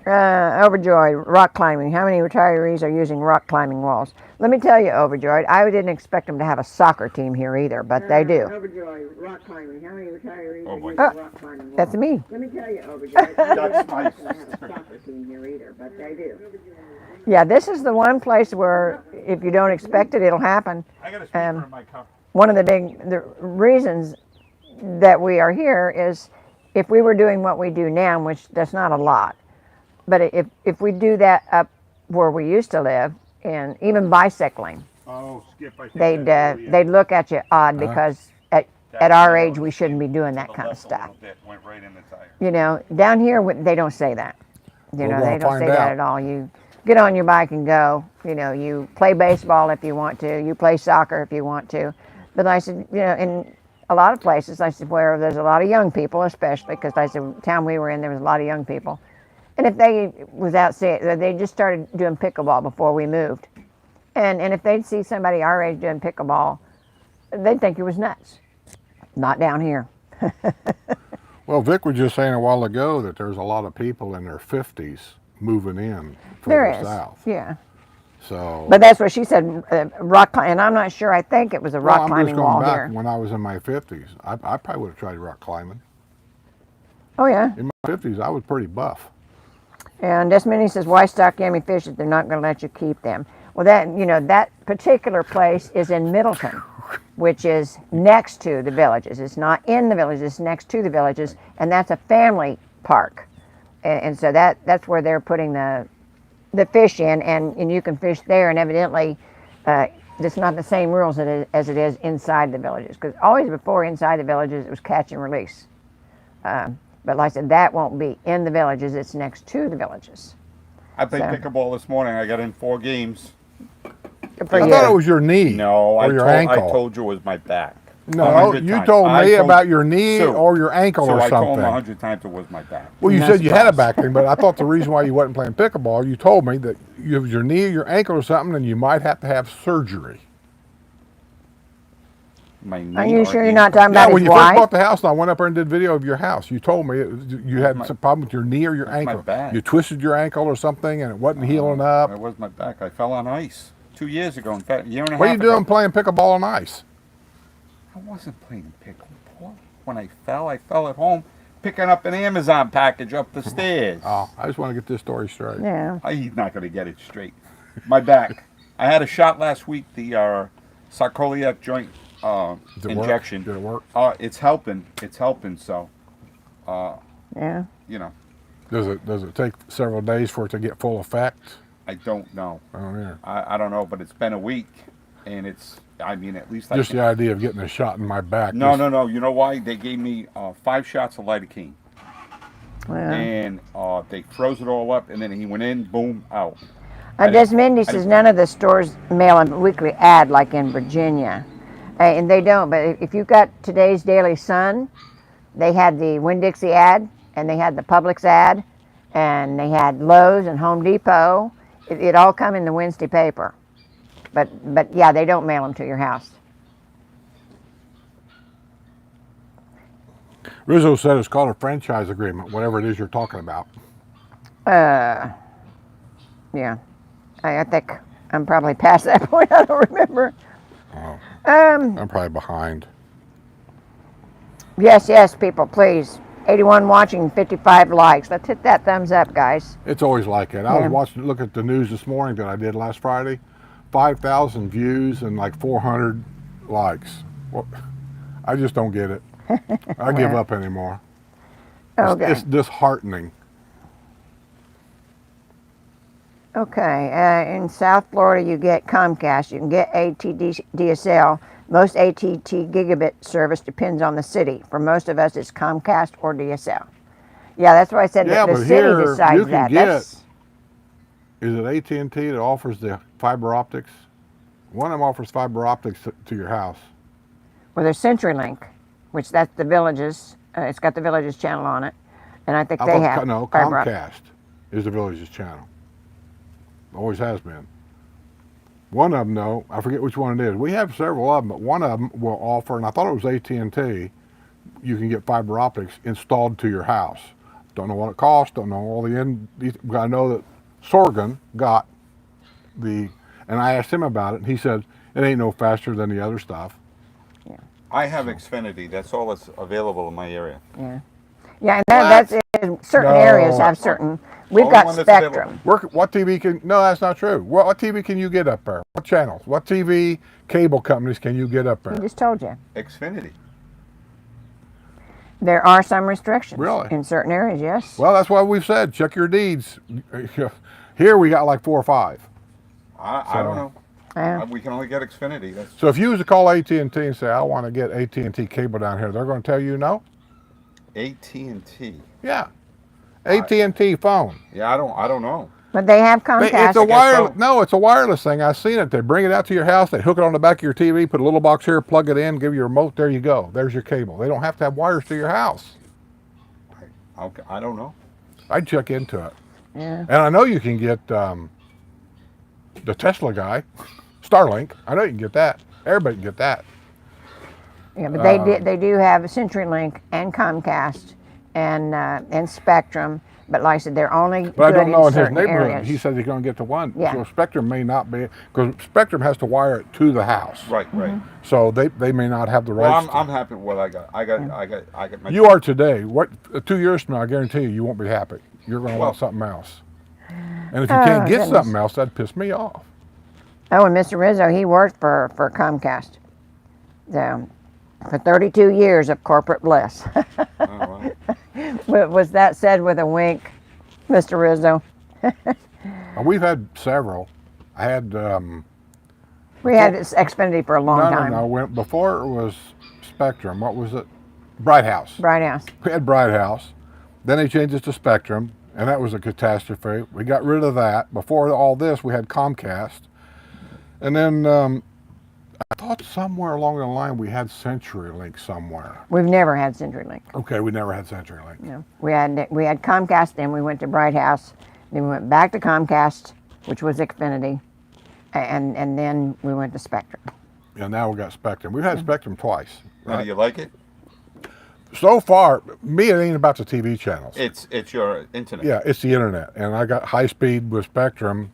Speaker 1: Overjoyed, rock climbing. How many retirees are using rock climbing walls? Let me tell you, Overjoyed, I didn't expect them to have a soccer team here either, but they do.
Speaker 5: Overjoyed, rock climbing. How many retirees
Speaker 4: Oh,
Speaker 5: are
Speaker 4: boy.
Speaker 5: using rock climbing walls?
Speaker 1: That's me.
Speaker 5: Let me tell you, Overjoyed, I
Speaker 4: That's
Speaker 5: didn't
Speaker 4: my
Speaker 5: expect them to have a soccer team here either, but they do.
Speaker 1: Yeah, this is the one place where if you don't expect it, it'll happen.
Speaker 4: I got a speaker in my car.
Speaker 1: one of the reasons that we are here is if we were doing what we do now, which that's not a lot, but if we do that up where we used to live, and even bicycling,
Speaker 4: Oh, Skip, I think
Speaker 1: they'd look at you odd because at our age we shouldn't be doing that kind of stuff.
Speaker 4: Went right in the tire.
Speaker 1: You know, down here they don't say that. You know, they don't say that at all. You get on your bike and go. You know, you play baseball if you want to. You play soccer if you want to. But I said, you know, in a lot of places, I said, where there's a lot of young people, especially because I said, the town we were in, there was a lot of young people. And if they they just started doing pickleball before we moved. And if they'd see somebody our age doing pickleball, they'd think it was nuts. Not down here.
Speaker 2: Well, Vic was just saying a while ago that there's a lot of people in their 50s moving in from
Speaker 1: There
Speaker 2: the
Speaker 1: is,
Speaker 2: south.
Speaker 1: yeah.
Speaker 2: So,
Speaker 1: But that's what she said, rock climbing. And I'm not sure. I think it was a rock climbing wall
Speaker 2: I'm just going back
Speaker 1: here.
Speaker 2: when I was in my 50s. I probably would have tried rock climbing.
Speaker 1: Oh, yeah.
Speaker 2: In my 50s, I was pretty buff.
Speaker 1: And Desmond says, why stock yummy fish if they're not going to let you keep them? Well, that particular place is in Middleton, which is next to the villages. It's not in the villages, it's next to the villages, and that's a family park. And so that's where they're putting the fish in, and you can fish there, and evidently it's not the same rules as it is inside the villages. Because always before inside the villages, it was catch and release. But like I said, that won't be in the villages, it's next to the villages.
Speaker 4: I played pickleball this morning. I got in 4 games.
Speaker 1: Good for
Speaker 2: I
Speaker 1: you.
Speaker 2: thought it was your knee
Speaker 4: No,
Speaker 2: or your ankle.
Speaker 4: I told you it was my back.
Speaker 2: No,
Speaker 4: 100
Speaker 2: you
Speaker 4: times.
Speaker 2: told
Speaker 4: I
Speaker 2: me about your knee
Speaker 4: Sue.
Speaker 2: or your ankle
Speaker 4: So
Speaker 2: or
Speaker 4: I told him
Speaker 2: something.
Speaker 4: 100 times it was my back.
Speaker 2: Well, you
Speaker 1: No
Speaker 2: said you had a
Speaker 1: surprise.
Speaker 2: back thing, but I thought the reason why you wasn't playing pickleball, you told me that you have your knee or your ankle or something, and you might have to have surgery.
Speaker 4: My knee
Speaker 1: Are you
Speaker 4: or
Speaker 1: sure you're
Speaker 4: ankle.
Speaker 1: not talking
Speaker 2: Yeah,
Speaker 1: about
Speaker 2: when
Speaker 1: his
Speaker 2: you first
Speaker 1: wife?
Speaker 2: bought the house, and I went up there and did video of your house. You told me you had some problem with your knee or your
Speaker 4: That's my
Speaker 2: ankle.
Speaker 4: back.
Speaker 2: You twisted your ankle or something, and it wasn't healing up.
Speaker 4: It was my back. I fell on ice 2 years ago. In fact, a year and a
Speaker 2: What are
Speaker 4: half
Speaker 2: you doing
Speaker 4: ago.
Speaker 2: playing pickleball on ice?
Speaker 4: I wasn't playing pickleball. When I fell at home picking up an Amazon package up the stairs.
Speaker 2: Oh, I just want to get this story straight.
Speaker 1: Yeah.
Speaker 4: He's not going to get it straight. My back. I had a shot last week, the sarcoliac joint
Speaker 2: Did it
Speaker 4: injection.
Speaker 2: Work? Did it work?
Speaker 4: It's helping. It's helping. So,
Speaker 1: Yeah.
Speaker 4: you know,
Speaker 2: Does it take several days for it to get full effect?
Speaker 4: I don't know.
Speaker 2: I don't know.
Speaker 4: I don't know, but it's been a week, and it's. I mean, at least
Speaker 2: Just the idea of getting a shot in my back.
Speaker 4: No.
Speaker 2: just-
Speaker 4: You know why? They gave me 5 shots of lidocaine,
Speaker 1: Well.
Speaker 4: and they froze it all up, and then he went in, boom, out. I
Speaker 1: Desmindy
Speaker 4: didn't-
Speaker 1: says none of the stores mail a weekly ad like in Virginia. And they don't, but if you got today's Daily Sun, they had the Winn-Dixie ad, and they had the Publix ad, and they had Lowe's and Home Depot. It all come in the Wednesday paper. But yeah, they don't mail them to your house.
Speaker 2: Rizzo said it's called a franchise agreement, whatever it is you're talking about.
Speaker 1: Yeah. I think I'm probably past that point. I don't remember.
Speaker 2: Oh,
Speaker 1: Um,
Speaker 2: I'm probably behind.
Speaker 1: yes, people, please. 81 watching, 55 likes. Let's hit that thumbs up, guys.
Speaker 2: It's always like it. I
Speaker 1: Yeah.
Speaker 2: was look at the news this morning that I did last Friday. 5,000 views and like 400 likes. Well, I just don't get it. I give up anymore.
Speaker 1: Okay.
Speaker 2: It's disheartening.
Speaker 1: Okay, in South Florida you get Comcast, you can get DSL. Most AT&T gigabit service depends on the city. For most of us it's Comcast or DSL. Yeah, that's why I said
Speaker 2: Yeah,
Speaker 1: that the
Speaker 2: but
Speaker 1: city
Speaker 2: here
Speaker 1: decides
Speaker 2: you can
Speaker 1: that.
Speaker 2: get-
Speaker 1: That's,
Speaker 2: Is it AT&T that offers the fiber optics? One of them offers fiber optics to your house.
Speaker 1: well, there's CenturyLink, which that's the Villages. It's got the Villages channel on it, and I think
Speaker 2: I
Speaker 1: they
Speaker 2: thought,
Speaker 1: have
Speaker 2: no,
Speaker 1: fiber optic.
Speaker 2: Comcast is the Village's channel. Always has been. One of them, though, I forget which one it is. We have several of them, but one of them will offer, and I thought it was AT&T, you can get fiber optics installed to your house. Don't know what it costs, don't know all but I know that Sorgan got and I asked him about it, and he said, it ain't no faster than the other stuff.
Speaker 4: I have Xfinity. That's all that's available in my area.
Speaker 1: Yeah, and that's in certain
Speaker 2: No.
Speaker 1: areas have certain. We've
Speaker 4: Only
Speaker 1: got
Speaker 4: one that's available.
Speaker 1: Spectrum.
Speaker 2: What TV can? No, that's not true. What TV can you get up there? What channels? What TV cable companies can you get up
Speaker 1: I
Speaker 2: there?
Speaker 1: just told you.
Speaker 4: Xfinity.
Speaker 1: There are some restrictions.
Speaker 2: Really?
Speaker 1: In certain areas, yes.
Speaker 2: Well, that's why we've said check your deeds. Here we got like 4 or 5.
Speaker 4: I don't know.
Speaker 1: Yeah.
Speaker 4: We can only get Xfinity. That's
Speaker 2: So if you was to call AT&T and say I want to get AT&T cable down here, they're going to tell you no.
Speaker 4: AT&T.
Speaker 2: Yeah, AT&T phone.
Speaker 4: Yeah, I don't know.
Speaker 1: But they have Comcast.
Speaker 2: It's a
Speaker 4: guess
Speaker 2: wireless.
Speaker 4: so.
Speaker 2: No, it's a wireless thing. I've seen it. They bring it out to your house. They hook it on the back of your TV. Put a little box here. Plug it in. Give you a remote. There you go. There's your cable. They don't have to have wires to your house.
Speaker 4: Okay, I don't know.
Speaker 2: I'd check into it.
Speaker 1: Yeah.
Speaker 2: And I know you can get the Tesla guy, Starlink. I know you can get that. Everybody can get that.
Speaker 1: Yeah, but they do have CenturyLink and Comcast and Spectrum. But like I said, they're only
Speaker 2: But I
Speaker 1: good
Speaker 2: don't know in his
Speaker 1: certain
Speaker 2: neighborhood.
Speaker 1: areas.
Speaker 2: He said he's going to get to one.
Speaker 1: Yeah.
Speaker 2: So Spectrum may not be, because Spectrum has to wire it to the house.
Speaker 4: Right, right.
Speaker 2: So they may not have the
Speaker 4: Well,
Speaker 2: rights.
Speaker 4: I'm happy with what I got. I got my.
Speaker 2: You are today. What 2 years from now, I guarantee you won't be happy. You're going to want something else. And if you can't get
Speaker 1: goodness.
Speaker 2: something else, that'd piss me off.
Speaker 1: Oh, and Mr. Rizzo, he worked for Comcast. So, for 32 years of corporate bliss.
Speaker 4: Oh, well.
Speaker 1: Was that said with a wink, Mr. Rizzo?
Speaker 2: We've had several. I had
Speaker 1: We had Xfinity for a long time.
Speaker 2: no. Before it was Spectrum. What was it? Bright House.
Speaker 1: Bright House.
Speaker 2: We had Bright House. Then they changed it to Spectrum, and that was a catastrophe. We got rid of that. Before all this, we had Comcast. And then I thought somewhere along the line we had CenturyLink somewhere.
Speaker 1: We've never had CenturyLink.
Speaker 2: Okay, we never had CenturyLink.
Speaker 1: No. We had Comcast, then we went to Bright House, then we went back to Comcast, which was Xfinity, and then we went to Spectrum.
Speaker 2: And now we got Spectrum. We've had Spectrum twice.
Speaker 4: Now, do you like it?
Speaker 2: So far, me, it ain't about the TV channels.
Speaker 4: It's your internet.
Speaker 2: Yeah, it's the internet. And I got high speed with Spectrum,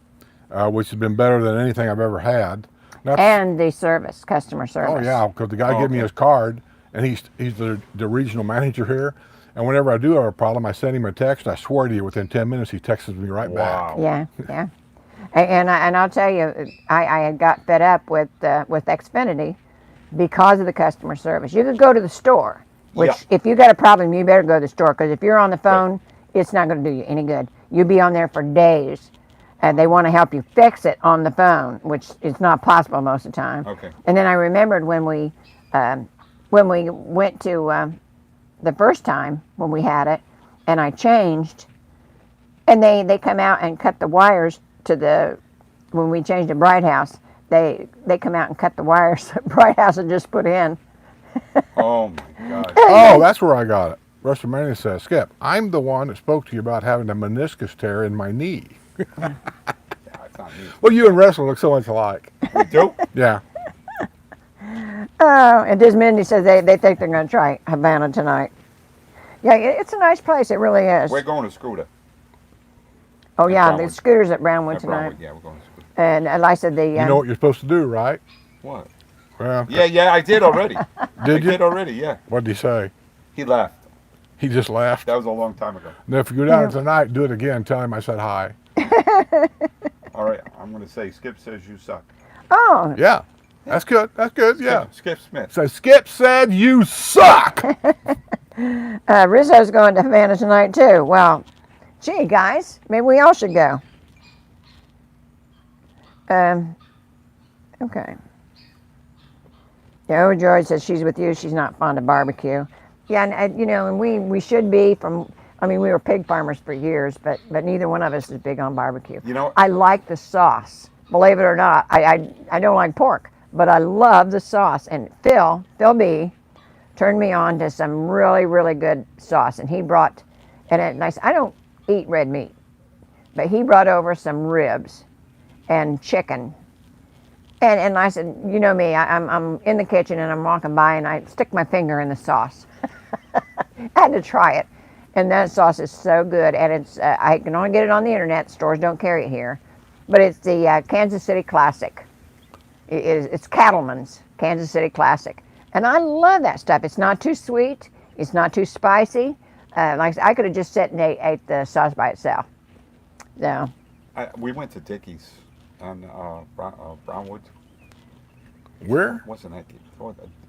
Speaker 2: which has been better than anything I've ever had. That's,
Speaker 1: And the service, customer service.
Speaker 2: oh, yeah, because the guy gave me his card, and he's the regional manager here. And whenever I do have a problem, I send him a text. I swear to you, within 10 minutes, he texts me right back.
Speaker 4: Wow.
Speaker 1: Yeah, yeah. And I'll tell you, I had got fed up with Xfinity because of the customer service. You could go to the store, which if you got a problem, you better go to the store, because if you're on the phone, it's not going to do you any good. You'll be on there for days. And they want to help you fix it on the phone, which is not possible most of the time.
Speaker 4: Okay.
Speaker 1: And then I remembered when we went to the first time when we had it, and I changed, and they come out and cut the wires to when we changed to Bright House, they come out and cut the wires that Bright House had just put in.
Speaker 4: Oh my God.
Speaker 2: Oh, that's where I got it. WrestleMania says, Skip, I'm the one that spoke to you about having a meniscus tear in my knee.
Speaker 4: Yeah, it's not me.
Speaker 2: Well, you and Wrestle look so much alike.
Speaker 4: We do?
Speaker 2: Yeah.
Speaker 1: Oh, and Dismindy says they think they're going to try Havana tonight. Yeah, it's a nice place. It really is.
Speaker 4: We're going to Scooter.
Speaker 1: Oh yeah,
Speaker 4: Brownwood.
Speaker 1: the Scooters at Brownwood
Speaker 4: At
Speaker 1: tonight.
Speaker 4: Brownwood, yeah, we're going to Scooter.
Speaker 1: And like I said,
Speaker 2: You know what you're supposed to do, right?
Speaker 4: What?
Speaker 2: Well,
Speaker 4: Yeah, I did already.
Speaker 2: Did you?
Speaker 4: I did already, yeah.
Speaker 2: What did he say?
Speaker 4: He left.
Speaker 2: He just laughed.
Speaker 4: That was a long time ago.
Speaker 2: Now, if you go down tonight, do it again. Tell him I said hi.
Speaker 4: All right, I'm going to say Skip says you suck.
Speaker 1: Oh,
Speaker 2: Yeah. That's good. That's good. Yeah.
Speaker 4: Skip Smith.
Speaker 2: So Skip said you suck.
Speaker 1: Rizzo's going to Havana tonight too. Well, gee, guys, maybe we all should go. Okay. Yeah, George says she's with you. She's not fond of barbecue. Yeah, and and we should be from. I mean, we were pig farmers for years, but neither one of us is big on barbecue.
Speaker 4: You know,
Speaker 1: I like the sauce. Believe it or not, I don't like pork, but I love the sauce. And Phil B, turned me on to some really, really good sauce. And he brought, and I don't eat red meat, but he brought over some ribs and chicken. And I said, you know me, I'm in the kitchen and I'm walking by and I stick my finger in the sauce. I had to try it. And that sauce is so good. And it's I can only get it on the internet. Stores don't carry it here. But it's the Kansas City Classic. It's Cattleman's Kansas City Classic. And I love that stuff. It's not too sweet. It's not too spicy. Like I could have just sat and ate the sauce by itself. So,
Speaker 4: We went to Dickie's on Brownwood.
Speaker 2: Where?
Speaker 4: What's the name?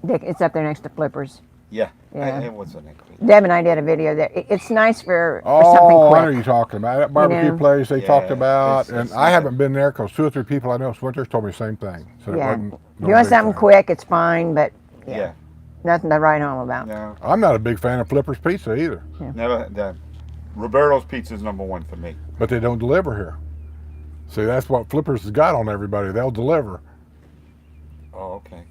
Speaker 1: it's up there next to Flippers.
Speaker 4: Yeah.
Speaker 1: Yeah.
Speaker 4: It was the name.
Speaker 1: Deb and I did a video there. It's nice for
Speaker 2: Oh,
Speaker 1: something
Speaker 2: I know
Speaker 1: quick.
Speaker 2: you're talking about that barbecue
Speaker 1: know?
Speaker 2: place they
Speaker 4: Yeah,
Speaker 2: talked about,
Speaker 4: it's-
Speaker 2: and I haven't been there because 2 or 3 people I know this winter told me the same thing. So it
Speaker 1: Yeah.
Speaker 2: wasn't
Speaker 1: If
Speaker 2: no
Speaker 1: you want
Speaker 2: big
Speaker 1: something
Speaker 2: thing.
Speaker 1: quick, it's fine, but
Speaker 4: Yeah.
Speaker 1: nothing to write home about.
Speaker 4: No.
Speaker 2: I'm not a big fan of Flipper's Pizza either,
Speaker 4: Never. Roberto's Pizza's #1 for me.
Speaker 2: but they don't deliver here. See, that's what Flippers has got on everybody. They'll deliver.
Speaker 4: Oh, okay.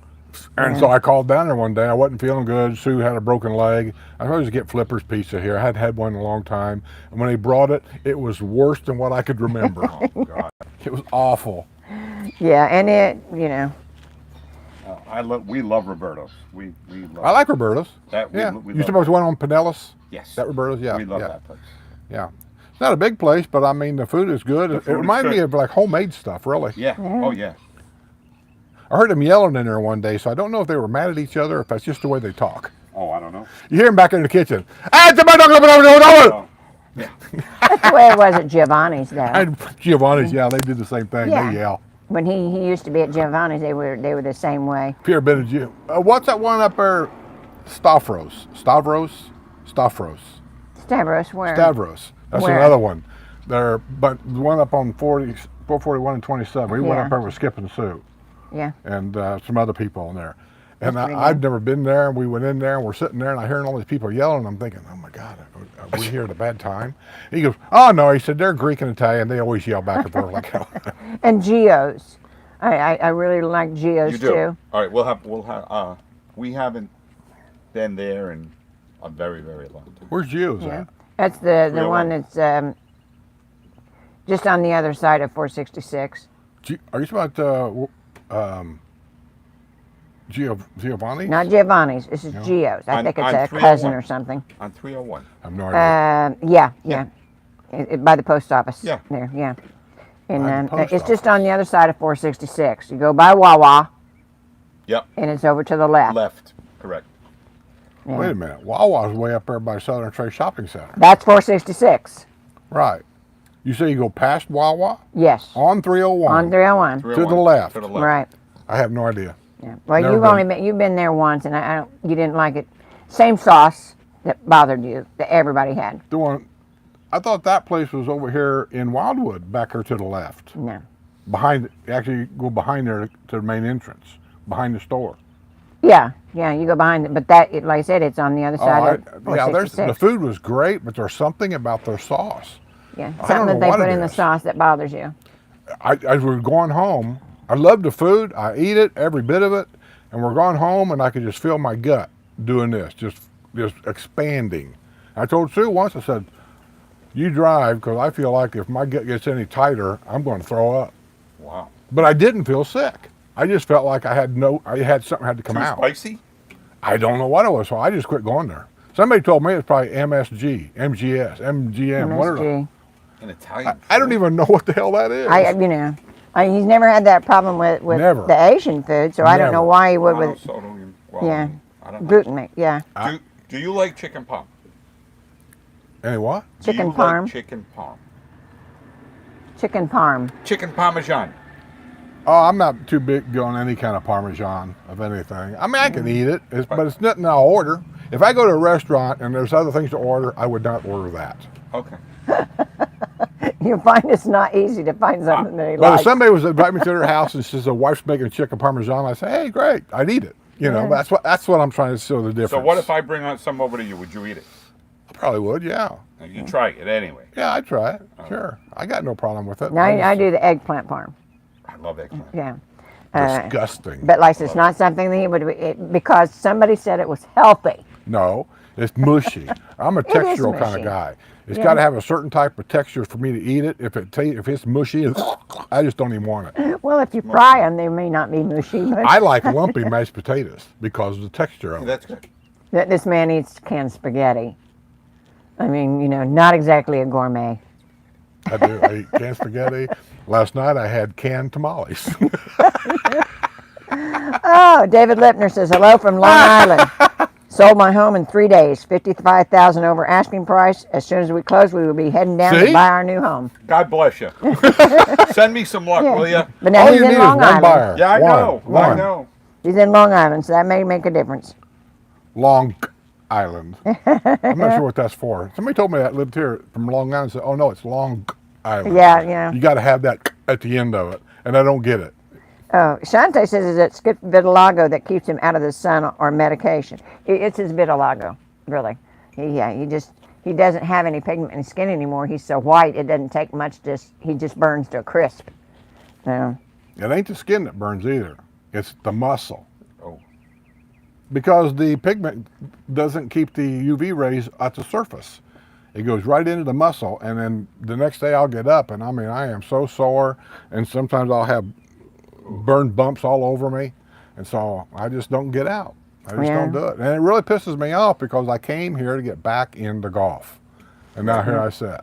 Speaker 2: And so I called down there one day. I wasn't feeling good. Sue had a broken leg. I always get Flipper's Pizza here. I hadn't had one in a long time. And when they brought it, it was worse than what I could remember.
Speaker 4: Oh God.
Speaker 2: It was awful.
Speaker 1: Yeah, and it.
Speaker 4: We love Roberto's. We love.
Speaker 2: I like Roberto's.
Speaker 4: that.
Speaker 2: Yeah.
Speaker 4: We
Speaker 2: You
Speaker 4: love
Speaker 2: supposed to one on Pinellas?
Speaker 4: Yes.
Speaker 2: That Roberto's? Yeah.
Speaker 4: We love
Speaker 2: yeah.
Speaker 4: that place.
Speaker 2: Yeah. It's not a big place, but I mean, the food is good. It
Speaker 4: food is
Speaker 2: reminds me
Speaker 4: good.
Speaker 2: of like homemade stuff, really.
Speaker 4: Yeah. Oh yeah.
Speaker 2: I heard them yelling in there one day, so I don't know if they were mad at each other or if that's just the way they talk.
Speaker 4: Oh, I don't know.
Speaker 2: You hear them back in the kitchen. Oh,
Speaker 4: Yeah.
Speaker 1: That's the way it was at Giovanni's, though.
Speaker 2: and Giovanni's, yeah, they did the same thing.
Speaker 1: Yeah.
Speaker 2: They yell.
Speaker 1: When he used to be at Giovanni's, they were the same way.
Speaker 2: If you ever been to what's that one up there? Stavros.
Speaker 1: Stavros, where?
Speaker 2: Stavros. That's
Speaker 1: Where?
Speaker 2: another one. There, but the one up on 441 and 27. We went
Speaker 1: Yeah.
Speaker 2: up there with Skip and Sue
Speaker 1: Yeah.
Speaker 2: and some other people in there. And
Speaker 1: That's pretty
Speaker 2: I've
Speaker 1: good.
Speaker 2: never been there. And we went in there and we're sitting there and I hearing all these people yelling. And I'm thinking, oh my God, are we here at a bad time? He goes, oh no. He said, they're Greek and Italian. They always yell back and forth like hell.
Speaker 1: And Gio's. I really like Gio's
Speaker 4: You do.
Speaker 1: too.
Speaker 4: All right. We haven't been there in a very, very long time.
Speaker 2: Where's Gio's
Speaker 1: Yeah.
Speaker 2: at?
Speaker 1: That's the
Speaker 4: 301.
Speaker 1: one that's just on the other side of 466.
Speaker 2: Are you talking about Giovanni?
Speaker 1: Not Giovanni's. This is Gio's. I
Speaker 4: On-
Speaker 1: think it's
Speaker 4: on
Speaker 1: a
Speaker 4: 301.
Speaker 1: cousin or something.
Speaker 4: On 301.
Speaker 2: I have no idea.
Speaker 1: Yeah. By the post office.
Speaker 4: Yeah.
Speaker 1: There, yeah. And
Speaker 2: By the post
Speaker 1: it's just
Speaker 2: office.
Speaker 1: on the other side of 466. You go by Wawa,
Speaker 4: Yep.
Speaker 1: and it's over to the left.
Speaker 4: Left. Correct.
Speaker 1: Yeah.
Speaker 2: Wait a minute. Wawa's way up there by Southern Trade Shopping Center.
Speaker 1: That's 466.
Speaker 2: Right. You say you go past Wawa
Speaker 1: Yes.
Speaker 2: on 301
Speaker 1: On 301.
Speaker 4: 301.
Speaker 2: left.
Speaker 4: To the left.
Speaker 1: Right.
Speaker 2: I have no idea.
Speaker 1: Yeah. Well,
Speaker 2: Never
Speaker 1: you've been there once, and you didn't like it. Same sauce that bothered you that everybody had.
Speaker 2: The one, I thought that place was over here in Wildwood, back here to the left.
Speaker 1: No.
Speaker 2: Behind, actually you go behind there to the main entrance, behind the store.
Speaker 1: Yeah. You go behind it, but like I said, it's on the other side of
Speaker 2: yeah, the
Speaker 1: 466.
Speaker 2: food was great, but there's something about their sauce.
Speaker 1: Yeah.
Speaker 2: I don't
Speaker 1: Something
Speaker 2: know
Speaker 1: that they
Speaker 2: what
Speaker 1: put
Speaker 2: it
Speaker 1: in the
Speaker 2: is.
Speaker 1: sauce that bothers you.
Speaker 2: As we're going home, I love the food. I eat it, every bit of it, and we're going home, and I could just feel my gut doing this, just expanding. I told Sue once, I said, "You drive, because I feel like if my gut gets any tighter, I'm going to throw up."
Speaker 4: Wow.
Speaker 2: But I didn't feel sick. I just felt like I had something had to come
Speaker 4: Too
Speaker 2: out.
Speaker 4: spicy?
Speaker 2: I don't know what it was, so I just quit going there. Somebody told me it's probably MSG, MGS, MGM, whatever.
Speaker 1: MSG.
Speaker 4: An Italian.
Speaker 2: I don't even know what the hell that is.
Speaker 1: He's never had that problem with
Speaker 2: Never.
Speaker 1: the Asian food, so I don't know
Speaker 2: Never.
Speaker 1: why he would with
Speaker 4: Monosodium.
Speaker 1: yeah,
Speaker 4: I don't know.
Speaker 1: glutamate. Yeah,
Speaker 4: Do you like chicken parm?
Speaker 2: Any what?
Speaker 4: Do
Speaker 1: Chicken
Speaker 4: you
Speaker 1: parm.
Speaker 4: Like chicken parm.
Speaker 1: Chicken parm.
Speaker 4: Chicken parmesan.
Speaker 2: Oh, I'm not too big on any kind of Parmesan of anything. I mean, I can eat it, but it's nothing I'll order. If I go to a restaurant and there's other things to order, I would not order that.
Speaker 4: Okay.
Speaker 1: You find it's not easy to find something that he
Speaker 2: But
Speaker 1: likes.
Speaker 2: if somebody was inviting me to their house and says the wife's making chicken Parmesan, I say, hey, great, I'd eat it. You know,
Speaker 1: Yeah.
Speaker 2: that's what I'm trying to show the difference.
Speaker 4: So what if I bring on some over to you? Would you eat it?
Speaker 2: I probably would, yeah.
Speaker 4: You try it anyway.
Speaker 2: Yeah, I'd try it. Sure. I got no problem with it.
Speaker 1: No, I do the eggplant parm.
Speaker 4: I love eggplant.
Speaker 1: Yeah.
Speaker 2: Disgusting.
Speaker 1: But like it's not something that he would because somebody said it was healthy.
Speaker 2: No, it's mushy. I'm a
Speaker 1: is
Speaker 2: textural kind
Speaker 1: mushy.
Speaker 2: of guy. It's
Speaker 1: Yeah.
Speaker 2: got to have a certain type of texture for me to eat it. If it's mushy, I just don't even want it.
Speaker 1: Well, if you fry them, they may not be mushy, but
Speaker 2: I like lumpy mashed potatoes because of the texture of it.
Speaker 4: That's good.
Speaker 1: this man eats canned spaghetti. I mean, not exactly a gourmet.
Speaker 2: I do. I eat canned spaghetti. Last night I had canned tamales.
Speaker 1: Oh, David Lipner says hello from Long Island. Sold my home in 3 days, 55,000 over asking price. As soon as we close, we will be heading down
Speaker 2: See?
Speaker 1: to buy our new home.
Speaker 4: God bless you. Send me some luck, will you?
Speaker 1: But now
Speaker 2: All
Speaker 1: he's
Speaker 2: you
Speaker 1: in
Speaker 2: need is
Speaker 1: Long
Speaker 2: one
Speaker 1: Island.
Speaker 2: buyer.
Speaker 4: Yeah, I know. I
Speaker 2: One.
Speaker 4: know.
Speaker 1: He's in Long Island, so that may make a difference.
Speaker 2: Long Island. I'm not sure what that's for. Somebody told me that lived here from Long Island. Said, "Oh no, it's Long Island."
Speaker 1: Yeah.
Speaker 2: You got to have that at the end of it, and I don't get it.
Speaker 1: Oh, Shante says it's vitiligo that keeps him out of the sun or medication. It's his vitiligo, really. He doesn't have any pigment in his skin anymore. He's so white, it doesn't take much. He just burns to a crisp. Yeah.
Speaker 2: It ain't the skin that burns either. It's the muscle.
Speaker 4: Oh.
Speaker 2: Because the pigment doesn't keep the UV rays at the surface. It goes right into the muscle, and then the next day I'll get up, and I am so sore, and sometimes I'll have burned bumps all over me, and so I just don't get out. I just don't do it. And it really pisses me off because I came here to get back into golf, and now here I sit.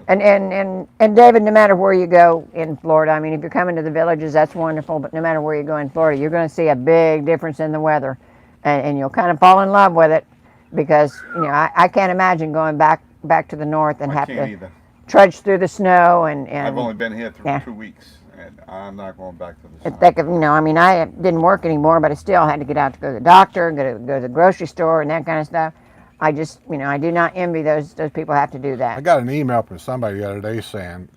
Speaker 1: And David, no matter where you go in Florida, I mean, if you're coming to the villages, that's wonderful, but no matter where you go in Florida, you're going to see a big difference in the weather, and you'll kind of fall in love with it because, I can't imagine going back to the north and have to trudge through the snow and
Speaker 4: I've only been here 2 weeks, and I'm not going back to the sun.
Speaker 1: Think of, I didn't work anymore, but I still had to get out to go to the doctor, go to the grocery store, and that kind of stuff. I just, I do not envy those people who have to do that.
Speaker 2: I got an email from somebody the other day saying,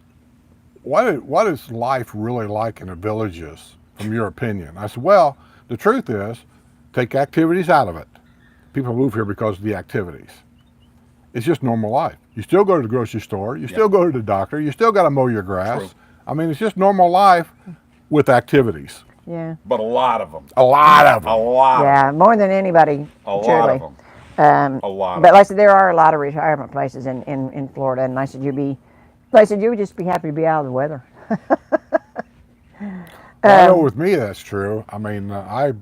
Speaker 2: what is life really like in the villages, from your opinion? I said, well, the truth is, take activities out of it. People move here because of the activities. It's just normal life. You still go to the grocery store. You still go to the doctor. You still got to mow your grass.
Speaker 4: True.
Speaker 2: I mean, it's just normal life with activities.
Speaker 1: Yeah.
Speaker 4: But a lot of them.
Speaker 2: A lot of them.
Speaker 4: A lot.
Speaker 1: Yeah, more than anybody.
Speaker 4: A
Speaker 1: truly.
Speaker 4: lot of them. A lot.
Speaker 1: But like I said, there are a lot of retirement places in Florida, and I said you would just be happy to be out of the weather.
Speaker 2: I know with me that's true. I mean, I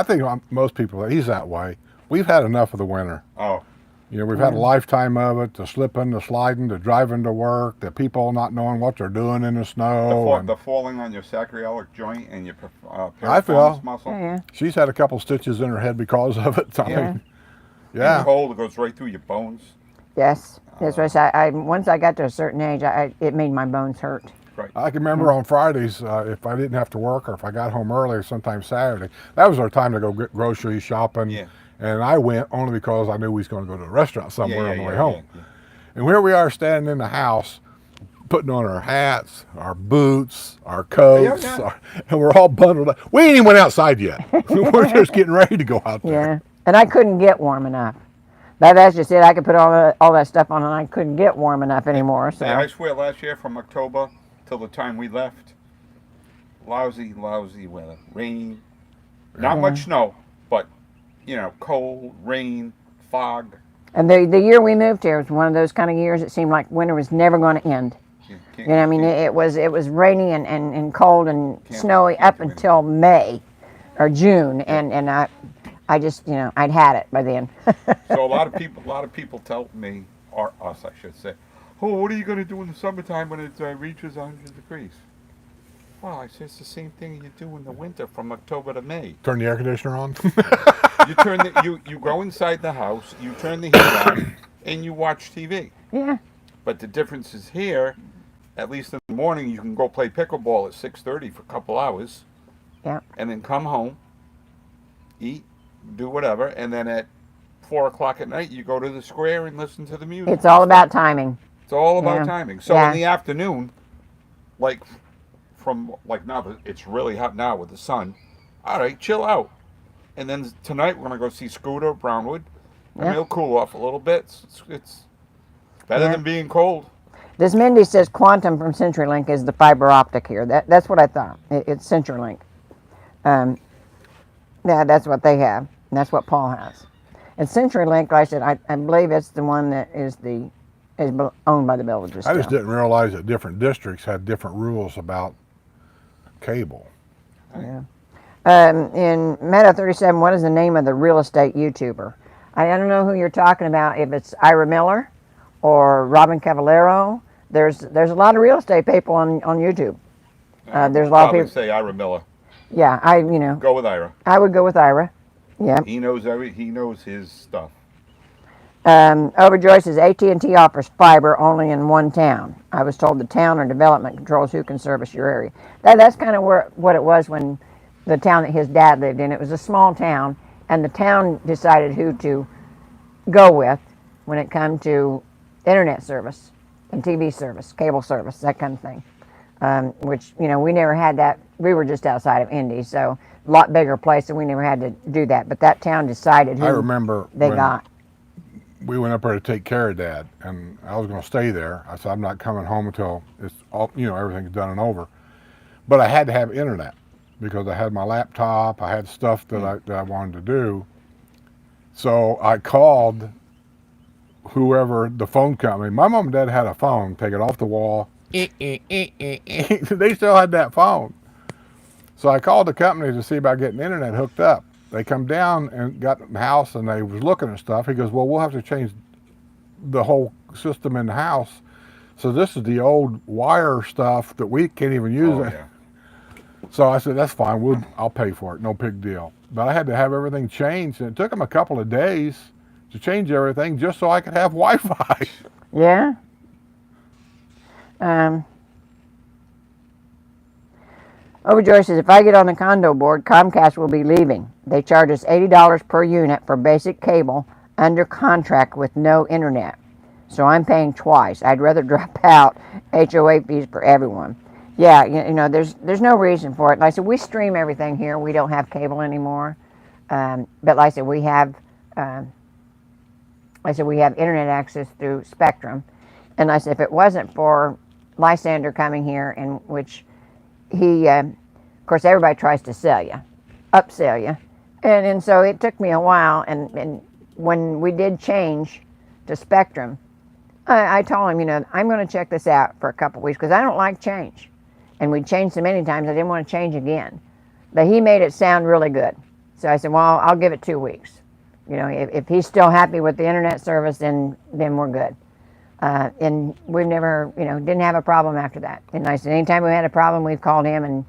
Speaker 2: think most people, he's that way. We've had enough of the winter.
Speaker 4: Oh.
Speaker 2: We've had a lifetime of it, the slipping, the sliding, the driving to work, the people not knowing what they're doing in the snow.
Speaker 4: The falling on your sacroiliac joint and your
Speaker 2: I feel.
Speaker 4: muscle.
Speaker 1: Yeah.
Speaker 2: She's had a couple stitches in her head because of it. I mean,
Speaker 4: It's cold, it goes right through your bones.
Speaker 1: Yes. That's right. I once I got to a certain age, it made my bones hurt.
Speaker 4: Right.
Speaker 2: I can remember on Fridays, if I didn't have to work or if I got home early, or sometimes Saturday, that was our time to go get groceries, shopping.
Speaker 4: Yeah.
Speaker 2: And I went only because I knew we was going to go to a restaurant somewhere on the way home.
Speaker 4: Yeah.
Speaker 2: And here we are standing in the house, putting on our hats, our boots, our coats, and we're all bundled up. We ain't even went outside yet. We're just getting ready to go out there.
Speaker 1: Yeah. And I couldn't get warm enough. That's just it. I could put all that stuff on, and I couldn't get warm enough anymore. So.
Speaker 4: I swear, last year from October till the time we left, lousy weather. Rain, not much snow, but cold, rain, fog.
Speaker 1: And the year we moved here was one of those kind of years. It seemed like winter was never going to end. It was rainy and cold and snowy up until May or June, and I just I'd had it by then.
Speaker 4: So a lot of people tell me, or us I should say, oh, what are you going to do in the summertime when it reaches 100 degrees? Well, I say it's the same thing you do in the winter from October to May.
Speaker 2: Turn the air conditioner on.
Speaker 4: You go inside the house, you turn the heat on, and you watch TV.
Speaker 1: Yeah.
Speaker 4: But the difference is here, at least in the morning, you can go play pickleball at 6:30 for a couple hours.
Speaker 1: Yeah.
Speaker 4: And then come home, eat, do whatever, and then at 4 o'clock at night, you go to the square and listen to the music.
Speaker 1: It's all about timing.
Speaker 4: It's all about timing. So in the afternoon, from now, it's really hot now with the sun. All right, chill out. And then tonight we're gonna go see Scooter, Brownwood. And it'll cool off a little bit. It's better than being cold.
Speaker 1: This Mindy says Quantum from CenturyLink is the fiber optic here. That's what I thought. It's CenturyLink. That's what they have. And that's what Paul has. And CenturyLink, like I said, I believe it's the one that is owned by the villages.
Speaker 2: I just didn't realize that different districts had different rules about cable.
Speaker 1: Yeah. In Meadow 37, what is the name of the real estate YouTuber? I don't know who you're talking about, if it's Ira Miller or Robin Cavallero. There's a lot of real estate people on YouTube. There's a lot of people.
Speaker 4: Say Ira Miller.
Speaker 1: Yeah,
Speaker 4: Go with Ira.
Speaker 1: I would go with Ira. Yep.
Speaker 4: He knows he knows his stuff.
Speaker 1: Overjoy says AT&T offers fiber only in one town. I was told the town or development controls who can service your area. That's kind of what it was when the town that his dad lived in. It was a small town, and the town decided who to go with when it come to internet service and TV service, cable service, that kind of thing. Which, we never had that. We were just outside of Indy, so a lot bigger place, and we never had to do that. But that town decided who
Speaker 2: I remember
Speaker 1: they
Speaker 2: when
Speaker 1: got.
Speaker 2: we went up there to take care of Dad, and I was going to stay there. I said, I'm not coming home until it's all, everything's done and over. But I had to have internet because I had my laptop. I had stuff that I wanted to do. So I called whoever the phone company. My mom and Dad had a phone. Take it off the wall. They still had that phone. So I called the company to see about getting internet hooked up. They come down and got in the house, and they was looking at stuff. He goes, well, we'll have to change the whole system in the house. So this is the old wire stuff that we can't even use.
Speaker 4: Oh, yeah.
Speaker 2: So I said, that's fine. I'll pay for it. No big deal. But I had to have everything changed, and it took them a couple of days to change everything just so I could have Wi-Fi.
Speaker 1: Yeah. Overjoy says, if I get on the condo board, Comcast will be leaving. They charge us $80 per unit for basic cable under contract with no internet. So I'm paying twice. I'd rather drop out HOA fees for everyone. Yeah, there's no reason for it. Like I said, we stream everything here. We don't have cable anymore. But like I said, we have internet access through Spectrum. And I said, if it wasn't for Lysander coming here, in which he, of course, everybody tries to upsell you. And so it took me a while. And when we did change to Spectrum, I told him, I'm going to check this out for a couple of weeks because I don't like change. And we changed so many times, I didn't want to change again. But he made it sound really good. So I said, well, I'll give it 2 weeks. If he's still happy with the internet service, then we're good. And we've never, didn't have a problem after that. And I said, anytime we had a problem, we've called him and,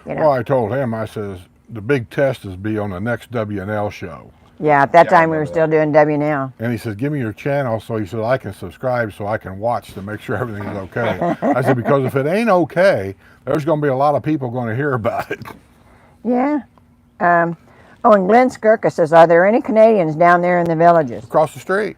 Speaker 2: Well, I told him, I says, the big test is be on the next W&L show.
Speaker 1: Yeah, at that time we were still doing WNL.
Speaker 2: And he says, give me your channel, so he said, I can subscribe so I can watch to make sure everything is okay. I said, because if it ain't okay, there's going to be a lot of people going to hear about it.
Speaker 1: Yeah. And Glenn Skirka says, are there any Canadians down there in the villages?
Speaker 2: Across the street.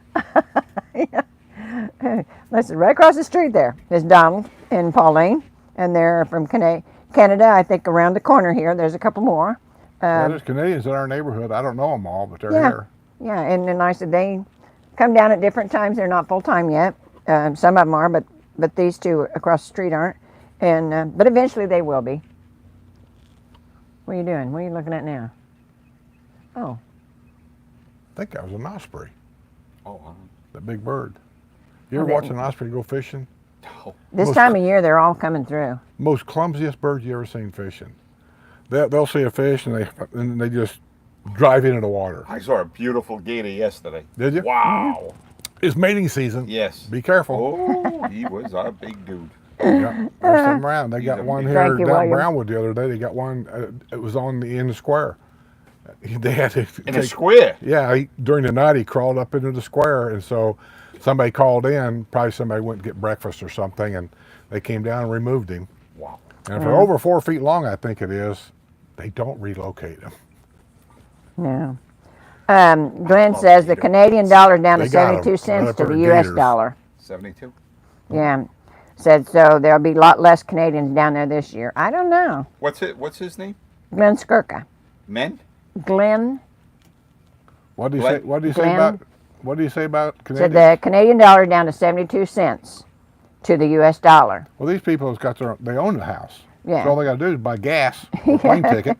Speaker 1: Listen, right across the street there is Donald and Pauline, and they're from Canada. I think around the corner here, there's a couple more.
Speaker 2: There's Canadians in our neighborhood. I don't know them all, but they're here.
Speaker 1: Yeah, and then I said they come down at different times. They're not full-time yet. Some of them are, but these two across the street aren't. And but eventually they will be. What are you doing? What are you looking at now? Oh.
Speaker 2: I think that was an osprey,
Speaker 4: Oh,
Speaker 2: that big bird. You ever watch an osprey go fishing?
Speaker 4: no.
Speaker 1: This time of year, they're all coming through.
Speaker 2: Most clumsiest birds you ever seen fishing. They'll see a fish and they just drive into the water.
Speaker 4: I saw a beautiful gator yesterday.
Speaker 2: Did you?
Speaker 4: Wow.
Speaker 2: It's mating season.
Speaker 4: Yes.
Speaker 2: Be careful.
Speaker 4: Oh, he was a big dude.
Speaker 2: Yeah, there's some around. They got
Speaker 4: a
Speaker 2: one
Speaker 4: big-
Speaker 2: here
Speaker 1: Thank you,
Speaker 2: down
Speaker 1: William.
Speaker 2: Brownwood the other day. They got one. It was in the square. They had to
Speaker 4: In a square.
Speaker 2: Yeah, during the night he crawled up into the square, and so somebody called in. Probably somebody went to get breakfast or something, and they came down and removed him.
Speaker 4: Wow.
Speaker 2: And if they're over 4 feet long, I think it is, they don't relocate them.
Speaker 1: No. Glenn says the Canadian dollar down to
Speaker 2: They got 'em.
Speaker 1: 72 cents
Speaker 2: Right
Speaker 1: to
Speaker 2: up
Speaker 1: the
Speaker 2: there,
Speaker 1: U.S.
Speaker 2: gators.
Speaker 1: dollar.
Speaker 4: 72.
Speaker 1: Yeah. Said so there'll be a lot less Canadians down there this year. I don't know.
Speaker 4: What's his name?
Speaker 1: Glenn Skirka.
Speaker 4: Men?
Speaker 1: Glenn
Speaker 2: What do you say?
Speaker 4: Glenn-
Speaker 2: What do you say
Speaker 1: Glenn?
Speaker 2: about? What do you say about
Speaker 1: said
Speaker 2: Canadians?
Speaker 1: the Canadian dollar down to 72 cents to the U.S. dollar.
Speaker 2: Well, these people has got they own the house.
Speaker 1: Yeah.
Speaker 2: So all they got to do is buy gas, or a plane ticket.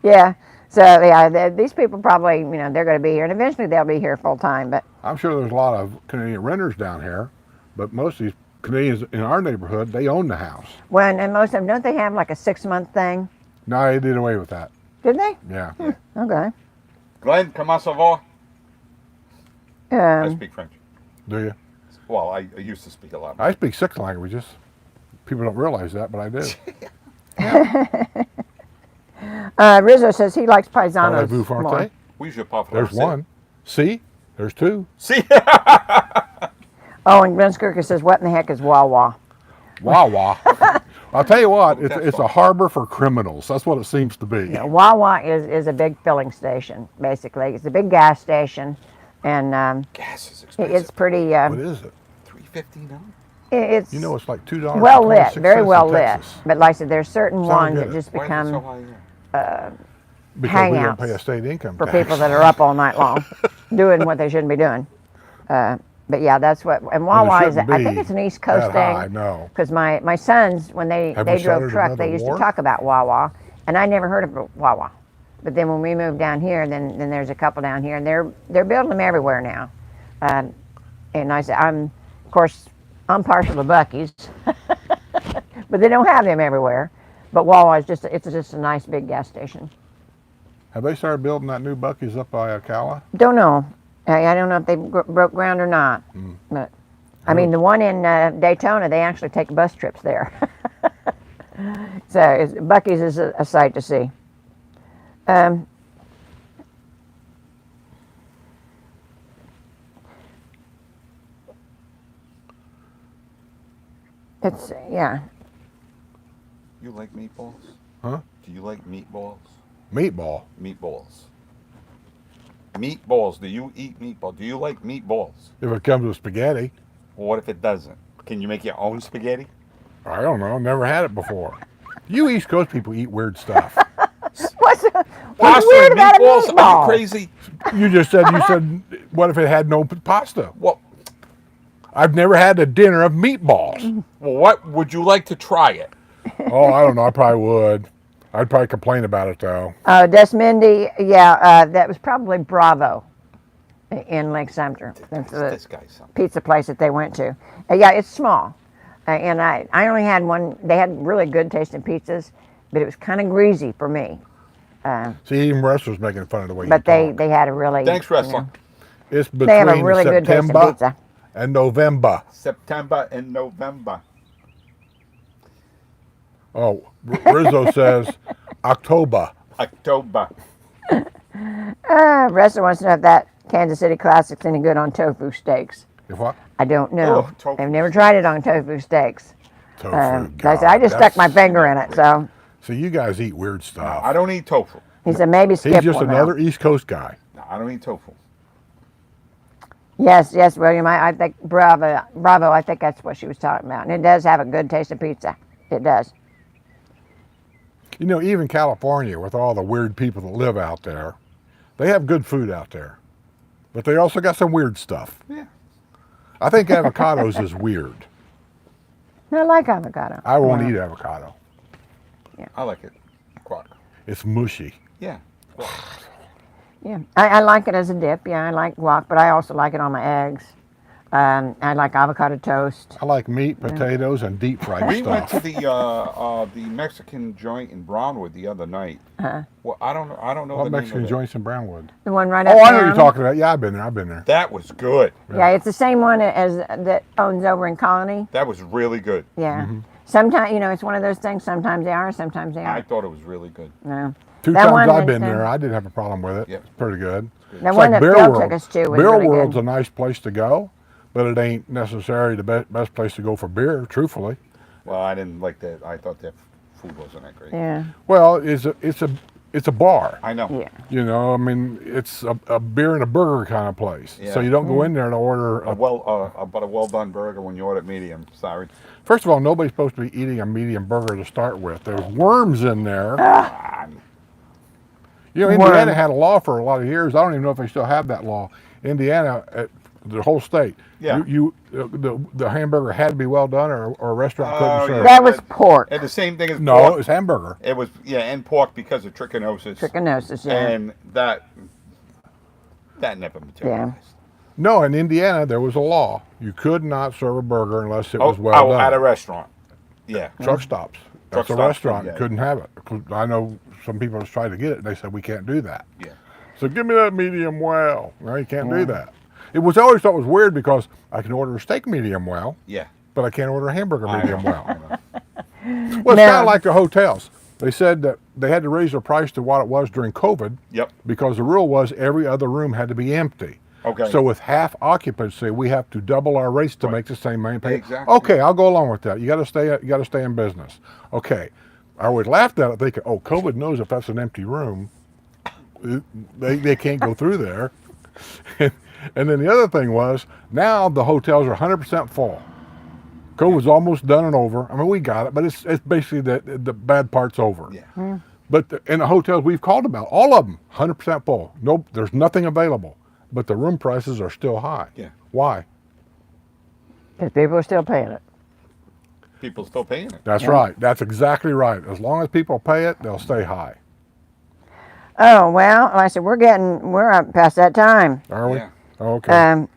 Speaker 1: Yeah. So yeah, these people probably they're going to be here, and eventually they'll be here full time. But
Speaker 2: I'm sure there's a lot of Canadian renters down here, but most of these Canadians in our neighborhood, they own the house.
Speaker 1: and most of them, don't they have like a 6-month thing?
Speaker 2: No, they did away with that.
Speaker 1: Did they?
Speaker 2: Yeah.
Speaker 1: Okay.
Speaker 4: Glenn, comment ça va? I speak French.
Speaker 2: Do you?
Speaker 4: Well, I used to speak a lot.
Speaker 2: I speak 6 languages. People don't realize that, but I do.
Speaker 1: Rizzo says he likes paisanos
Speaker 2: Parlez-vous
Speaker 1: more.
Speaker 2: français?
Speaker 4: We should puff.
Speaker 2: There's one. See? There's two.
Speaker 4: See?
Speaker 1: Oh, and Glen Skirka says, what in the heck is Wawa?
Speaker 2: Wawa. I'll tell you what,
Speaker 4: That's
Speaker 2: it's
Speaker 4: fun.
Speaker 2: a harbor for criminals. That's what it seems to be.
Speaker 1: Yeah, Wawa is a big filling station, basically. It's a big gas station, and
Speaker 4: Gas is expensive.
Speaker 1: it's pretty,
Speaker 2: What is it?
Speaker 4: $3.50 now.
Speaker 1: it's
Speaker 2: You know, it's like $2.
Speaker 1: well lit, very well
Speaker 2: in
Speaker 1: lit.
Speaker 2: Texas.
Speaker 1: But like I said, there's certain
Speaker 2: Sound
Speaker 1: ones
Speaker 2: good.
Speaker 1: that just
Speaker 4: Why is it so
Speaker 1: become
Speaker 4: high here?
Speaker 2: Because we don't
Speaker 1: hangouts
Speaker 2: pay a state income
Speaker 1: for
Speaker 2: tax.
Speaker 1: people that are up all night long doing what they shouldn't be doing. But yeah, that's what, and
Speaker 2: Well, it
Speaker 1: Wawa is,
Speaker 2: shouldn't
Speaker 1: I think
Speaker 2: be
Speaker 1: it's an East Coast
Speaker 2: that high,
Speaker 1: thing.
Speaker 2: no.
Speaker 1: Because my sons, when they
Speaker 2: Have we
Speaker 1: drove
Speaker 2: started
Speaker 1: truck,
Speaker 2: another
Speaker 1: they used
Speaker 2: war?
Speaker 1: to talk about Wawa, and I never heard of Wawa. But then when we moved down here, then there's a couple down here, and they're building them everywhere now. And I said, of course, I'm partial to Buc-ee's, but they don't have them everywhere. But Wawa is just a nice big gas station.
Speaker 2: Have they started building that new Buc-ee's up by Ocala?
Speaker 1: Don't know. I don't know if they broke ground or not. But I mean, the one in Daytona, they actually take bus trips there. So Buc-ee's is a sight to see. It's yeah.
Speaker 4: You like meatballs?
Speaker 2: Huh?
Speaker 4: Do you like meatballs?
Speaker 2: Meatball.
Speaker 4: Meatballs. Meatballs. Do you eat meatball? Do you like meatballs?
Speaker 2: If it comes with spaghetti.
Speaker 4: Well, what if it doesn't? Can you make your own spaghetti?
Speaker 2: I don't know. Never had it before. You East Coast people eat weird stuff.
Speaker 1: What's
Speaker 4: Pasta
Speaker 1: weird
Speaker 4: and
Speaker 1: about a
Speaker 4: meatballs? Are
Speaker 1: meatball?
Speaker 4: you crazy?
Speaker 2: You said, what if it had no pasta?
Speaker 4: Well,
Speaker 2: I've never had a dinner of meatballs.
Speaker 4: what would you like to try it?
Speaker 2: Oh, I don't know. I probably would. I'd probably complain about it though.
Speaker 1: Desmindi, yeah, that was probably Bravo in Lake Sumter. That's the
Speaker 4: This guy's something.
Speaker 1: pizza place that they went to. Yeah, it's small. And I only had one. They had really good tasting pizzas, but it was kind of greasy for me.
Speaker 2: See, even Russ was making fun of the way
Speaker 1: But
Speaker 2: you talk.
Speaker 1: they had a really.
Speaker 4: Thanks,
Speaker 1: you know,
Speaker 4: wrestling.
Speaker 2: It's between
Speaker 1: they have a really good tasting
Speaker 2: September
Speaker 1: pizza.
Speaker 2: and November.
Speaker 4: September and November.
Speaker 2: Oh, Rizzo says October.
Speaker 4: October.
Speaker 1: Resta wants to know if that Kansas City Classic's any good on tofu steaks.
Speaker 2: If what?
Speaker 1: I don't know.
Speaker 4: Oh, tofu
Speaker 1: I've never tried it on tofu steaks.
Speaker 2: Tofu.
Speaker 1: I just stuck my
Speaker 2: that's-
Speaker 1: finger in it. So
Speaker 2: So you guys eat weird stuff.
Speaker 4: I don't eat tofu.
Speaker 1: he said maybe skip
Speaker 2: He's just
Speaker 1: one now.
Speaker 2: another East Coast guy.
Speaker 4: No, I don't eat tofu.
Speaker 1: Yes, William. I think Bravo. I think that's what she was talking about, and it does have a good taste of pizza. It does.
Speaker 2: You know, even California, with all the weird people that live out there, they have good food out there. But they also got some weird stuff.
Speaker 4: Yeah.
Speaker 2: I think avocados is weird.
Speaker 1: I like avocado.
Speaker 2: I won't eat avocado.
Speaker 4: I like it. Quark.
Speaker 2: It's mushy.
Speaker 4: Yeah.
Speaker 1: Yeah, I like it as a dip. Yeah, I like guac, but I also like it on my eggs. I like avocado toast.
Speaker 2: I like meat, potatoes, and deep fried
Speaker 4: We went
Speaker 2: stuff.
Speaker 4: to the Mexican joint in Brownwood the other night. Well, I don't know
Speaker 2: What
Speaker 4: the name of
Speaker 2: Mexican
Speaker 4: it.
Speaker 2: joints in Brownwood?
Speaker 1: The one right
Speaker 2: Oh,
Speaker 1: uptown.
Speaker 2: I know what you're talking about. Yeah, I've been there.
Speaker 4: That was good.
Speaker 1: Yeah, it's the same one as that owns over in Colony.
Speaker 4: That was really good.
Speaker 1: Yeah. Sometimes, it's one of those things. Sometimes they are, sometimes they
Speaker 4: I
Speaker 1: aren't.
Speaker 4: thought it was really good.
Speaker 1: No.
Speaker 2: Two
Speaker 1: That
Speaker 2: times
Speaker 1: one
Speaker 2: I've been
Speaker 1: that's,
Speaker 2: there, I didn't have a problem with it.
Speaker 4: Yep.
Speaker 2: It's pretty good.
Speaker 1: The
Speaker 2: It's
Speaker 1: one
Speaker 2: like
Speaker 1: that
Speaker 2: Beer
Speaker 1: Phil
Speaker 2: World.
Speaker 1: took us to was
Speaker 2: Beer
Speaker 1: really
Speaker 2: World's
Speaker 1: good.
Speaker 2: a nice place to go, but it ain't necessarily the best place to go for beer, truthfully.
Speaker 4: Well, I didn't like that. I thought that food wasn't that great.
Speaker 1: Yeah.
Speaker 2: Well, it's a bar.
Speaker 4: I know.
Speaker 1: Yeah.
Speaker 2: You know, I mean, it's a beer and a burger kind of place.
Speaker 4: Yeah.
Speaker 2: So you don't go in there to order
Speaker 4: But a well done burger when you order medium. Sorry.
Speaker 2: First of all, nobody's supposed to be eating a medium burger to start with. There's worms in there. You know, Indiana had a law for a lot of years. I don't even know if they still have that law. Indiana, the whole state.
Speaker 4: Yeah.
Speaker 2: The hamburger had to be well done, or a restaurant couldn't serve.
Speaker 1: That was pork.
Speaker 4: And the same thing as
Speaker 2: No,
Speaker 4: pork.
Speaker 2: it was hamburger.
Speaker 4: It was and pork because of trichinosis.
Speaker 1: Trichinosis, yeah.
Speaker 4: And that never materialized.
Speaker 2: No, in Indiana there was a law. You could not serve a burger unless it was well done.
Speaker 4: At a restaurant. Yeah.
Speaker 2: Truck stops. That's
Speaker 4: Truck
Speaker 2: a
Speaker 4: stops,
Speaker 2: restaurant.
Speaker 4: yeah.
Speaker 2: Couldn't have it. 'Cause I know some people have tried to get it, and they said we can't do that.
Speaker 4: Yeah.
Speaker 2: So give me that medium well. No, you can't do that. It was I always thought it was weird because I can order a steak medium well,
Speaker 4: Yeah.
Speaker 2: but I can't order a hamburger medium well.
Speaker 4: I know.
Speaker 2: Well, it's
Speaker 1: No.
Speaker 2: kind of like the hotels. They said that they had to raise the price to what it was during COVID
Speaker 4: Yep.
Speaker 2: because the rule was every other room had to be empty.
Speaker 4: Okay.
Speaker 2: So with half occupancy, we have to double our rates to
Speaker 4: Right.
Speaker 2: make the same money. Pay.
Speaker 4: Exactly.
Speaker 2: Okay, I'll go along with that. You got to stay in business. Okay, I always laughed at it, thinking, oh, COVID knows if that's an empty room, they can't go through there. And then the other thing was now the hotels are 100% full. COVID's almost done and over. I mean, we got it, but it's basically the bad part's over.
Speaker 4: Yeah.
Speaker 2: But in the hotels we've called about, all of them 100% full. Nope, there's nothing available. But the room prices are still high.
Speaker 4: Yeah.
Speaker 2: Why?
Speaker 1: Because people are still paying it.
Speaker 4: People still paying it.
Speaker 2: That's right. That's exactly right. As long as people pay it, they'll stay high.
Speaker 1: Oh, well, like I said, we're up past that time.
Speaker 2: Are we?
Speaker 4: Yeah.
Speaker 2: Okay.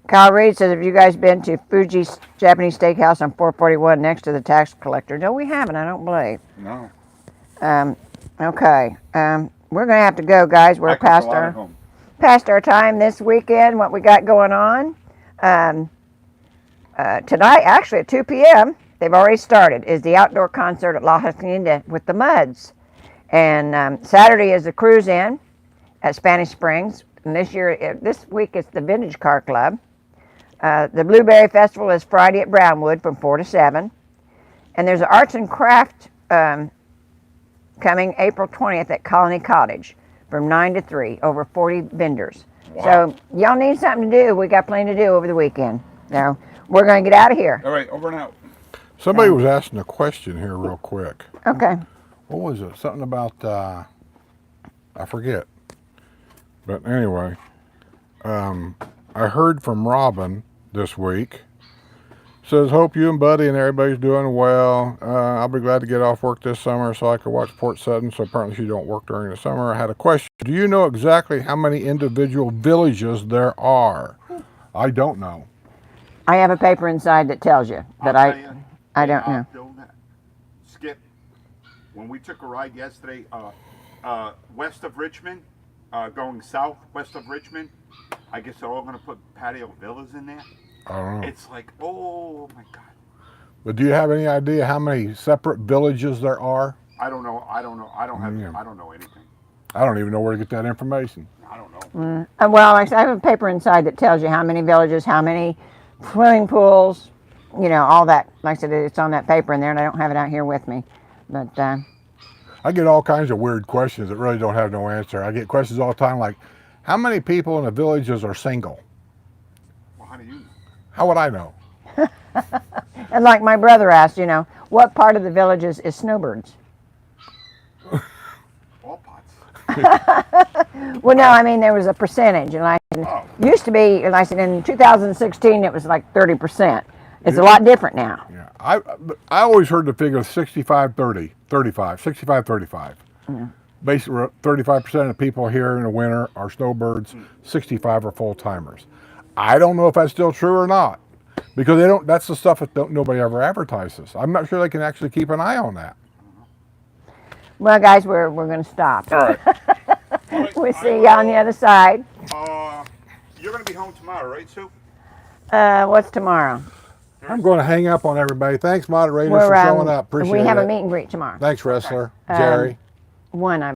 Speaker 1: Kyle Reed says, have you guys been to Fuji's Japanese Steakhouse on 441 next to the tax collector? No, we haven't, I don't believe.
Speaker 4: No.
Speaker 1: Okay. We're going to have to go, guys. We're
Speaker 4: I cook a
Speaker 1: past
Speaker 4: lot at home.
Speaker 1: our time this weekend, what we got going on. Tonight, actually at 2 p.m., they've already started, is the outdoor concert at La Hacienda with the Muds. And Saturday is the cruise in at Spanish Springs. And this week it's the Vintage Car Club. The Blueberry Festival is Friday at Brownwood from 4 to 7. And there's an arts and craft coming April 20th at Colony Cottage from 9 to 3, over 40 vendors.
Speaker 4: Wow.
Speaker 1: So y'all need something to do. We got plenty to do over the weekend. Now, we're going to get out of here.
Speaker 4: All right, over and out.
Speaker 2: Somebody was asking a question here real quick.
Speaker 1: Okay.
Speaker 2: What was it? Something about, I forget. But anyway, I heard from Robin this week. Says, hope you and Buddy and everybody's doing well. I'll be glad to get off work this summer so I can watch Port Sutton. So apparently she don't work during the summer. I had a question. Do you know exactly how many individual villages there are? I don't know.
Speaker 1: I have a paper inside that tells you, but
Speaker 6: I'll tell you,
Speaker 1: I don't
Speaker 6: they
Speaker 1: know.
Speaker 6: doing that. Skip, when we took a ride yesterday, west of Richmond, going south west of Richmond, I guess they're all going to put patio villas in there.
Speaker 2: I don't know.
Speaker 6: It's like, oh my God.
Speaker 2: But do you have any idea how many separate villages there are?
Speaker 6: I don't know. I don't know. I don't have.
Speaker 2: Yeah.
Speaker 6: I don't know anything.
Speaker 2: I don't even know where to get that information.
Speaker 6: I don't know.
Speaker 1: Well, like I said, I have a paper inside that tells you how many villages, how many swimming pools, all that. Like I said, it's on that paper in there, and I don't have it out here with me. But
Speaker 2: I get all kinds of weird questions that really don't have no answer. I get questions all the time like, how many people in the villages are single?
Speaker 6: Well, how do you know?
Speaker 2: How would I know?
Speaker 1: and like my brother asked, what part of the villages is snowbirds?
Speaker 6: All pots.
Speaker 1: Well, no, I mean there was a percentage, and used to be, and I said in 2016 it was like 30%. It's a lot different now.
Speaker 2: Yeah, I always heard the figure 65-30, 35, 65-35.
Speaker 1: Yeah.
Speaker 2: Basically, 35% of the people here in the winter are snowbirds, 65 are full timers. I don't know if that's still true or not, because they don't. That's the stuff that nobody ever advertises. I'm not sure they can actually keep an eye on that.
Speaker 1: Well, guys, we're going to stop.
Speaker 2: All right.
Speaker 1: We'll see you on the other side.
Speaker 6: You're going to be home tomorrow, right, Sue?
Speaker 1: What's tomorrow?
Speaker 2: I'm going to hang up on everybody. Thanks, moderators, for showing up. Appreciate it.
Speaker 1: We have a meet and greet tomorrow.
Speaker 2: Thanks, wrestler Jerry.
Speaker 1: 1, I